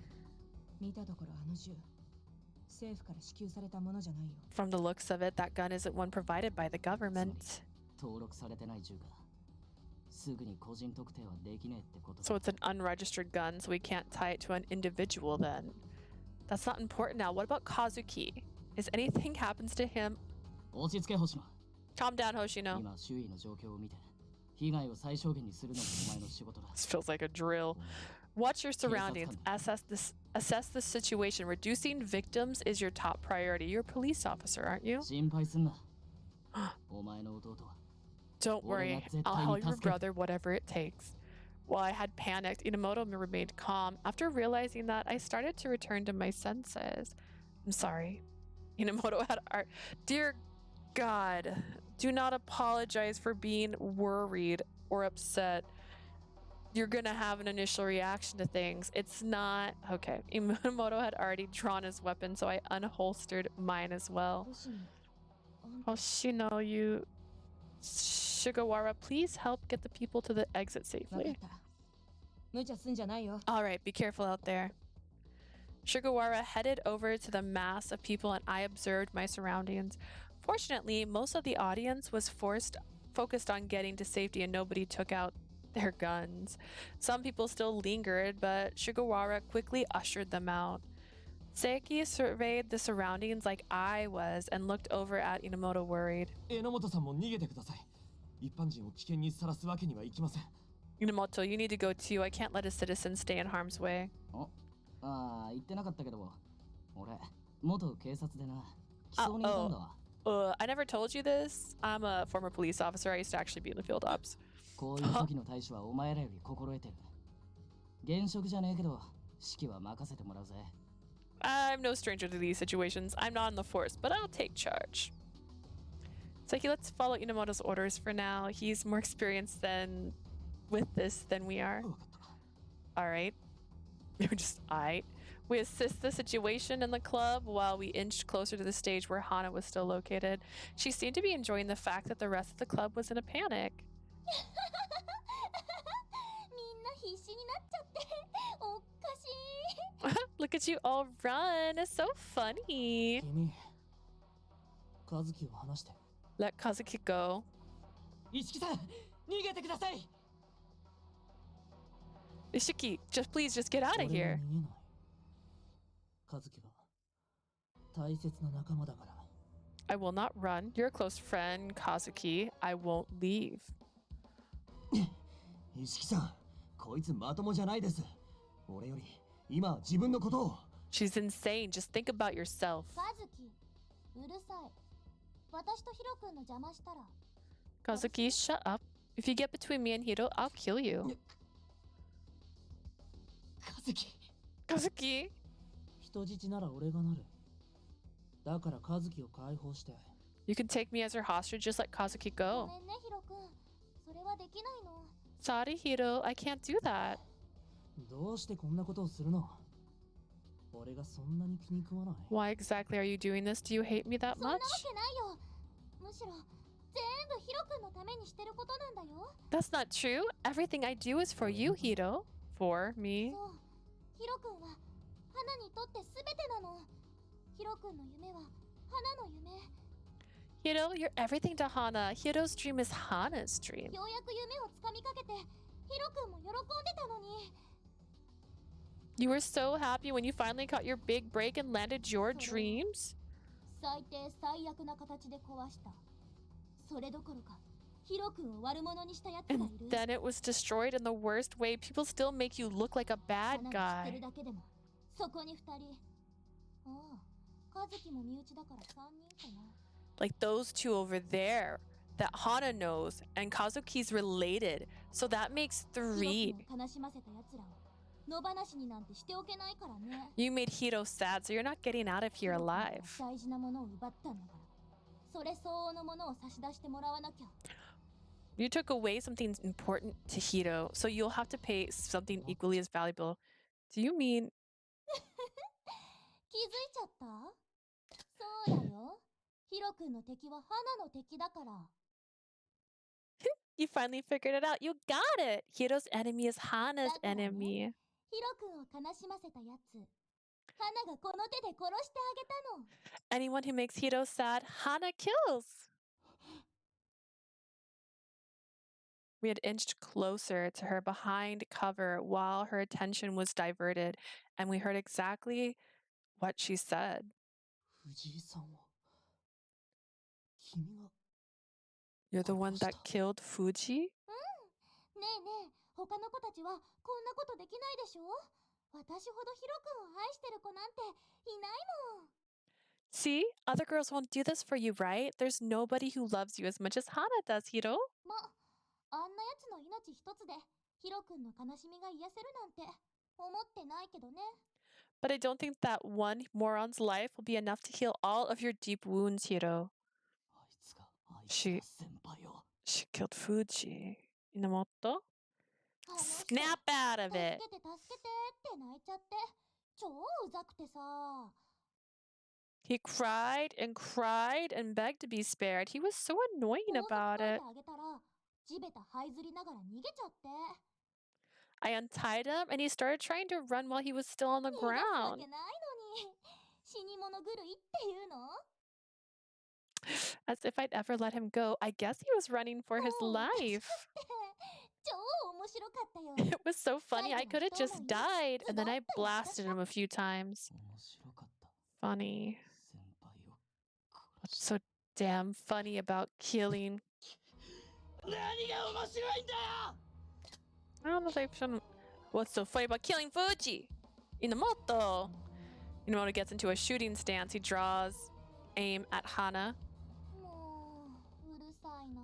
S6: 見たところあの銃政府から支給されたものじゃないよ
S1: From the looks of it, that gun isn't one provided by the government.
S2: 登録されてない銃かすぐに個人特定はできねえってこと
S1: So it's an unregistered gun, so we can't tie it to an individual then. That's not important now. What about Kazuki? If anything happens to him...
S2: 落ち着け星野
S1: Calm down, Hoshino.
S2: 今周囲の状況を見て被害を最小限にするのがお前の仕事だ
S1: This feels like a drill. Watch your surroundings. Assess the situation. Reducing victims is your top priority. You're a police officer, aren't you?
S2: 心配すんなお前の弟は
S1: Don't worry. I'll help your brother whatever it takes. While I had panicked, Enomoto remained calm. After realizing that, I started to return to my senses. I'm sorry. Enomoto had art. Dear God, do not apologize for being worried or upset. You're gonna have an initial reaction to things. It's not... Okay. Enomoto had already drawn his weapon, so I unholstered mine as well.
S6: 星野
S1: Hoshino, you... Shigawara, please help get the people to the exit
S6: 分かっ
S1: safely.
S6: た無茶すんじゃないよ
S1: Alright, be careful out there. Shigawara headed over to the mass of people and I observed my surroundings. Fortunately, most of the audience was focused on getting to safety and nobody took out their guns. Some people still lingered, but Shigawara quickly ushered them out. Seiki surveyed the surroundings like I was and looked over at Enomoto worried.
S5: 榎本さんも逃げてください。一般人を危険にさらすわけにはいきません。
S1: Enomoto, you need to go too. I can't let a citizen stay in harm's way.
S2: ああ言ってなかったけど俺元警察でな基礎にいたんだわ
S1: I never told you this. I'm a former police officer. I used to actually be in the field ops.
S2: こういう時の対処はお前らより心得てる現職じゃねえけど指揮は任せてもらうぜ
S1: I'm no stranger to these situations. I'm not in the force, but I'll take charge. Seiki, let's follow Enomoto's orders for now. He's more experienced with this than we are.
S2: 分かった
S1: Alright. We're just alright. We assist the situation in the club while we inched closer to the stage where Hana was still located. She seemed to be enjoying the fact that the rest of the club was in a panic.
S3: みんな必死になっちゃっておかしい
S1: Look at you all run. It's so funny.
S4: 君和樹を離して
S1: Let Kazuki go.
S2: 一木さん逃げてください
S1: Ishiki, please just get out of
S4: 俺は
S1: here.
S4: 逃げない。和樹は大切な仲間だから。
S1: I will not run. You're a close friend, Kazuki. I won't leave.
S5: 石木さん、こいつまともじゃないです。俺より今は自分のことを。
S1: She's insane. Just think about yourself.
S3: 和樹、うるさい。私とヒロ君の邪魔したら。
S1: Kazuki, shut up. If you get between me and Hiro, I'll kill you.
S2: 和樹
S1: Kazuki?
S4: 人質なら俺がなる。だから和樹を解放して。
S1: You can take me as your hostage, just let Kazuki
S3: ご
S1: go.
S3: めんね、ヒロ君。それはできないの。
S1: Sorry, Hiro. I can't do that.
S4: どうしてこんなことをするの？俺がそんなに気に食わない。
S1: Why exactly are you doing this? Do you hate me that
S3: そんなわ
S1: much?
S3: けないよ。むしろ全部ヒロ君のためにしてることなんだよ。
S1: That's not true. Everything I do is for you, Hiro. For me.
S3: そう、ヒロ君は花にとって全てなの。ヒロ君の夢は花の夢。
S1: Hiro, you're everything to Hana. Hiro's dream is Hana's dream.
S3: ようやく夢をつかみかけて、ヒロ君も喜んでたのに。
S1: You were so happy when you finally got your big break and landed your dreams?
S3: 最低最悪な形で壊した。それどころか、ヒロ君を悪者にしたやつがい
S1: And
S3: る。
S1: then it was destroyed in the worst way. People still make you look like a bad
S3: 花に知って
S1: guy.
S3: るだけでも、そこに二人。ああ、和樹も身内だから三人かな。
S1: Like those two over there that Hana knows, and Kazuki's related. So that makes
S3: ヒ
S1: three.
S3: ロ君を悲しませたやつらを野放しになんてしておけないからね。
S1: You made Hiro sad, so you're not getting out of
S3: ヒ
S1: here
S3: ロ君から
S1: alive.
S3: 大事なものを奪ったんだから。それ相応のものを差し出してもらわなきゃ。
S1: You took away something important to Hiro, so you'll have to pay something equally as valuable. Do you mean
S3: 気づいちゃった？そうだよ。ヒロ君の敵は花の敵だから。
S1: you finally figured it out? You got it! Hiro's enemy is Hana's
S3: だからね、
S1: enemy.
S3: ヒロ君を悲しませたやつ。花がこの手で殺してあげたの。
S1: Anyone who makes Hiro sad, Hana kills. We had inched closer to her behind cover while her attention was diverted, and we heard exactly what she said.
S4: 藤井さんを君が
S1: You're the one that killed Fuji?
S3: ねえねえ、他の子たちはこんなことできないでしょ？私ほどヒロ君を愛してる子なんていないもん。
S1: See? Other girls won't do this for you, right? There's nobody who loves you as much as Hana does, Hiro.
S3: ま、あんなやつの命一つでヒロ君の悲しみが癒せるなんて思ってないけどね。
S1: But I don't think that one moron's life will be enough to heal all of your deep wounds, Hiro.
S2: あいつが先輩を
S1: She killed Fuji. Enomoto?
S3: あの人
S1: Snap out of
S3: 助
S1: it.
S3: けて助けてって泣いちゃって超うざくてさ。
S1: He cried and cried and begged to be spared. He was so annoying
S3: 高速
S1: about
S3: 解い
S1: it.
S3: てあげたら地べた這いずりながら逃げちゃって。
S1: I untied him and he started trying to run while he was still on the
S3: 逃がすわ
S1: ground.
S3: けないのに。死に物狂いっていうの？
S1: As if I'd ever let him go. I guess he was running for his
S3: もうおかしくって
S1: life.
S3: 超面白かったよ。
S1: It was so funny. I could have just died. And then I blasted him a few times.
S2: 面白かった
S1: Funny.
S2: 先輩を
S1: What's so damn funny about killing?
S2: 何が面白いんだよ
S1: I don't know if I shouldn't. What's so funny about killing Fuji? Enomoto. Enomoto gets into a shooting stance. He draws aim at Hana.
S3: もううるさいな。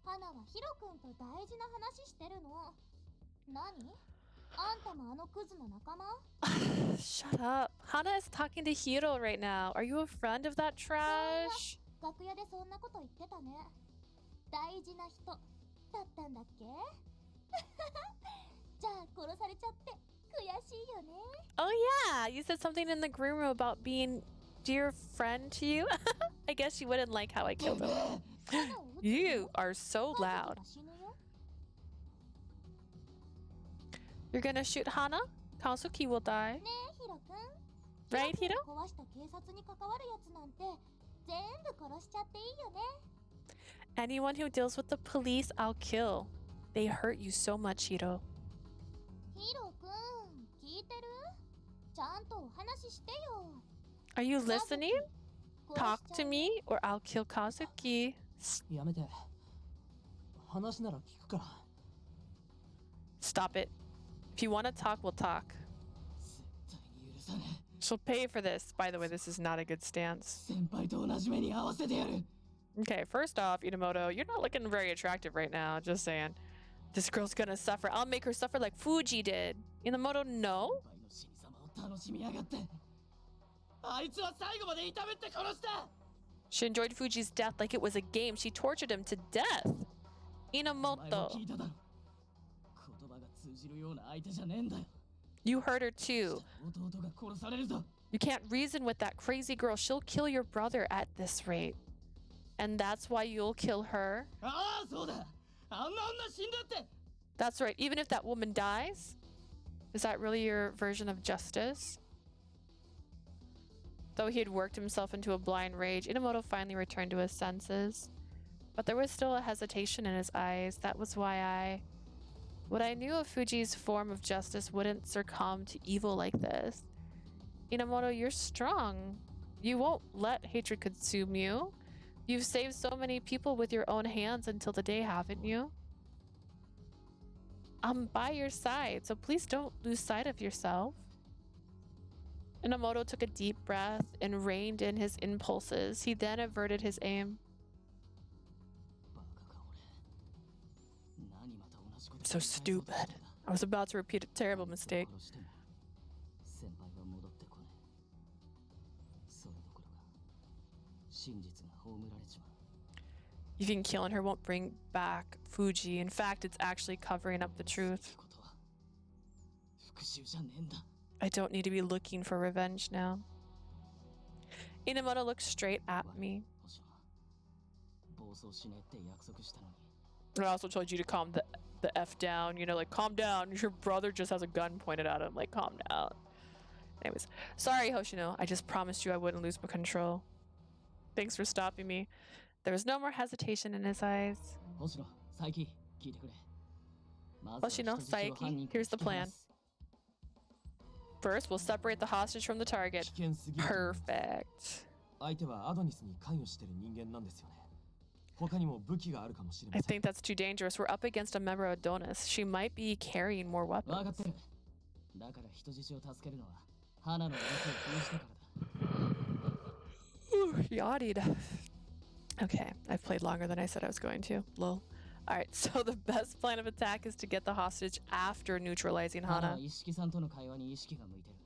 S3: 花はヒロ君と大事な話してるの。何？あんたもあのクズの仲間？
S1: Shut up. Hana is talking to Hiro right now. Are you a friend of that trash?
S3: 楽屋でそんなこと言ってたね。大事な人だったんだっけ？じゃあ殺されちゃって悔しいよね。
S1: Oh yeah, you said something in the green room about being dear friend to you. I guess you wouldn't like how I killed him.
S3: 花を撃つの？
S1: You are so
S3: 和樹
S1: loud.
S3: が死ぬよ。
S1: You're gonna shoot Hana? Kazuki will die.
S3: ねえヒロ君。
S1: Right,
S3: ヒ
S1: Hiro?
S3: ロ君を壊した警察に関わるやつなんて全部殺しちゃっていいよね。
S1: Anyone who deals with the police, I'll kill. They hurt you so much, Hiro.
S3: お話ししてよ。
S1: Are you listening?
S3: 殺し
S1: Talk
S3: ちゃ
S1: to
S3: うよ。
S1: me or I'll kill Kazuki.
S4: やめて。話なら聞くから。
S1: Stop it. If you want to talk, we'll talk.
S2: 絶対に許さね
S1: She'll pay for this. By the way, this is not a good stance.
S2: え。先輩と同じ目に合わせてやる。
S1: Okay, first off, Enomoto, you're not looking very attractive right now. Just saying. This girl's gonna suffer. I'll make her suffer like Fuji did. Enomoto, no?
S2: 先輩の死に様を楽しみやがって。あいつは最後まで痛めて殺した。
S1: She enjoyed Fuji's death like it was a game. She tortured him to death.
S2: お前も
S1: Enomoto,
S2: 聞いただろ。言葉が通じるような相手じゃねえんだよ。
S1: you hurt her too.
S2: 弟が殺されるぞ。
S1: You can't reason with that crazy girl. She'll kill your brother at this rate. And that's why you'll kill her?
S2: ああ、そうだ。あんな女死んだって。
S1: That's right. Even if that woman dies? Is that really your version of justice? Though he had worked himself into a blind rage, Enomoto finally returned to his senses. But there was still a hesitation in his eyes. That was why what I knew of Fuji's form of justice wouldn't succumb to evil like this. Enomoto, you're strong. You won't let hatred consume you. You've saved so many people with your own hands until today, haven't you? I'm by your side, so please don't lose sight of yourself. Enomoto took a deep breath and reined in his impulses. He then averted his aim.
S2: バカか俺。何また同じこと
S1: So stupid. I was about to repeat a terrible mistake.
S2: 殺しても先輩は戻ってこねえ。それどころか真実が葬られちまう。
S1: Even killing her won't bring back Fuji. In fact, it's actually covering up the
S2: す
S1: truth.
S2: べきことは復讐じゃねえんだ。
S1: I don't need to be looking for revenge now. Enomoto looked straight at me.
S2: 星野暴走しねえって約束したのに。
S1: I also told you to calm the F down. You know, like, calm down. Your brother just has a gun pointed at him. Like, calm down. Anyways, sorry, Hoshino. I just promised you I wouldn't lose my control. Thanks for stopping me. There was no more hesitation in his eyes.
S2: 星野、佐伯、聞いてくれ。まずは
S1: 星野、
S2: 人質を犯人から
S1: Here's the plan.
S2: 引き離す。
S1: First, we'll separate the hostage from the target.
S5: 危険すぎると思います。
S1: Perfect.
S5: 相手はアドニスに関与してる人間なんですよね。他にも武器があるかもしれま
S1: I
S5: せん。
S1: think that's too dangerous. We're up against a member of Adonis. She might be carrying more
S2: わか
S1: weapons.
S2: ってる。だから人質を助けるのは花の動きを封じてからだ。
S1: Yachted. Okay, I've played longer than I said I was going to. Lol. Alright, so the best plan of attack is to get the hostage after neutralizing
S2: 花は
S1: Hana.
S2: 一色さんとの会話に意識が向いてる。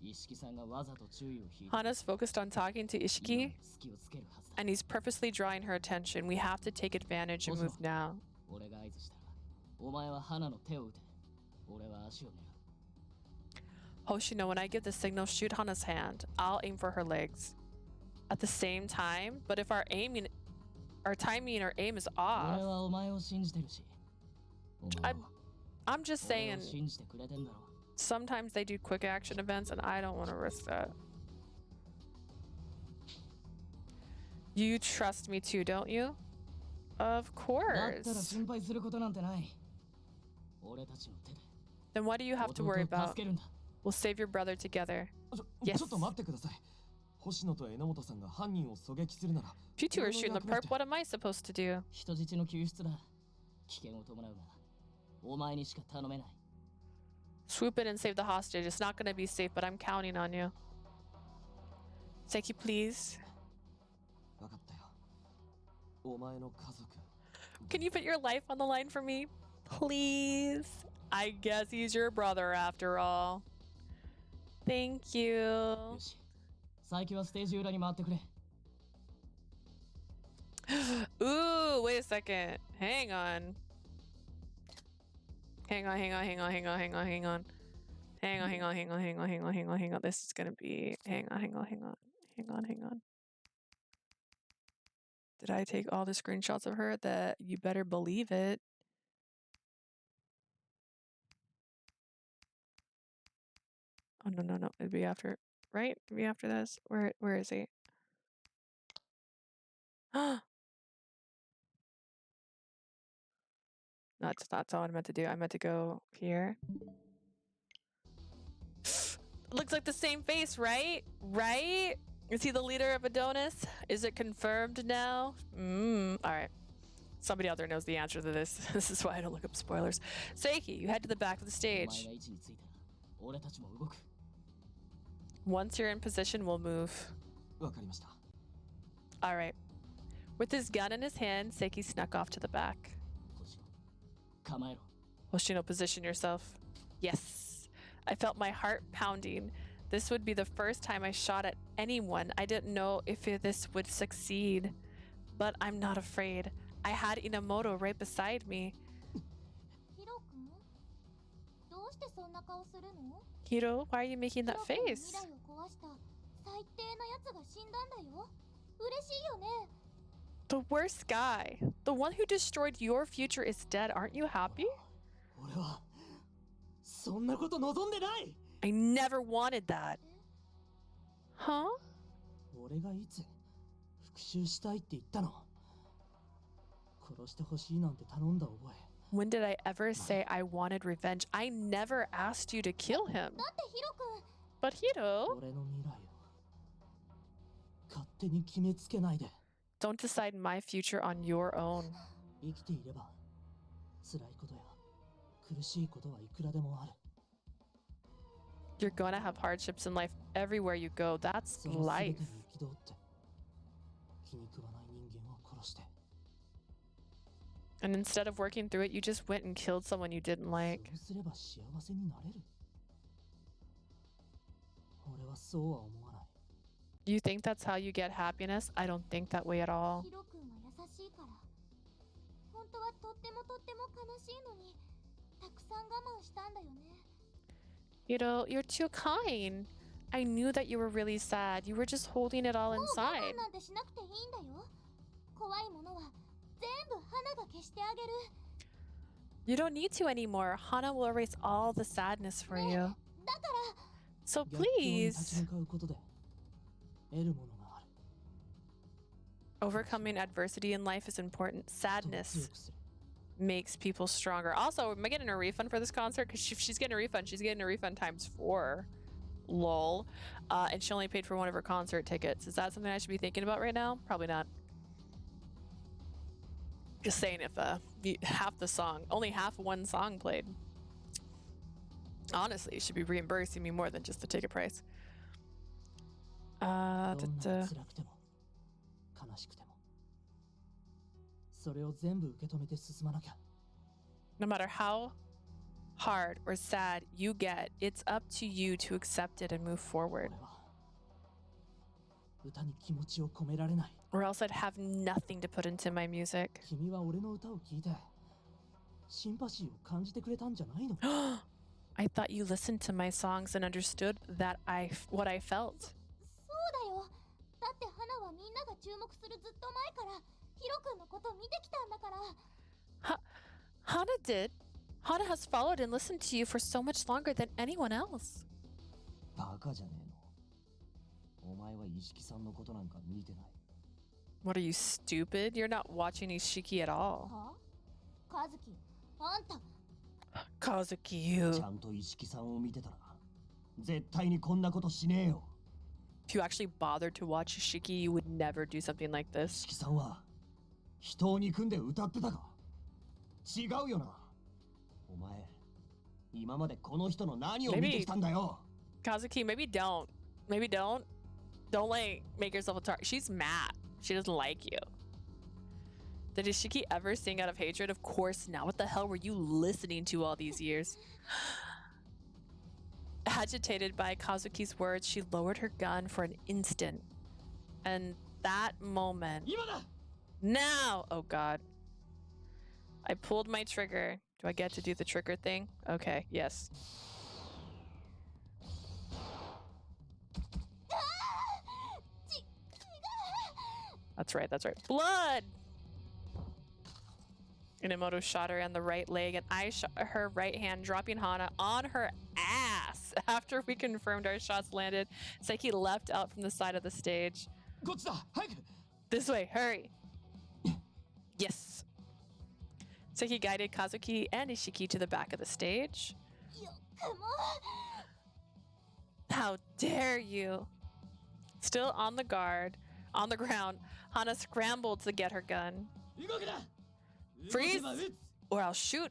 S2: 一色さんがわざと注意を引いて
S1: Hana's focused on talking to
S2: 今
S1: Ishiki,
S2: の隙をつけるはずだ。
S1: and he's purposely drawing her attention. We have to take advantage and move now.
S2: 俺が合図したら、お前は花の手を打て。俺は足を狙う。
S1: Hoshino, when I give the signal, shoot Hana's hand. I'll aim for her legs. At the same time, but if our timing or aim is
S2: 俺
S1: off,
S2: はお前を信じてるし。お前
S1: I'm
S2: も
S1: I'm just
S2: 俺を
S1: saying
S2: 信じてくれてんだろ。
S1: sometimes they do quick action events and I don't want to risk that. You trust me too, don't you? Of
S2: だったら
S1: course.
S2: 心配することなんてない。俺たちの手で
S1: Then what do you have to
S2: 弟を
S1: worry
S2: 助
S1: about?
S2: けるんだ。
S1: We'll save your brother together.
S5: ち
S1: Yes.
S5: ょっと待ってください。星野と榎本さんが犯人を狙撃するなら、
S1: If you two are
S5: 俺の
S1: shooting the
S5: 役目っ
S1: perp,
S5: て
S1: what am I supposed to do?
S2: 人質の救出だ。危険を伴うが、お前にしか頼めない。
S1: Swoop in and save the hostage. It's not gonna be safe, but I'm counting on you. Seki, please.
S5: わかったよ。お前の家族。
S1: Can you put your life on the line for me? Please. I guess he's your brother after all. Thank you.
S2: よし。佐伯はステージ裏に回ってくれ。
S1: Ooh, wait a second. Hang on. Hang on. This is gonna be hang on. Did I take all the screenshots of her? That you better believe it. Oh no. It'd be after, right? It'd be after this. Where is he? That's all I meant to do. I meant to go here. Looks like the same face, right? Right? Is he the leader of Adonis? Is it confirmed now? All right. Somebody out there knows the answer to this. This is why I don't look up spoilers. Seiki, you head to the back of the
S2: お
S1: stage.
S2: 前が位置についたら俺たちも動く。
S1: Once you're in position, we'll move.
S2: わかりました。
S1: All right. With his gun in his hand, Seiki snuck off to the back.
S2: 星野、構えろ。
S1: Hoshino, position yourself. Yes. I felt my heart pounding. This would be the first time I shot at anyone. I didn't know if this would succeed. But I'm not afraid. I had Enomoto right beside me.
S3: ヒロ君どうしてそんな顔するの？
S1: Hiro, why are you making
S3: ヒ
S1: that
S3: ロ君の
S1: face?
S3: 未来を壊した最低なやつが死んだんだよ。嬉しいよね。
S1: The worst guy. The one who destroyed your future is dead. Aren't you happy?
S2: 俺はそんなこと望んでない。
S1: I never wanted that. Huh?
S4: 俺がいつ復讐したいって言ったの？殺してほしいなんて頼んだ覚え。
S1: When did I ever say I wanted revenge? I never asked you to kill him.
S3: だってヒロ君
S1: But Hiro,
S4: 俺の未来を勝手に決めつけないで。
S1: don't decide my future on your own.
S4: 生きていれば辛いことや苦しいことはいくらでもある。
S1: You're gonna have hardships in life everywhere you go. That's
S4: その全
S1: life.
S4: てに憤って気に食わない人間を殺して。
S1: And instead of working through it, you just went and killed someone you didn't
S4: そ
S1: like.
S4: うすれば幸せになれる。俺はそうは思わない。
S1: You think that's how you get happiness? I don't think that way at all.
S3: ヒロ君は優しいから本当はとっても悲しいのにたくさん我慢したんだよね。
S1: You're too kind. I knew that you were really sad. You were just holding it all
S3: もう我
S1: inside.
S3: 慢なんてしなくていいんだよ。怖いものは全部花が消してあげる。
S1: You don't need to anymore. Hana will erase all the sadness for you.
S3: だから
S1: So
S4: 逆境に立ち
S1: please,
S4: 向かうことで得るものがある。
S1: overcoming adversity in life is important.
S4: 人を強
S1: Sadness
S4: くする。
S1: makes people stronger. Also, am I getting a refund for this concert? Because if she's getting a refund, she's getting a refund times 4. Lol. And she only paid for one of her concert tickets. Is that something I should be thinking about right now? Probably not. Just saying, if half the song, only half one song played. Honestly, you should be reimbursing me more than just the ticket price.
S4: どんな
S1: da,
S4: に
S1: da.
S4: 辛くても悲しくてもそれを全部受け止めて進まなきゃ。
S1: No matter how hard or sad you get, it's up to you to accept it and move
S4: 俺
S1: forward.
S4: は歌に気持ちを込められない。
S1: Or else I'd have nothing to put into my music.
S4: 君は俺の歌を聴いてシンパシーを感じてくれたんじゃないの？
S1: I thought you listened to my songs and understood that what I felt.
S3: そうだよ。だって花はみんなが注目するずっと前からヒロ君のこと見てきたんだから。
S1: Hana did. Hana has followed and listened to you for so much longer than anyone else.
S5: バカじゃねえの。お前は石木さんのことなんか見てない。
S1: What are you, stupid? You're not watching Ishiki at all.
S3: はカズキ、あんた
S1: Kazuki, you.
S5: ちゃんと石木さんを見てたら絶対にこんなことしねえよ。
S1: If you actually bothered to watch Ishiki, you would never do something like this.
S5: 石木さんは人を憎んで歌ってたか？違うよな。お前今までこの人の何を見てきたんだよ。
S1: Kazuki, maybe don't. Maybe don't. Don't make yourself a target. She's mad. She doesn't like you. Did Ishiki ever sing out of hatred? Of course not. What the hell were you listening to all these years? Agitated by Kazuki's words, she lowered her gun for an instant. And that moment...
S2: 今だ。
S1: Now! Oh god. I pulled my trigger. Do I get to do the trigger thing? Okay, yes. That's right, that's right. Blood! Enomoto shot her in the right leg, and I shot her right hand, dropping Hana on her ass. After we confirmed our shots landed, Seiki leapt out from the side of the stage.
S2: こっちだ。早く。
S1: This way, hurry! Yes. Seiki guided Kazuki and Ishiki to the back of the stage.
S3: よくも
S1: How dare you? Still on the ground, Hana scrambled to get her gun. Freeze, or I'll shoot.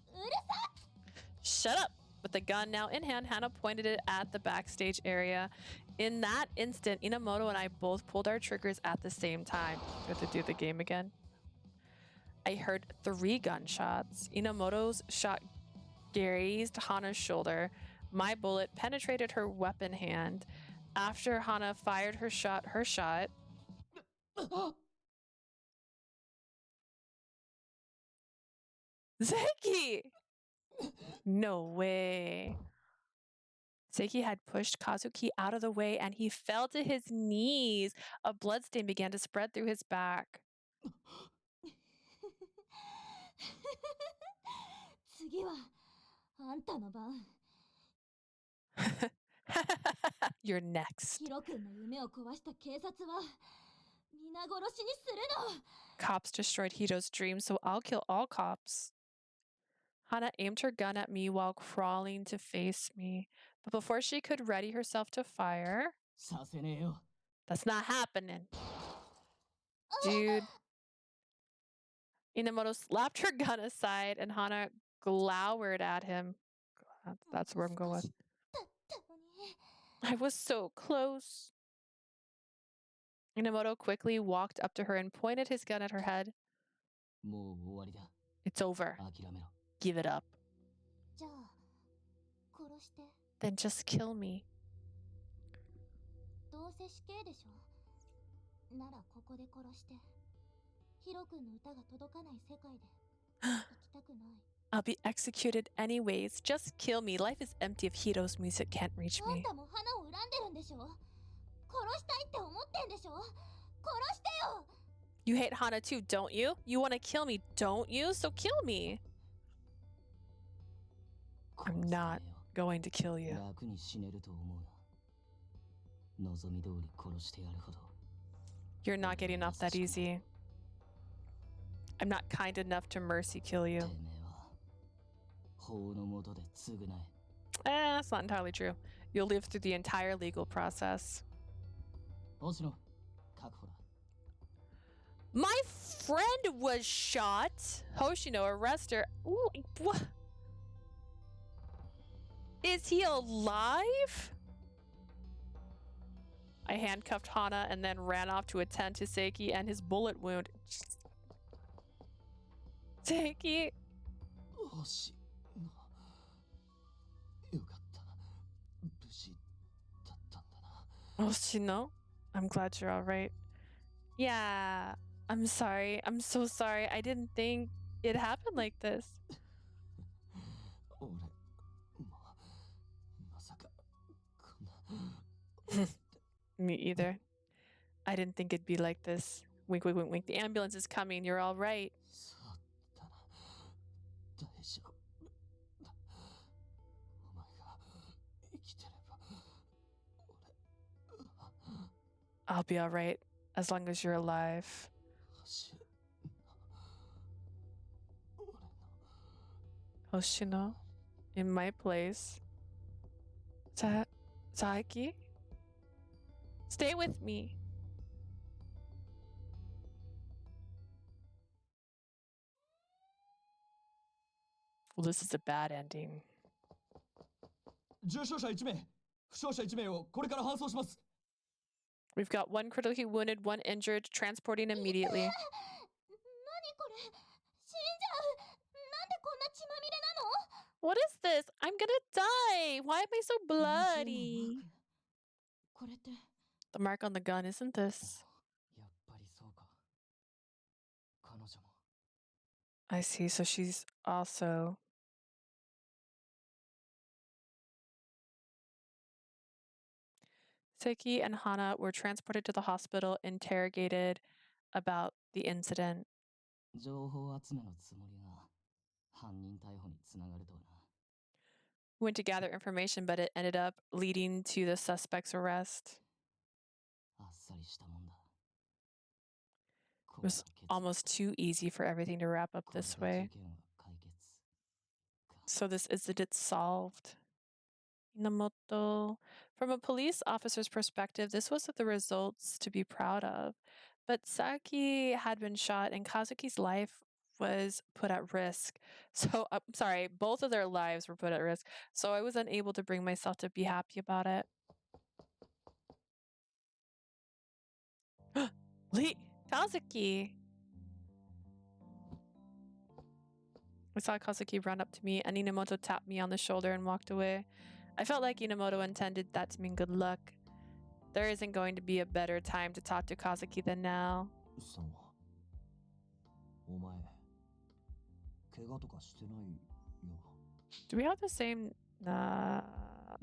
S1: Shut up! With the gun now in hand, Hana pointed it at the backstage area. In that instant, Enomoto and I both pulled our triggers at the same time. Do we have to do the game again? I heard 3 gunshots. Enomoto's shot grazed Hana's shoulder. My bullet penetrated her weapon hand. After Hana fired her shot, Seiki! No way. Seiki had pushed Kazuki out of the way and he fell to his knees. A bloodstain began to spread through his back.
S3: 次はあんたの番。
S1: You're next.
S3: ヒロ君の夢を壊した警察は皆殺しにするの。
S1: Cops destroyed Hito's dreams, so I'll kill all cops. Hana aimed her gun at me while crawling to face me. But before she could ready herself to fire...
S2: させねえよ。
S1: That's not happening. Dude. Enomoto slapped her gun aside and Hana glowered at him. That's where I'm going with. I was so close. Enomoto quickly walked up to her and pointed his gun at her head.
S2: もう終わりだ。
S1: It's over.
S2: 諦めろ。
S1: Give it up.
S3: じゃあ殺して。
S1: Then just kill me.
S3: どうせ死刑でしょ。ならここで殺して。ヒロ君の歌が届かない世界で生きたくない。
S1: I'll be executed anyways. Just kill me. Life is empty if Hito's music can't reach
S3: あん
S1: me.
S3: たも花を恨んでるんでしょ。殺したいって思ってんでしょ。殺してよ。
S1: You hate Hana too, don't you? You want to kill me, don't you? So kill me. I'm not going to kill you.
S2: 楽に死ねると思うな。望み通り殺してやるほど。
S1: You're not getting off that easy. I'm not kind enough to mercy kill you.
S2: てめえは法の下で償え。
S1: That's not entirely true. You'll live through the entire legal process.
S2: 星野、確保だ。
S1: My friend was shot. Hoshino, arrest her. Ooh, what? Is he alive? I handcuffed Hana and then ran off to attend to Seiki and his bullet wound. Seiki.
S2: 星野。よかった。無事だったんだな。
S1: Hoshino, I'm glad you're all right. Yeah, I'm sorry. I'm so sorry. I didn't think it happened like this.
S2: 俺もまさかこんな。
S1: Me either. I didn't think it'd be like this. Wink, wink, wink, wink. The ambulance is coming. You're all right.
S2: そうだな。大丈夫だ。お前が生きてれば俺。
S1: I'll be all right as long as you're alive.
S2: 星野。俺の。
S1: Hoshino, in my place. Saiki? Stay with me. Well, this is a bad ending.
S5: 重傷者1名、負傷者1名をこれから搬送します。
S1: We've got 1 critically wounded, 1 injured, transporting immediately.
S3: 何これ。死んじゃう。なんでこんな血まみれなの。
S1: What is this? I'm gonna die. Why am I so bloody?
S6: これって
S1: The mark on the gun, isn't this?
S2: やっぱりそうか。彼女も。
S1: I see. So she's also... Seiki and Hana were transported to the hospital, interrogated about the incident.
S2: 情報集めのつもりが犯人逮捕につながるとはな。
S1: Went to gather information, but it ended up leading to the suspect's arrest.
S2: あっさりしたもんだ。
S1: It was almost too easy for everything to wrap up this way.
S2: 事件は解決か。
S1: So this incident solved. Enomoto. From a police officer's perspective, this was the results to be proud of. But Saki had been shot and Kazuki's life was put at risk. So, I'm sorry, both of their lives were put at risk. So I was unable to bring myself to be happy about it. Lee! Kazuki! I saw Kazuki run up to me and Enomoto tapped me on the shoulder and walked away. I felt like Enomoto intended that to mean good luck. There isn't going to be a better time to talk to Kazuki than now.
S5: さんはお前怪我とかしてないよな
S1: Do we have the same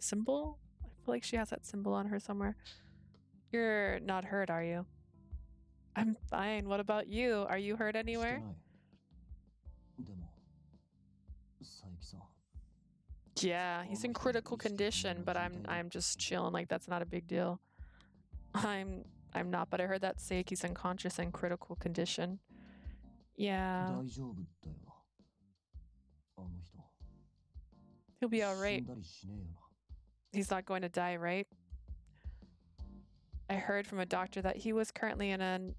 S1: symbol? I feel like she has that symbol on her somewhere. You're not hurt, are you? I'm fine. What about you? Are you hurt
S5: して
S1: anywhere?
S5: ないでも佐伯さん
S1: Yeah, he's in critical condition, but I'm just chilling like that's not a big deal. I'm not, but I heard that Seiki's unconscious and critical condition. Yeah,
S5: 大丈夫だよなあの人
S1: he'll be
S5: 死
S1: alright.
S5: んだりしねえよな
S1: He's not going to die, right? I heard from a doctor that he was currently in an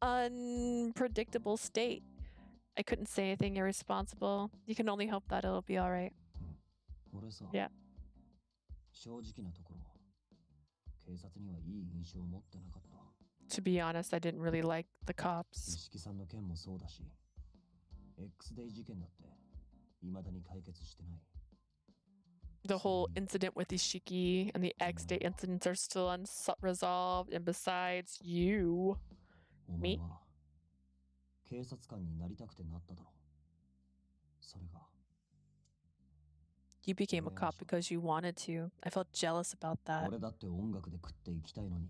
S1: unpredictable state. I couldn't say anything irresponsible. You can only hope that it'll be alright.
S5: 俺さ
S1: Yeah.
S5: 正直なところ警察にはいい印象を持ってなかった
S1: To be honest, I didn't really like the cops.
S5: 石木さんの件もそうだし X デイ事件だって未だに解決してない
S1: The whole incident with Ishiki and the X-Day incidents are still unresolved. And besides, you.
S5: お前は警察官になりたくてなっただろそれが
S1: You became a cop because you wanted to. I felt jealous about that.
S5: 俺だって音楽で食っていきたいのに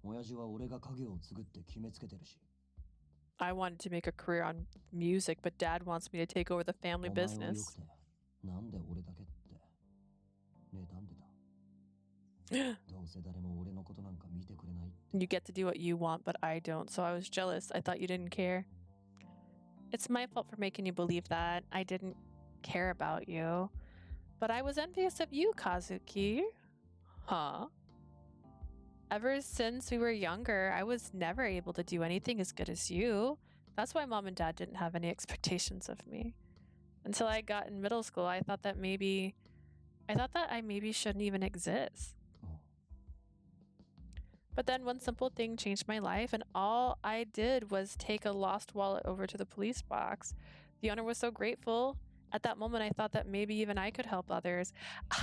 S5: 親父は俺が家業を継ぐって決めつけてるし
S1: I wanted to make a career on music, but Dad wants me to take over the
S5: お
S1: family
S5: 前をよく
S1: business.
S5: てなんで俺だけって妬んでたどうせ誰も俺のことなんか見てくれないって
S1: You get to do what you want, but I don't, so I was jealous. I thought you didn't care. It's my fault for making you believe that. I didn't care about you. But I was envious of you, Kazuki. Huh? Ever since we were younger, I was never able to do anything as good as you. That's why Mom and Dad didn't have any expectations of me. Until I got in middle school, I thought that I maybe shouldn't even exist. But then one simple thing changed my life, and all I did was take a lost wallet over to the police box. The owner was so grateful. At that moment, I thought that maybe even I could help others.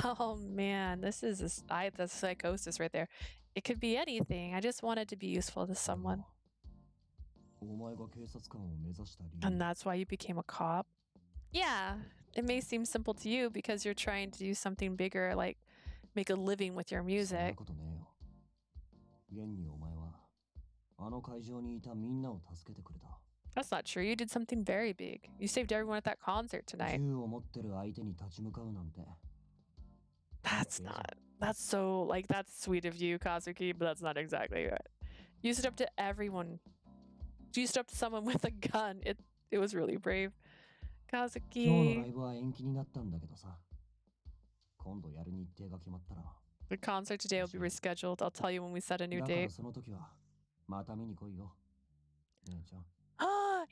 S1: Oh man, this is the psychosis right there. It could be anything. I just wanted to be useful to someone.
S5: お前が警察官を目指した理
S1: And
S5: 由
S1: that's why you became a cop? Yeah, it may seem simple to you because you're trying to do something bigger, like make a living with your
S5: そんな
S1: music.
S5: ことねえよ現にお前はあの会場にいたみんなを助けてくれた
S1: That's not true. You did something very big. You saved everyone at that concert tonight.
S5: 銃を持ってる相手に立ち向かうなんて
S1: That's sweet of you, Kazuki, but that's not exactly right. You stood up to everyone. You stood up to someone with a gun. It was really brave.
S5: 今日のラ
S1: Kazuki.
S5: イブは延期になったんだけどさ今度やる日程が決まったら
S1: The concert today will be rescheduled. I'll tell you when we set a new
S5: だから
S1: date.
S5: その時はまた見に来いよ姉ちゃん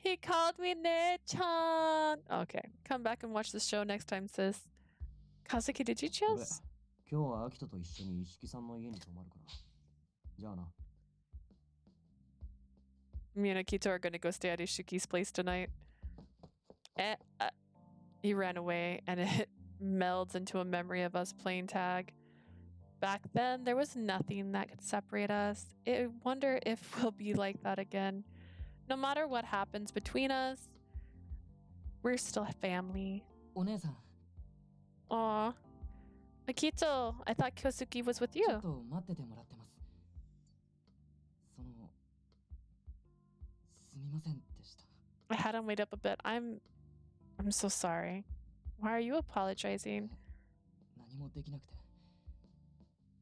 S1: He called me Ne-chan. Okay, come back and watch the show next time, sis. Kazuki, did you
S5: 俺
S1: choose?
S5: 今日はアキトと一緒に石木さんの家に泊まるからじゃあな
S1: Me and Akito are gonna go stay at Ishiki's place tonight. He ran away, and it melds into a memory of us playing tag. Back then, there was nothing that could separate us. I wonder if we'll be like that again. No matter what happens between us, we're still family.
S2: お姉さん
S1: Aw. Akito, I thought Kosuki was with
S2: ちょ
S1: you.
S2: っと待っててもらってますそのすみませんでした
S1: I had him wait up a bit. I'm so sorry. Why are you apologizing?
S2: 何もできなくて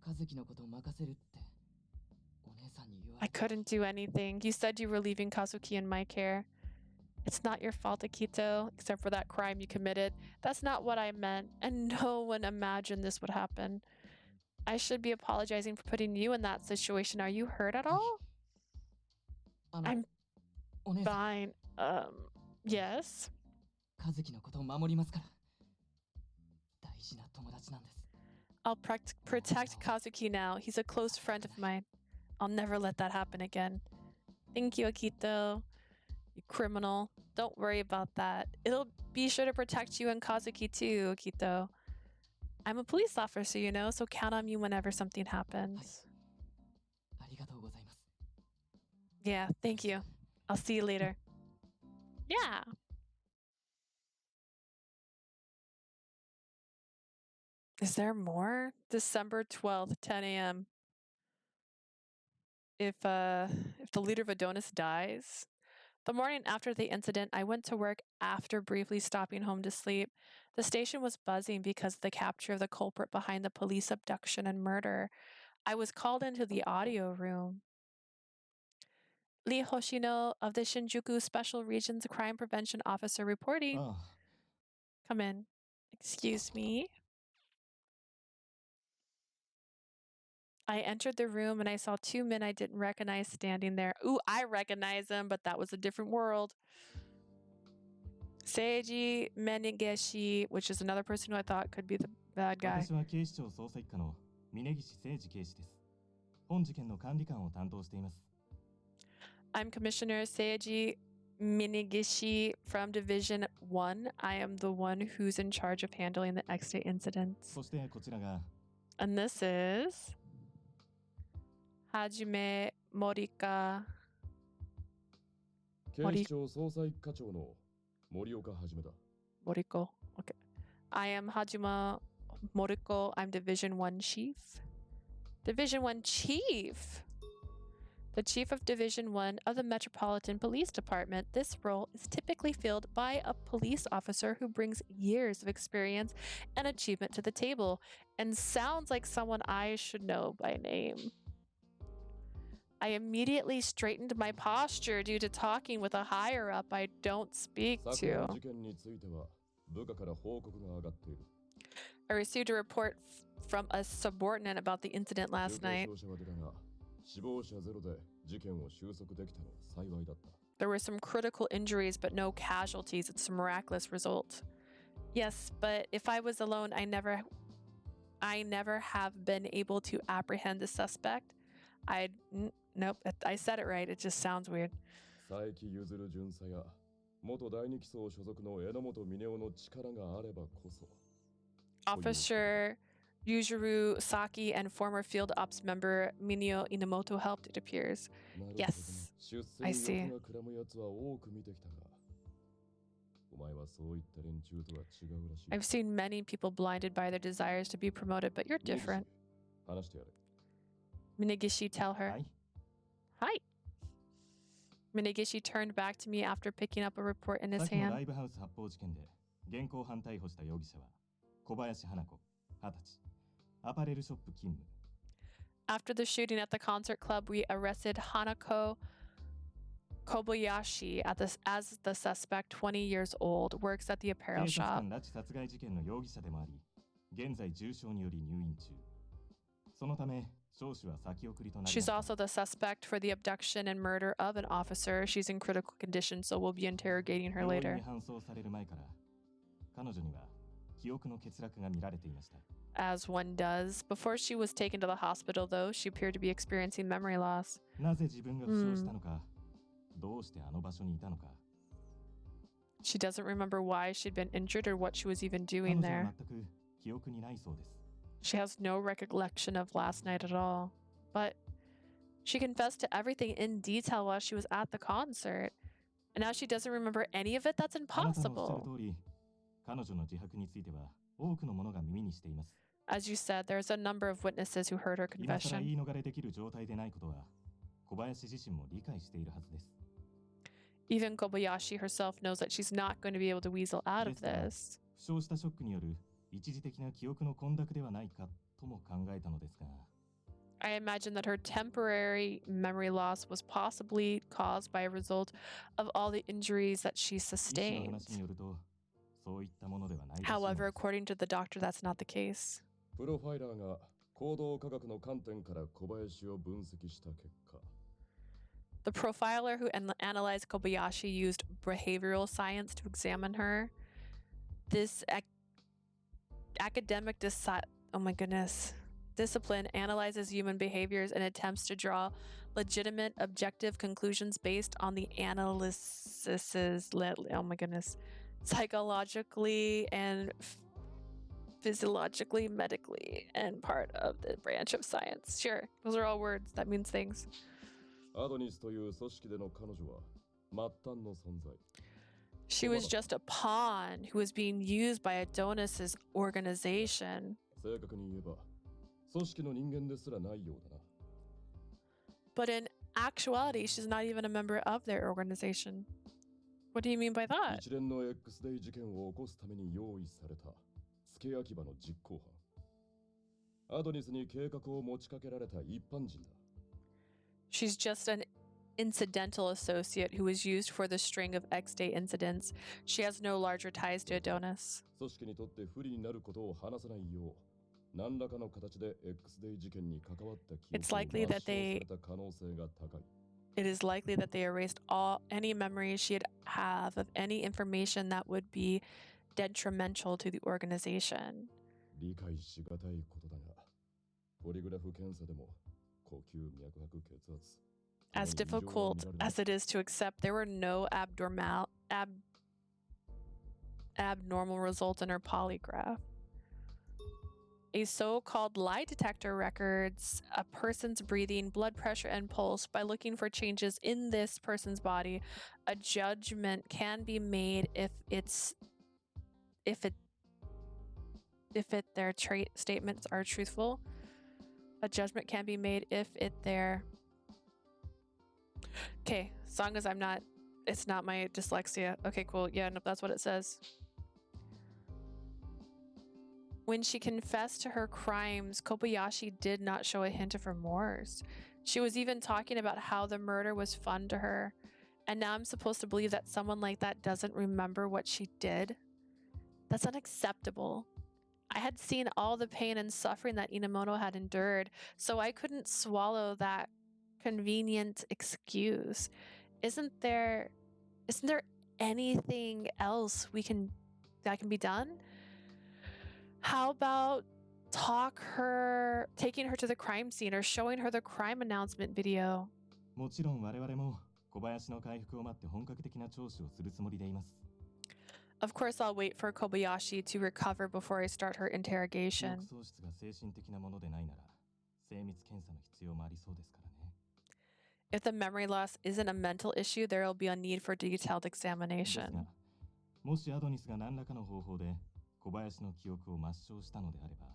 S2: 和樹のことを任せるってお姉さんに言わ
S1: I
S2: れて
S1: couldn't do anything. You said you were leaving Kazuki in my care. It's not your fault, Akito, except for that crime you committed. That's not what I meant, and no one imagined this would happen. I should be apologizing for putting you in that situation. Are you hurt at all? I'm
S2: お姉さん、
S1: fine. Yes?
S2: 和樹のことを守りますから。大事な友達なんです。
S1: I'll protect Kazuki now. He's a close friend of mine. I'll never let that happen again. Thank you, Akito. You criminal. Don't worry about that. It'll be sure to protect you and Kazuki too, Akito. I'm a police officer, you know, so count on me whenever something happens.
S2: ありがとうございます。
S1: Yeah, thank you. I'll see you later. Yeah. Is there more? December 12th, 10 a.m. If the leader of Adonis dies. The morning after the incident, I went to work after briefly stopping home to sleep. The station was buzzing because of the capture of the culprit behind the police abduction and murder. I was called into the audio room. Lee Hoshino of the Shinjuku Special Region's Crime Prevention Officer reporting.
S5: Ah.
S1: Come in. Excuse me. I entered the room and I saw two men I didn't recognize standing there. Ooh, I recognize them, but that was a different world. Seiji Menigeshi, which is another person who I thought could be the bad guy.
S5: 私は警視庁捜査一課の峯岸誠二警視です。本事件の管理官を担当しています。
S1: I'm Commissioner Seiji Minigishi from Division 1. I am the one who's in charge of handling the X-ray incidents.
S5: そしてこちらが
S1: And this is Hajime Morika.
S7: 警視庁捜査一課長の森岡はじめだ。
S1: Moriko. Okay. I am Hajima Moriko. I'm Division 1 Chief. Division 1 Chief! The Chief of Division 1 of the Metropolitan Police Department. This role is typically filled by a police officer who brings years of experience and achievement to the table and sounds like someone I should know by name. I immediately straightened my posture due to talking with a higher up I don't speak
S7: 昨夜
S1: to.
S7: の事件については部下から報告が上がっている。
S1: I received a report from a subordinate about the incident
S7: 重
S1: last
S7: 軽
S1: night.
S7: 傷者は出たが、死亡者ゼロで事件を収束できたのは幸いだった。
S1: There were some critical injuries, but no casualties. It's a miraculous result. Yes, but if I was alone, I never have been able to apprehend the suspect. Nope, I said it right. It just sounds weird.
S7: 佐伯譲巡査や元第二機捜所属の榎本峰夫の力があればこそ。
S1: Officer Yujiro Saki and former field ops member Mineo Enomoto helped, it appears.
S7: なるほどね。
S1: Yes,
S7: 出世
S1: I
S7: に
S1: see.
S7: 欲がくらむ奴は多く見てきたが、お前はそういった連中とは違うらしい。
S1: I've seen many people blinded by their desires to be promoted, but you're different.
S7: 話してやれ。
S1: Minigishi, tell her.
S5: はい
S1: Hi. Minigishi turned back to me after picking up a report in
S5: さ
S1: his
S5: っきのラ
S1: hand.
S5: イブハウス発砲事件で現行犯逮捕した容疑者は小林花子20歳アパレルショップ勤務
S1: After the shooting at the concert club, we arrested Hanako Kobayashi as the suspect, 20 years old, works at the apparel
S5: 警察
S1: shop.
S5: 官拉致殺害事件の容疑者でもあり現在重傷により入院中そのため聴取は先送りとなりま
S1: She's
S5: した
S1: also the suspect for the abduction and murder of an officer. She's in critical condition, so we'll be interrogating her
S5: 病院
S1: later.
S5: に搬送される前から彼女には記憶の欠落が見られていました
S1: As one does. Before she was taken to the hospital, though, she appeared to be experiencing memory loss.
S5: なぜ自分が負傷したのか、どうしてあの場所にいたのか
S1: She doesn't remember why she'd been injured or what she was even
S5: 彼
S1: doing
S5: 女は
S1: there.
S5: 全く記憶にないそうです
S1: She has no recollection of last night at all. But she confessed to everything in detail while she was at the concert. And now she doesn't remember any of it? That's
S5: あなたのおっしゃる
S1: impossible.
S5: 通り彼女の自白については多くの者が耳にしています
S1: As you said, there's a number of witnesses who heard her
S5: 今更
S1: confession.
S5: 言い逃れできる状態でないことは小林自身も理解しているはずです
S1: Even Kobayashi herself knows that she's not going to be able to weasel out of
S5: ですから
S1: this.
S5: 負傷したショックによる一時的な記憶の混濁ではないかとも考えたのですが
S1: I imagine that her temporary memory loss was possibly caused by a result of all the injuries that she
S5: 医師の
S1: sustained.
S5: 話によると、そういったものではないらしいの
S1: However,
S5: です。
S1: according to the doctor, that's not the case.
S7: プロファイラーが行動科学の観点から小林を分析した結果、
S1: The profiler who analyzed Kobayashi used behavioral science to examine her. This academic discipline analyzes human behaviors and attempts to draw legitimate objective conclusions based on the analyses psychologically and physiologically, medically, and part of the branch of science. Sure, those are all words. That means things.
S7: アドニスという組織での彼女は末端の存在。
S1: She was just a pawn who was being used by Adonis's organization.
S7: 正確に言えば、組織の人間ですらないようだな。
S1: But in actuality, she's not even a member of their organization. What do you mean by that?
S7: 一連の X デイ事件を起こすために用意された付け焼き場の実行犯。アドニスに計画を持ちかけられた一般人だ。
S1: She's just an incidental associate who was used for the string of X-Day incidents. She has no larger ties to Adonis.
S7: 組織にとって不利になることを話さないよう、何らかの形で X デイ事件に関わった記憶を抹消された可能性が高い。
S1: It is likely that they erased any memories she'd have of any information that would be detrimental to the organization.
S7: 理解しがたいことだが、ポリグラフ検査でも呼吸、脈拍、血圧。
S1: As difficult as it is to accept, there were no abnormal results in her polygraph. A so-called lie detector records a person's breathing, blood pressure, and pulse by looking for changes in this person's body. A judgment can be made if their statements are truthful. A judgment can be made if their Okay, as long as it's not my dyslexia. Okay, cool. Yeah, no, that's what it says. When she confessed to her crimes, Kobayashi did not show a hint of remorse. She was even talking about how the murder was fun to her. And now I'm supposed to believe that someone like that doesn't remember what she did? That's unacceptable. I had seen all the pain and suffering that Enomoto had endured, so I couldn't swallow that convenient excuse. Isn't there anything else that can be done? How about taking her to the crime scene or showing her the crime announcement video?
S5: もちろん我々も小林の回復を待って本格的な聴取をするつもりでいます。
S1: Of course, I'll wait for Kobayashi to recover before I start her
S5: 記憶
S1: interrogation.
S5: 喪失が精神的なものでないなら精密検査の必要もありそうですからね。
S1: If the memory loss isn't a mental issue, there will be a need for detailed
S5: ですが、
S1: examination.
S5: もしアドニスが何らかの方法で小林の記憶を抹消したのであれば、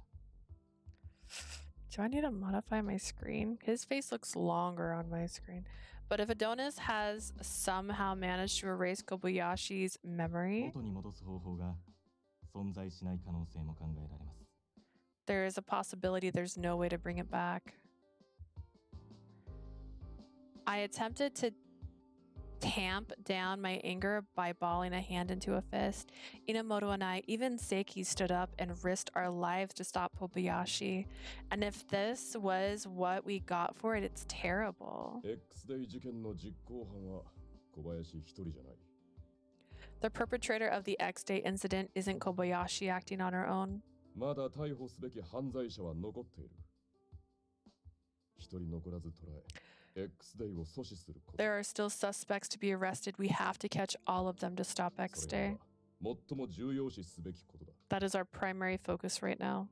S1: Do I need to modify my screen? His face looks longer on my screen. But if Adonis has somehow managed to erase Kobayashi's memory,
S5: 元に戻す方法が存在しない可能性も考えられます。
S1: there is a possibility there's no way to bring it back. I attempted to tamp down my anger by balling a hand into a fist. Enomoto and I, even Seiki, stood up and risked our lives to stop Kobayashi. And if this was what we got for it, it's terrible.
S7: X デイ事件の実行犯は小林一人じゃない。
S1: The perpetrator of the X-Day incident isn't Kobayashi acting on her own.
S7: まだ逮捕すべき犯罪者は残っている。一人残らず捕らえ、X デイを阻止すること。
S1: There are still suspects to be arrested. We have to catch all of them to stop
S7: それ
S1: X-Day.
S7: が最も重要視すべきことだ。
S1: That is our primary focus right now.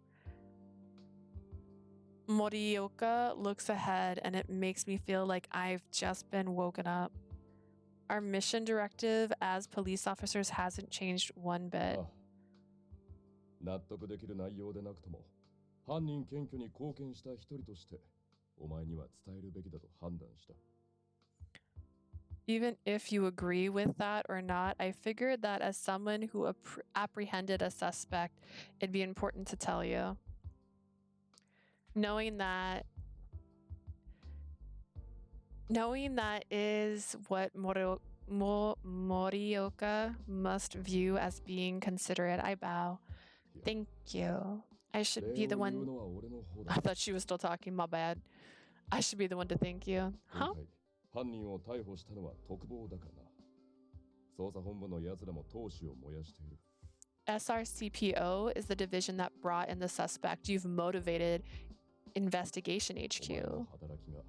S1: Morioka looks ahead and it makes me feel like I've just been woken up. Our mission directive as police officers hasn't changed one bit.
S7: ああ、納得できる内容でなくとも、犯人検挙に貢献した一人として、お前には伝えるべきだと判断した。
S1: Even if you agree with that or not, I figured that as someone who apprehended a suspect, it'd be important to tell you. Knowing that Knowing that is what Morioka must view as being considerate, I bow. Thank you. I should be the
S7: 礼を言う
S1: one.
S7: のは俺の方
S1: I
S7: だ。
S1: thought she was still talking, my bad. I should be the one to thank you.
S7: 今
S1: Huh?
S7: 回、犯人を逮捕したのは特防だからな。捜査本部の奴らも闘志を燃やしている。
S1: SRCPO is the division that brought in the suspect. You've motivated Investigation
S7: お前
S1: HQ.
S7: の働きが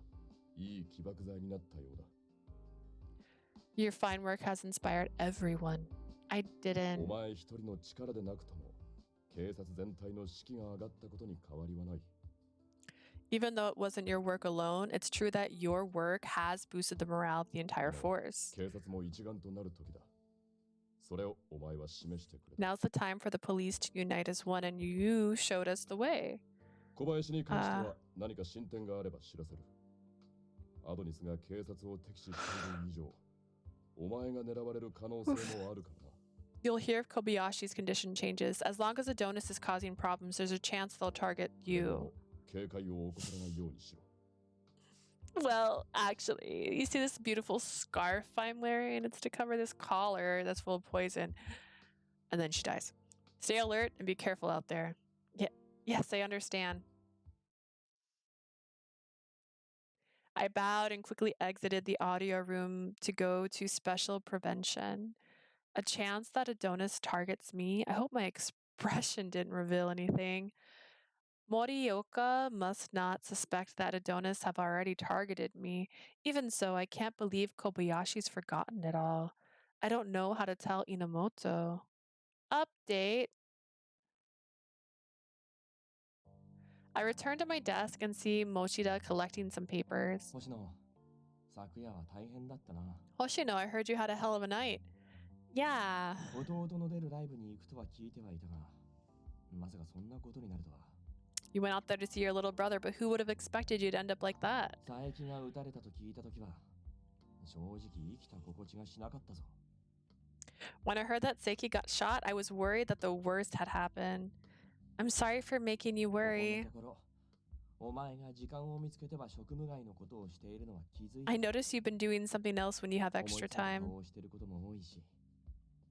S7: いい起爆剤になったようだ。
S1: Your fine work has inspired everyone. I
S7: お
S1: didn't.
S7: 前一人の力でなくとも、警察全体の士気が上がったことに変わりはない。
S1: Even though it wasn't your work alone, it's true that your work has boosted the morale of the entire force.
S7: 警察も一丸となる時だ。それをお前は示してくれた。
S1: Now's the time for the police to unite as one, and you showed us the way.
S7: 小林に関しては何か進展があれば知らせる。アドニスが警察を敵視している以上、お前が狙われる可能性もあるからな。
S1: You'll hear if Kobayashi's condition changes. As long as Adonis is causing problems, there's a chance they'll target
S7: で
S1: you.
S7: も警戒を怠らないようにしろ。
S1: Well, actually, you see this beautiful scarf I'm wearing? It's to cover this collar that's full of poison. And then she dies. Stay alert and be careful out there. Yeah, yes, I understand. I bowed and quickly exited the audio room to go to special prevention. A chance that Adonis targets me? I hope my expression didn't reveal anything. Morioka must not suspect that Adonis have already targeted me. Even so, I can't believe Kobayashi's forgotten it all. I don't know how to tell Enomoto. Update. I return to my desk and see Mochida collecting some papers.
S5: 星野、昨夜は大変だったな。
S1: Hoshino, I heard you had a hell of a night. Yeah.
S5: 弟の出るライブに行くとは聞いてはいたが、まさかそんなことになるとは。
S1: You went out there to see your little brother, but who would have expected you to end up like that?
S5: 佐伯が撃たれたと聞いたときは、正直生きた心地がしなかったぞ。
S1: When I heard that Seiki got shot, I was worried that the worst had happened. I'm sorry for making you
S5: ここの
S1: worry.
S5: ところ、お前が時間を見つけては職務外のことをしているのは気づいて
S1: I notice you've been doing something else when you have
S5: 思い
S1: extra
S5: ついた
S1: time.
S5: 顔をしていることも多いし、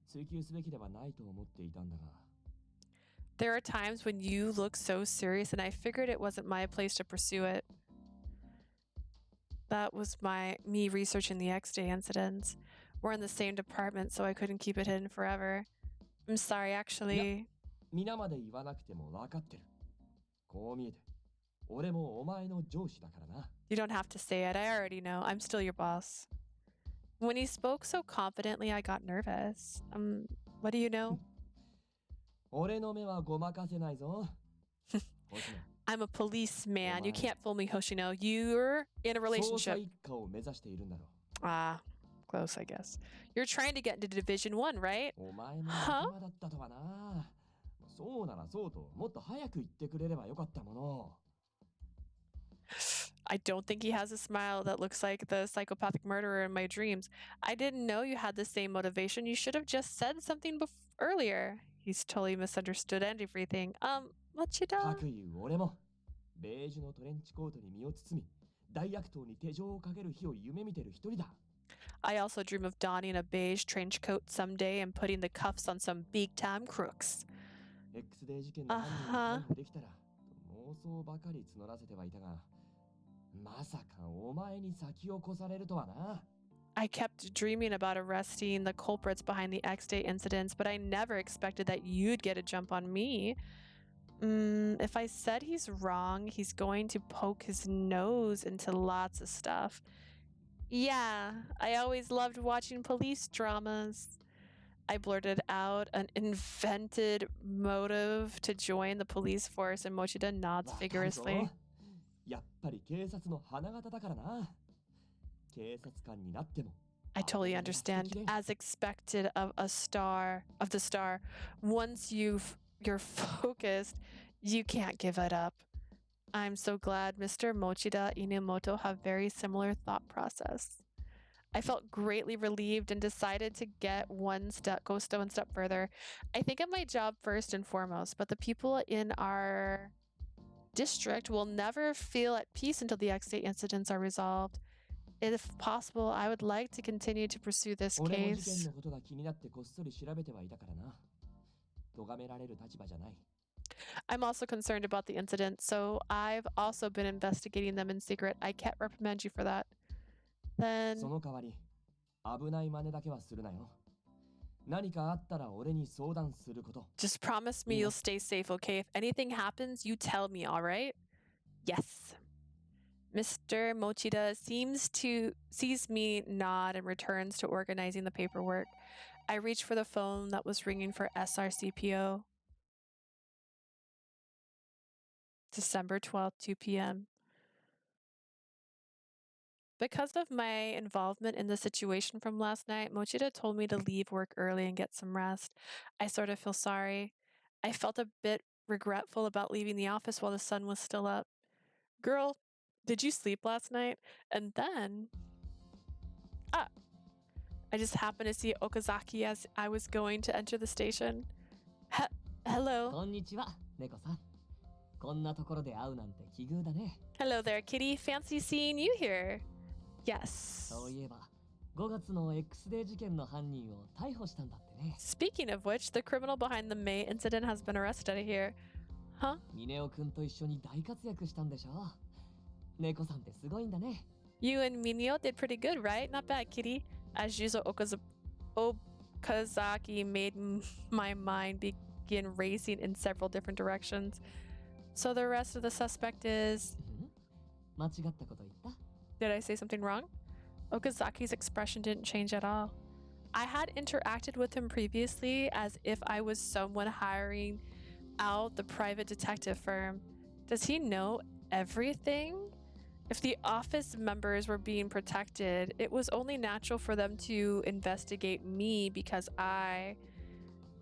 S5: 追求すべきではないと思っていたんだが、
S1: There are times when you look so serious, and I figured it wasn't my place to pursue it. That was me researching the X-Day incidents. We're in the same department, so I couldn't keep it hidden forever. I'm sorry, actually.
S5: 皆まで言わなくても分かってる。こう見えて、俺もお前の上司だからな。
S1: You don't have to say it. I already know. I'm still your boss. When he spoke so confidently, I got nervous. What do you know?
S5: 俺の目はごまかせないぞ。星野、
S1: I'm a policeman. You can't fool me, Hoshino. You're in a
S5: 捜査
S1: relationship.
S5: 一課を目指しているんだろ
S1: Ah, close, I guess. You're trying to get into Division 1, right?
S5: う。お前も仲間だったとはな。そうならそうと、もっと早く言ってくれればよかったもの。
S1: I don't think he has a smile that looks like the psychopathic murderer in my dreams. I didn't know you had the same motivation. You should have just said something earlier. He's totally misunderstood everything. Mochida?
S5: かくいう俺も、ベージュのトレンチコートに身を包み、大悪党に手錠をかける日を夢見てる一人だ。
S1: I also dream of donning a beige trench coat someday and putting the cuffs on some big-time crooks.
S5: X デー事件の犯人を逮捕できたら、妄想ばかり募らせてはいたが、まさかお前に先を越されるとはな。
S1: I kept dreaming about arresting the culprits behind the X-Day incidents, but I never expected that you'd get a jump on me. If I said he's wrong, he's going to poke his nose into lots of stuff. Yeah, I always loved watching police dramas. I blurted out an invented motive to join the police force, and Mochida nods
S5: わかるぞ
S1: vigorously.
S5: やっぱり警察の花形だからな。警察官になっても。
S1: I totally understand. As expected of the star, once you're focused, you can't give it up. I'm so glad Mr. Mochida and Enomoto have very similar thought process. I felt greatly relieved and decided to go one step further. I think of my job first and foremost, but the people in our district will never feel at peace until the X-Day incidents are resolved. if possible, I would like to continue to pursue this
S5: 俺も事件
S1: case.
S5: のことが気になってこっそり調べてはいたからな。咎められる立場じゃない。
S1: I'm also concerned about the incident, so I've also been investigating them in secret. I can't reprimand you for that.
S5: そ
S1: Then
S5: の代わり、危ない真似だけはするなよ。何かあったら俺に相談すること。
S1: just promise me you'll stay safe, okay? If anything happens, you tell me, all right? Yes. Mr. Mochida sees me nod and returns to organizing the paperwork. I reach for the phone that was ringing for SRCPO. December 12th, 2 p.m. Because of my involvement in the situation from last night, Mochida told me to leave work early and get some rest. I sort of feel sorry. I felt a bit regretful about leaving the office while the sun was still up. Girl, did you sleep last night? And then, I just happened to see Okazaki as I was going to enter the station. Hello.
S2: こんにちは、猫さん。こんなところで会うなんて奇遇だね。
S1: Hello there, kitty. Fancy seeing you here. Yes.
S2: そういえば、5月の X デー事件の犯人を逮捕したんだってね。
S1: Speaking of which, the criminal behind the May incident has been arrested here. Huh?
S2: ミネオくんと一緒に大活躍したんでしょ。猫さんってすごいんだね。
S1: You and Mineo did pretty good, right? Not bad, kitty. As usual, Okazaki made my mind begin racing in several different directions. So the rest of the suspect is...
S2: 間違ったこと言った？
S1: Did I say something wrong? Okazaki's expression didn't change at all. I had interacted with him previously as if I was someone hiring out the private detective firm. Does he know everything? If the office members were being protected, it was only natural for them to investigate me because I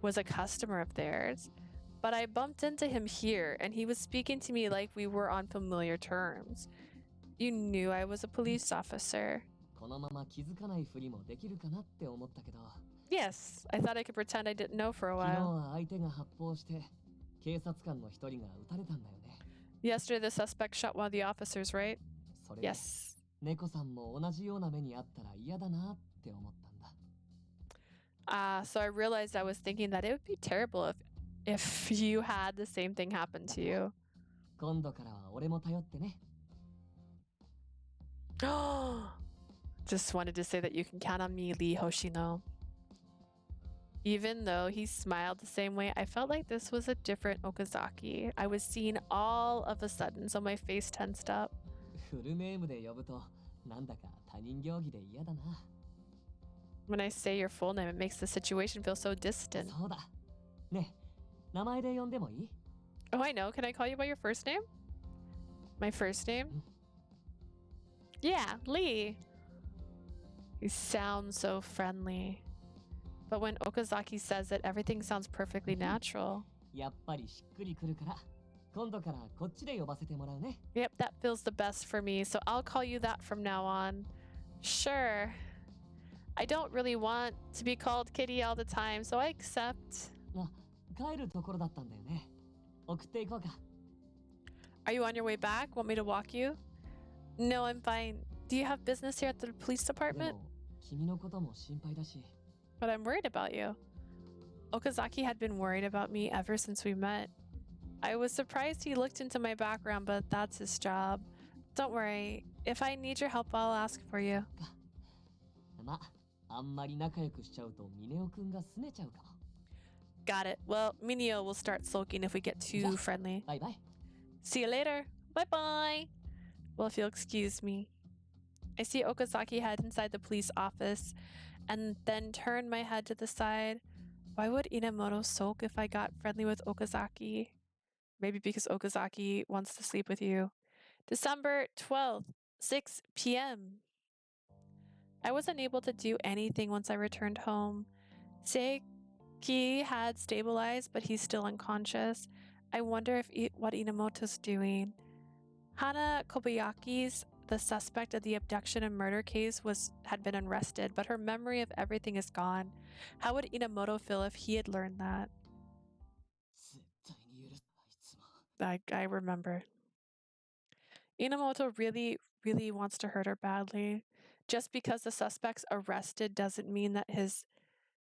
S1: was a customer of theirs. But I bumped into him here, and he was speaking to me like we were on familiar terms. You knew I was a police officer.
S2: このまま気づかないふりもできるかなって思ったけど。
S1: Yes, I thought I could pretend I didn't know for a
S2: 昨日
S1: while.
S2: は相手が発砲して、警察官の一人が撃たれたんだよね。
S1: Yesterday, the suspect shot one of the officers, right?
S2: それで
S1: Yes.
S2: 猫さんも同じような目にあったら嫌だなって思ったんだ。
S1: So I realized I was thinking that it would be terrible if you had the same thing happen to you.
S2: 今度からは俺も頼ってね。
S1: Just wanted to say that you can count on me, Lee Hoshino. Even though he smiled the same way, I felt like this was a different Okazaki. I was seen all of a sudden, so my face tensed up.
S2: フルネームで呼ぶとなんだか他人行儀で嫌だな。
S1: When I say your full name, it makes the situation feel so distant.
S2: そうだ。ねえ、名前で呼んでもいい？
S1: Oh, I know. Can I call you by your first name? My first name? Yeah, Lee. You sound so friendly. But when Okazaki says it, everything sounds perfectly natural.
S2: やっぱりしっくりくるから、今度からこっちで呼ばせてもらうね。
S1: Yep, that feels the best for me, so I'll call you that from now on. Sure. I don't really want to be called Kitty all the time, so I accept.
S2: あ、帰るところだったんだよね。送っていこうか。
S1: Are you on your way back? Want me to walk you? No, I'm fine. Do you have business here at the police
S2: で
S1: department?
S2: も、君のことも心配だし。
S1: But I'm worried about you. Okazaki had been worried about me ever since we met. I was surprised he looked into my background, but that's his job. Don't worry. If I need your help, I'll ask for you.
S2: ま、あんまり仲良くしちゃうとミネオくんが拗ねちゃうかも。
S1: Got it. Well, Mineo will start sulking if we get too
S2: Yeah.
S1: friendly.
S2: バイバイ。
S1: See you later. Bye bye. Well, if you'll excuse me. I see Okazaki head inside the police office and then turn my head to the side. Why would Enomoto sulk if I got friendly with Okazaki? Maybe because Okazaki wants to sleep with you. December 12th, 6 p.m. I wasn't able to do anything once I returned home. Seiki had stabilized, but he's still unconscious. I wonder if what Enomoto's doing. Hana Kobayaki's the suspect of the abduction and murder case had been arrested, but her memory of everything is gone. How would Enomoto feel if he had learned that?
S2: 絶対に許す。あいつも。
S1: I remember. Enomoto really, really wants to hurt her badly. Just because the suspect's arrested doesn't mean that his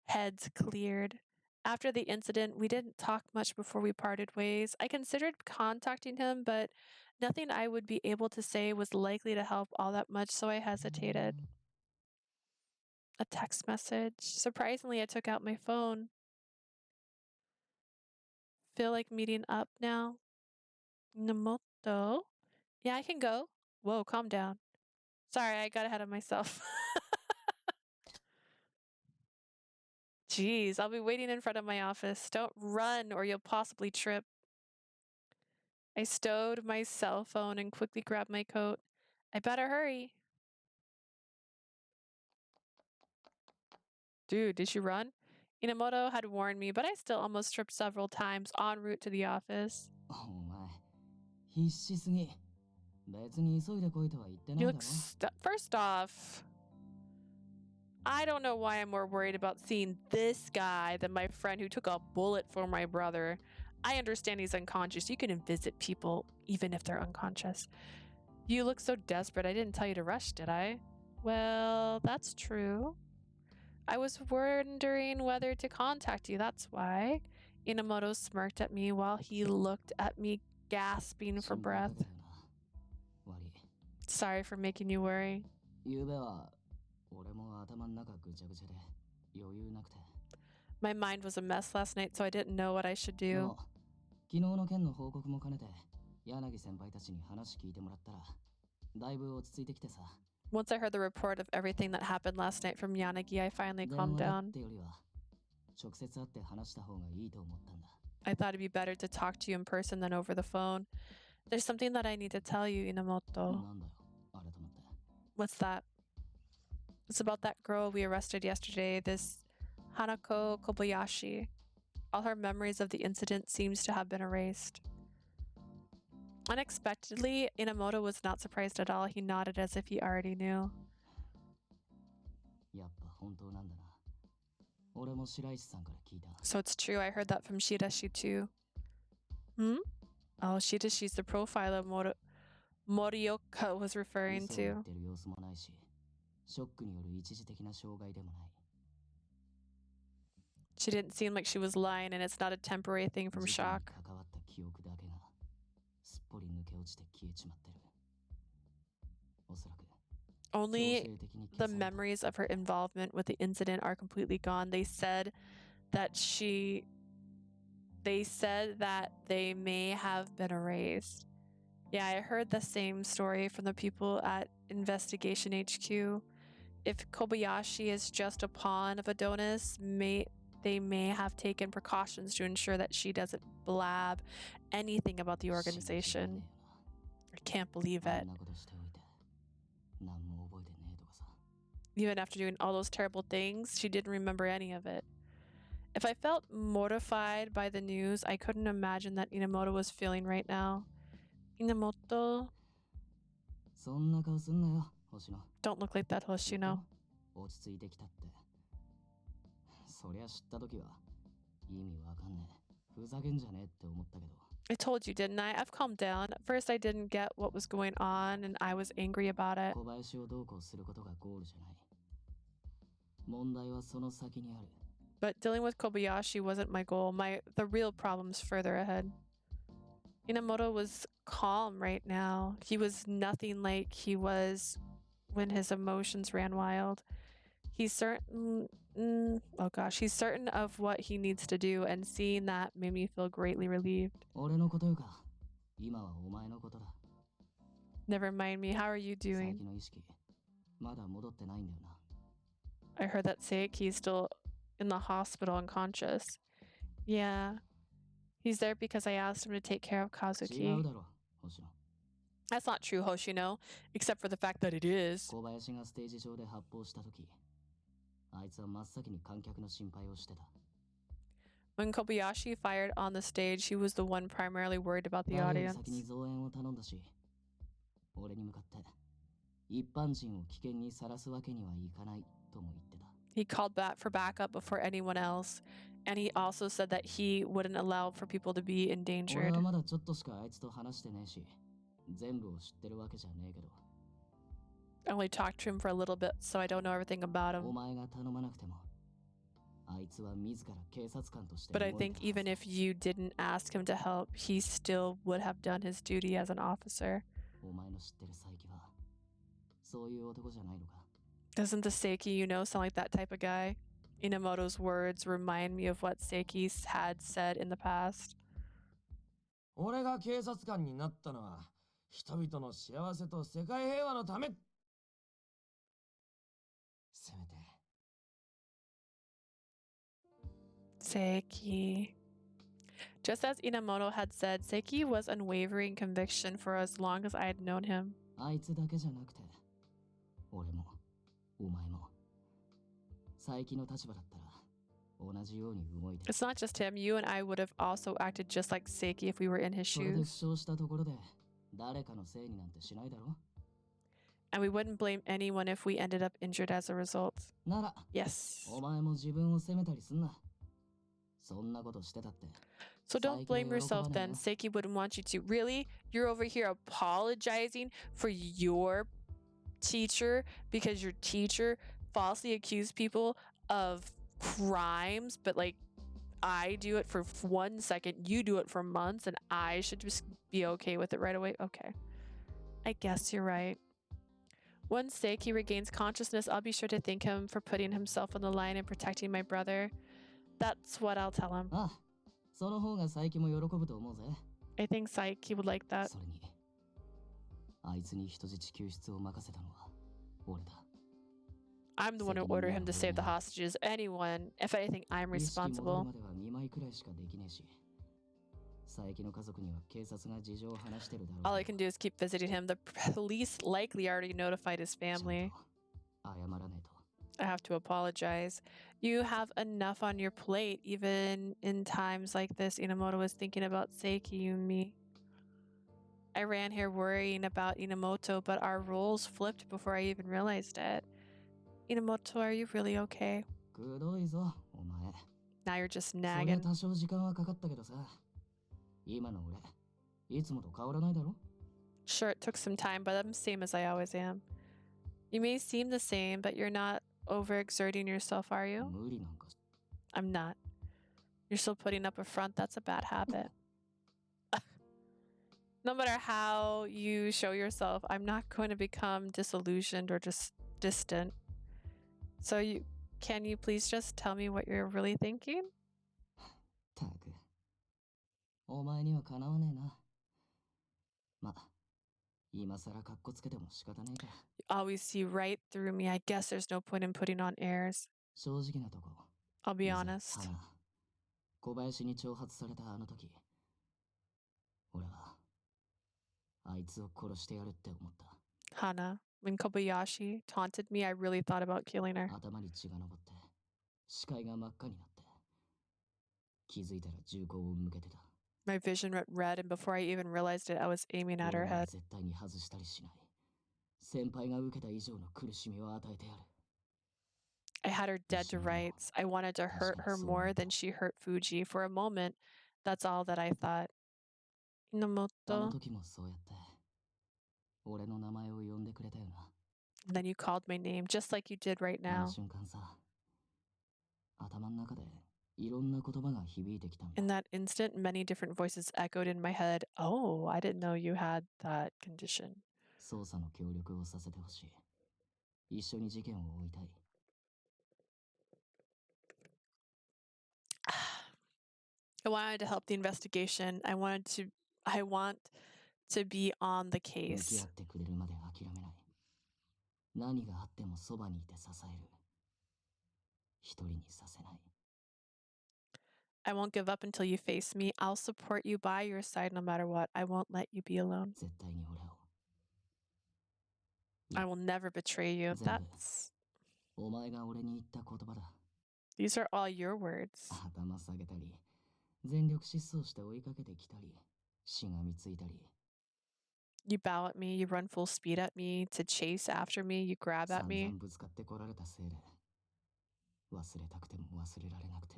S1: head's cleared. After the incident, we didn't talk much before we parted ways. I considered contacting him, but nothing I would be able to say was likely to help all that much, so I hesitated. A text message. Surprisingly, I took out my phone. Feel like meeting up now? Enomoto? Yeah, I can go. Whoa, calm down. Sorry, I got ahead of myself. Jeez, I'll be waiting in front of my office. Don't run or you'll possibly trip. I stowed my cell phone and quickly grabbed my coat. I better hurry. Dude, did she run? Enomoto had warned me, but I still almost tripped several times en route to the office.
S2: お前、必死すぎ。別に急いで来いとは言ってない
S1: You
S2: だ
S1: look
S2: ろ。
S1: first off, I don't know why I'm more worried about seeing this guy than my friend who took a bullet for my brother. I understand he's unconscious. You can visit people even if they're unconscious. You look so desperate. I didn't tell you to rush, did I? Well, that's true. I was wondering whether to contact you, that's why. Enomoto smirked at me while he looked at me, gasping for
S2: 心配か
S1: breath.
S2: けたよな。悪い。
S1: Sorry for making you worry.
S2: 昨べは俺も頭の中ぐちゃぐちゃで余裕なくて。
S1: My mind was a mess last night, so I didn't know what I should
S2: で
S1: do.
S2: も昨日の件の報告も兼ねて柳先輩たちに話聞いてもらったらだいぶ落ち着いてきてさ。
S1: Once I heard the report of everything that happened last night from Yanagi, I finally
S2: 電
S1: calmed
S2: 話だっ
S1: down.
S2: てよりは直接会って話した方がいいと思ったんだ。
S1: I thought it'd be better to talk to you in person than over the phone. There's something that I need to tell you, Enomoto.
S2: なんだよ、あれと思って。
S1: What's that? It's about that girl we arrested yesterday, this Hanako Kobayashi. All her memories of the incident seems to have been erased. Unexpectedly, Enomoto was not surprised at all. He nodded as if he already knew.
S2: やっぱ本当なんだな。俺も白石さんから聞いた。
S1: So it's true, I heard that from Shirashi too. Hmm? Oh, Shirashi's the profiler Morioka was referring
S2: 嘘を言っ
S1: to.
S2: てる様子もないし、ショックによる一時的な障害でもない。
S1: She didn't seem like she was lying, and it's not a temporary thing from
S2: 事件に
S1: shock.
S2: 関わった記憶だけがすっぽり抜け落ちて消えちまってる。おそらく
S1: Only
S2: 強制的に
S1: the
S2: 消された。
S1: memories of her involvement with the incident are completely gone. They said that they may have been erased. Yeah, I heard the same story from the people at Investigation HQ. If Kobayashi is just a pawn of Adonis, they may have taken precautions to ensure that she doesn't blab anything about the
S2: 信じられね
S1: organization.
S2: えよ
S1: I can't believe
S2: な。あ
S1: it.
S2: んなことしておいて、何も覚えてねえとかさ。
S1: Even after doing all those terrible things, she didn't remember any of it. If I felt mortified by the news, I couldn't imagine that Enomoto was feeling right now. Enomoto,
S2: そんな顔すんなよ、星野。
S1: don't look like that, Hoshino.
S2: 落ち着いてきたって。そりゃ知った時は意味わかんねえ。ふざけんじゃねえって思ったけど。
S1: I told you, didn't I? I've calmed down. At first, I didn't get what was going on, and I was angry about it.
S2: 小林をどうこうすることがゴールじゃない。問題はその先にある。
S1: But dealing with Kobayashi wasn't my goal. The real problem's further ahead. Enomoto was calm right now. He was nothing like he was when his emotions ran wild. He's certain of what he needs to do, and seeing that made me feel greatly relieved.
S2: 俺のことよか。今はお前のことだ。
S1: Never mind me. How are you
S2: 最
S1: doing?
S2: 近の意識、まだ戻ってないんだよな。
S1: I heard that Seiki's still in the hospital unconscious. Yeah. He's there because I asked him to take care of
S2: 違う
S1: Kazuki.
S2: だろ、星野。
S1: That's not true, Hoshino, except for the fact that it is.
S2: 小林がステージ上で発砲した時、あいつは真っ先に観客の心配をしてた。
S1: When Kobayashi fired on the stage, he was the one primarily worried about the
S2: 誰より
S1: audience.
S2: 先に増援を頼んだし、俺に向かって一般人を危険にさらすわけにはいかないとも言ってた。
S1: He called back for backup before anyone else, and he also said that he wouldn't allow for people to be
S2: 俺
S1: endangered.
S2: はまだちょっとしかあいつと話してねえし、全部を知ってるわけじゃねえけど。
S1: I only talked to him for a little bit, so I don't know everything about
S2: お
S1: him.
S2: 前が頼まなくてもあいつは自ら警察官として
S1: But I
S2: 動い
S1: think
S2: たはず
S1: even if you didn't ask him to help, he still would have done his duty as an officer.
S2: お前の知ってる佐伯はそういう男じゃないのか
S1: Doesn't the Seiki you know sound like that type of guy? Enomoto's words remind me of what Seiki had said in the past.
S5: 俺が警察官になったのは人々の幸せと世界平和のため。せめて
S1: Seiki. Just as Enomoto had said, Seiki was unwavering conviction for as long as I had known him.
S2: あいつだけじゃなくて俺もお前も佐伯の立場だったら同じように動いて
S1: It's not just him. You and I would have also acted just like Seiki if we were in his
S2: それで負
S1: shoes.
S2: 傷したところで誰かのせいになんてしないだろ
S1: And we wouldn't blame anyone if we ended up injured as a result.
S2: なら
S1: Yes.
S2: お前も自分を責めたりすんなそんなことしてたって
S1: So don't blame yourself then. Seiki wouldn't want you to. Really? You're over here apologizing for your teacher because your teacher falsely accused people of crimes, but like I do it for 1 second, you do it for months, and I should just be okay with it right away? Okay. I guess you're right. Once Seiki regains consciousness, I'll be sure to thank him for putting himself on the line and protecting my brother. That's what I'll tell him.
S2: ああその方が佐伯も喜ぶと思うぜ
S1: I think Saiki would like that.
S2: それにあいつに人質救出を任せたのは俺だ
S1: I'm the one who ordered him to save the hostages. Anyone, if anything, I'm
S2: 意識戻る
S1: responsible.
S2: までは2枚くらいしかできねえし佐伯の家族には警察が事情を話してるだろう
S1: All I can do is keep visiting him. The police likely already notified his family.
S2: 謝らねえと
S1: I have to apologize. You have enough on your plate, even in times like this. Enomoto was thinking about Seiki and me. I ran here worrying about Enomoto, but our roles flipped before I even realized it. Enomoto, are you really okay?
S2: くどいぞお前
S1: Now you're just
S2: そりゃ
S1: nagging.
S2: 多少時間はかかったけどさ今の俺いつもと変わらないだろ
S1: Sure, it took some time, but I'm the same as I always am. You may seem the same, but you're not overexerting yourself, are you?
S2: 無理なんか
S1: I'm not. You're still putting up a front. That's a bad habit. No matter how you show yourself, I'm not going to become disillusioned or just distant. So can you please just tell me what you're really thinking?
S2: たくお前にはかなわねえなま今さらカッコつけても仕方ねえか
S1: You always see right through me. I guess there's no point in putting on airs.
S2: 正直なとこ
S1: I'll be
S2: 以前
S1: honest.
S2: 花小林に挑発されたあの時俺はあいつを殺してやるって思った
S1: Hana, when Kobayashi taunted me, I really thought about killing her.
S2: 頭に血が上って視界が真っ赤になって気づいたら銃口を向けてた
S1: My vision went red, and before I even realized it, I was aiming at
S2: 俺
S1: her
S2: らは
S1: head.
S2: 絶対に外したりしない先輩が受けた以上の苦しみを与えてやる
S1: I had her dead to rights. I wanted to hurt her more than she hurt Fuji. For a moment, that's all that I thought.
S2: あの
S1: Enomoto.
S2: 時もそうやって俺の名前を呼んでくれたよな
S1: And then you called my name, just like you did right
S2: あの
S1: now.
S2: 瞬間さ頭の中でいろんな言葉が響いてきたんだ
S1: In that instant, many different voices echoed in my head. Oh, I didn't know you had that condition.
S2: 捜査の協力をさせてほしい一緒に事件を追いたい
S1: I wanted to help the investigation. I want to be on the
S2: 向き合
S1: case.
S2: ってくれるまで諦めない何があってもそばにいて支える一人にさせない
S1: I won't give up until you face me. I'll support you by your side no matter what. I won't let you be alone.
S2: 絶対に俺を
S1: I will never betray you.
S2: Zen.
S1: That's
S2: お前が俺に言った言葉だ
S1: these are all your words.
S2: 頭下げたり全力疾走して追いかけてきたりしがみついたり
S1: You bow at me, you run full speed at me to chase after me, you grab at
S2: 散
S1: me.
S2: 々ぶつかってこられたせいで忘れたくても忘れられなくて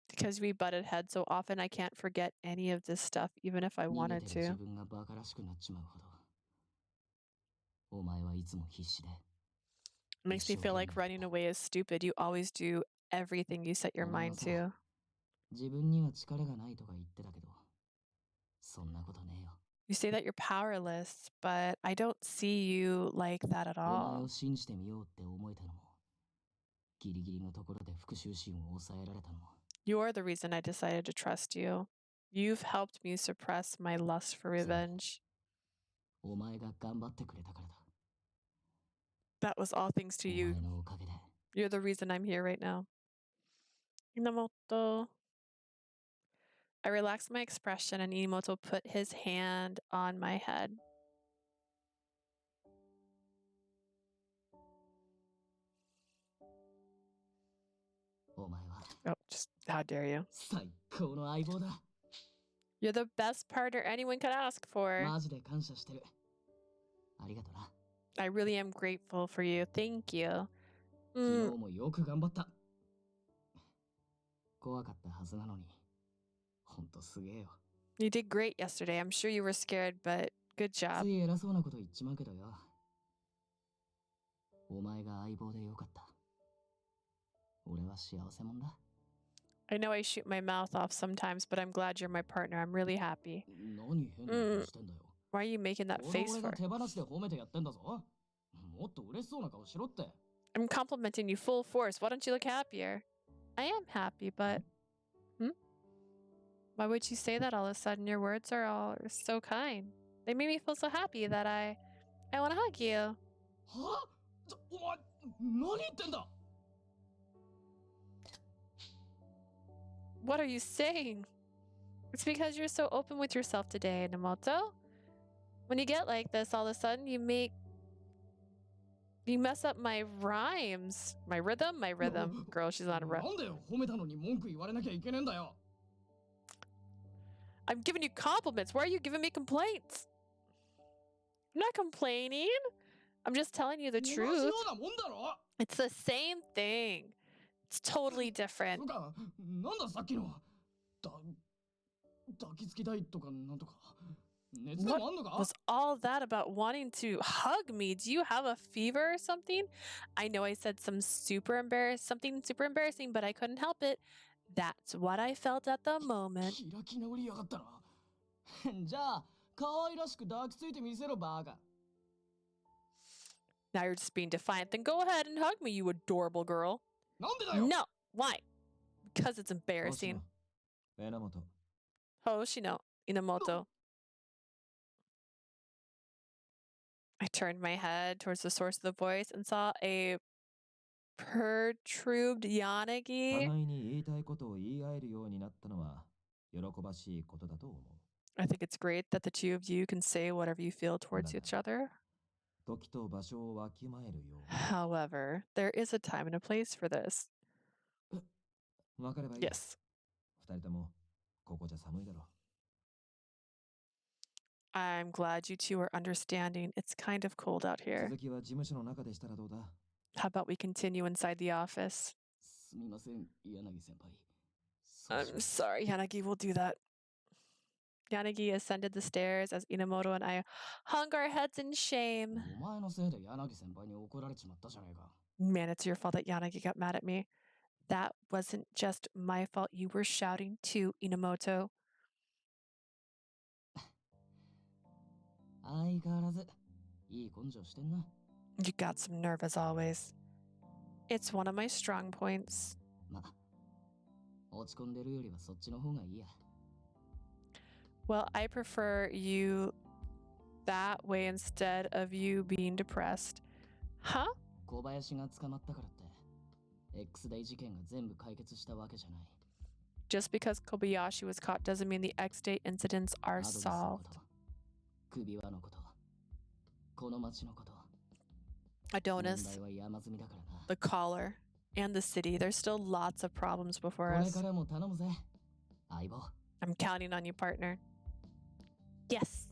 S1: Because we butted heads so often, I can't forget any of this stuff, even if I
S2: 逃げ
S1: wanted
S2: てる自
S1: to.
S2: 分がバカらしくなっちまうほどお前はいつも必死で
S1: It makes me feel like running away is stupid. You always do everything you set your mind to.
S2: 自分には力がないとか言ってたけど、そんなことねえよ。
S1: You say that you're powerless, but I don't see you like that at
S2: お前
S1: all.
S2: を信じてみようって思えたのも、ギリギリのところで復讐心を抑えられたのも。
S1: You're the reason I decided to trust you. You've helped me suppress my lust for revenge.
S2: お前が頑張ってくれたからだ。
S1: That was all thanks to
S2: お
S1: you.
S2: 前のおかげで。
S1: You're the reason I'm here right now. Enomoto. I relaxed my expression and Enomoto put his hand on my head.
S2: お前は
S1: Oh, just how dare you.
S2: 最高の相棒だ。
S1: You're the best partner anyone could ask for.
S2: マジで感謝してる。ありがとな。
S1: I really am grateful for you. Thank you.
S2: 昨日もよく頑張った。怖かったはずなのに、ほんとすげえよ。
S1: You did great yesterday. I'm sure you were scared, but good
S2: つ
S1: job.
S2: い偉そうなこと言っちまうけどよ。お前が相棒でよかった。俺は幸せもんだ。
S1: I know I shoot my mouth off sometimes, but I'm glad you're my partner. I'm really happy.
S2: 何変な顔してんだよ。
S1: Why are you making that
S2: この
S1: face
S2: 俺
S1: for?
S2: が手放しで褒めてやってんだぞ。もっと嬉しそうな顔しろって。
S1: I'm complimenting you full force. Why don't you look happier? I am happy, but... Why would you say that all of a sudden? Your words are all so kind. They made me feel so happy that I want to hug you.
S5: はお前、何言ってんだ
S1: What are you saying? It's because you're so open with yourself today, Enomoto. When you get like this, all of a sudden you mess up my rhymes. My rhythm? My rhythm. Girl, she's not a rhythm.
S5: なんでよ、褒めたのに文句言われなきゃいけねえんだよ。
S1: I'm giving you compliments. Why are you giving me complaints? I'm not complaining. I'm just telling you the
S5: 同じ
S1: truth.
S5: ようなもんだろ
S1: It's the same thing. It's totally different.
S5: そうか、なんださっきの。抱きつきたいとかなんとか。熱でもあんのか
S1: Was all that about wanting to hug me? Do you have a fever or something? I know I said something super embarrassing, but I couldn't help it. That's what I felt at the moment.
S5: 開き直りやがったな。じゃあ、可愛らしく抱きついてみせろ、バカ。
S1: Now you're just being defiant. Then go ahead and hug me, you adorable girl.
S5: なんでだよ
S1: No. Why? Because it's embarrassing.
S5: 榎本。
S1: Hoshino, Enomoto. I turned my head towards the source of the voice and saw a perturbed
S8: 互
S1: Yanagi.
S8: いに言いたいことを言い合えるようになったのは喜ばしいことだと思う。
S1: I think it's great that the two of you can say whatever you feel towards each other.
S8: 時と場所をわきまえるよ
S1: However, there is a time and a place for this.
S8: う。わかればいい。
S1: Yes.
S8: 二人ともここじゃ寒いだろ
S1: I'm glad you two are understanding. It's kind of cold out
S8: う。
S1: here.
S8: 続きは事務所の中でしたらどうだ
S1: How about we continue inside the office?
S2: すみません、柳先輩。
S1: I'm sorry, Yanagi will do that. Yanagi ascended the stairs as Enomoto and I hung our heads in shame.
S2: お前のせいで柳先輩に怒られちまったじゃねえか。
S1: Man, it's your fault that Yanagi got mad at me. That wasn't just my fault. You were shouting too, Enomoto.
S2: 相変わらず、いい根性してんな。
S1: You got some nerve as always. It's one of my strong points.
S2: ま、落ち込んでるよりはそっちの方がいいや。
S1: Well, I prefer you that way instead of you being depressed. Huh?
S2: 小林が捕まったからって、X デイ事件が全部解決したわけじゃない。
S1: Just because Kobayashi was caught doesn't mean the X-Day incidents
S2: ア
S1: are
S2: ドビスの
S1: solved.
S2: こと、首輪のこと、この町のこと。
S1: Adonis,
S2: 問題は山積みだからな。
S1: the collar, and the city. There's still lots of problems
S2: こ
S1: before
S2: れ
S1: us.
S2: からも頼むぜ、相棒。
S1: I'm counting on you, partner. Yes.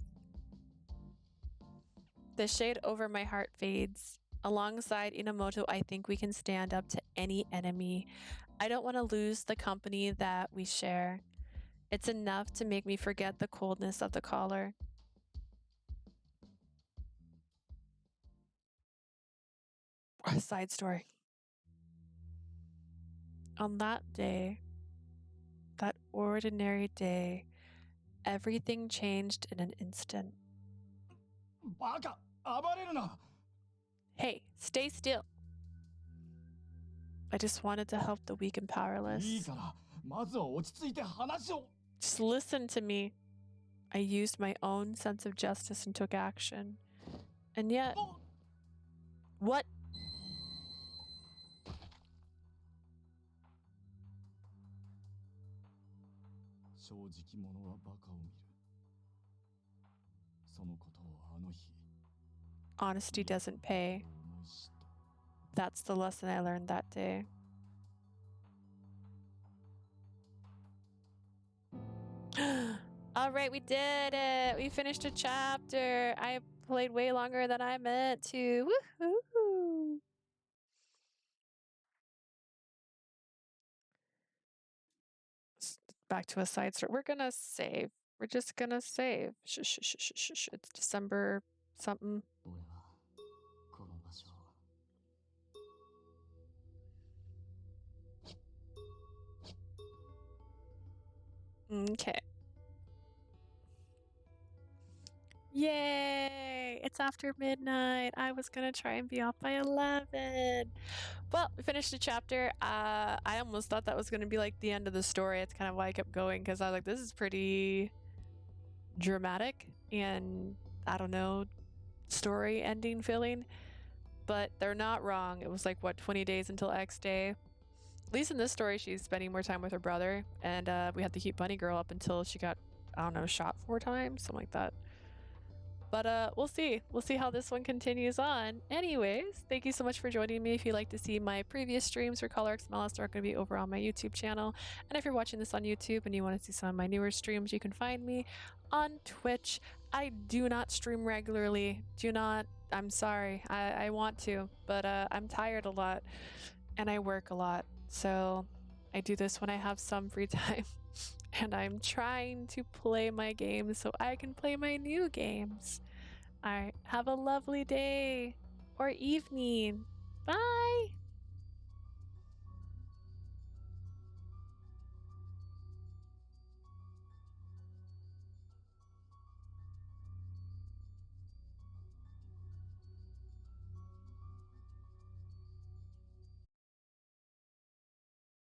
S1: The shade over my heart fades. Alongside Enomoto, I think we can stand up to any enemy. I don't want to lose the company that we share. It's enough to make me forget the coldness of the collar. A side story. On that day, that ordinary day, everything changed in an instant.
S5: バカ、暴れるな。
S1: Hey, stay still. I just wanted to help the weak and
S5: いい
S1: powerless.
S5: から、まずは落ち着いて話を。
S1: Just listen to me. I used my own sense of justice and took action. And yet... What?
S5: 正直者はバカを見る。そのことをあの日。
S1: Honesty doesn't pay. That's the lesson I learned that day. All right, we did it. We finished a chapter. I played way longer than I meant to. Woohoo! Back to a side story. We're gonna save. We're just gonna save. It's December something.
S2: 俺はこの場所を
S1: Okay. Yay! It's after midnight. I was gonna try and be off by 11. Well, we finished the chapter. I almost thought that was gonna be like the end of the story. It's kind of why I kept going, because I was like, this is pretty dramatic and, I don't know, story ending feeling. But they're not wrong. It was like, what, 20 days until X Day? At least in this story, she's spending more time with her brother. And we had to keep Bunny Girl up until she got, I don't know, shot 4 times, something like that. But we'll see. We'll see how this one continues on. Anyways, thank you so much for joining me. If you'd like to see my previous streams for Color X Malice, they're going to be over on my YouTube channel. And if you're watching this on YouTube and you want to see some of my newer streams, you can find me on Twitch. I do not stream regularly. Do not. I'm sorry. I want to, but I'm tired a lot and I work a lot. So I do this when I have some free time. And I'm trying to play my games so I can play my new games. Alright, have a lovely day or evening. Bye!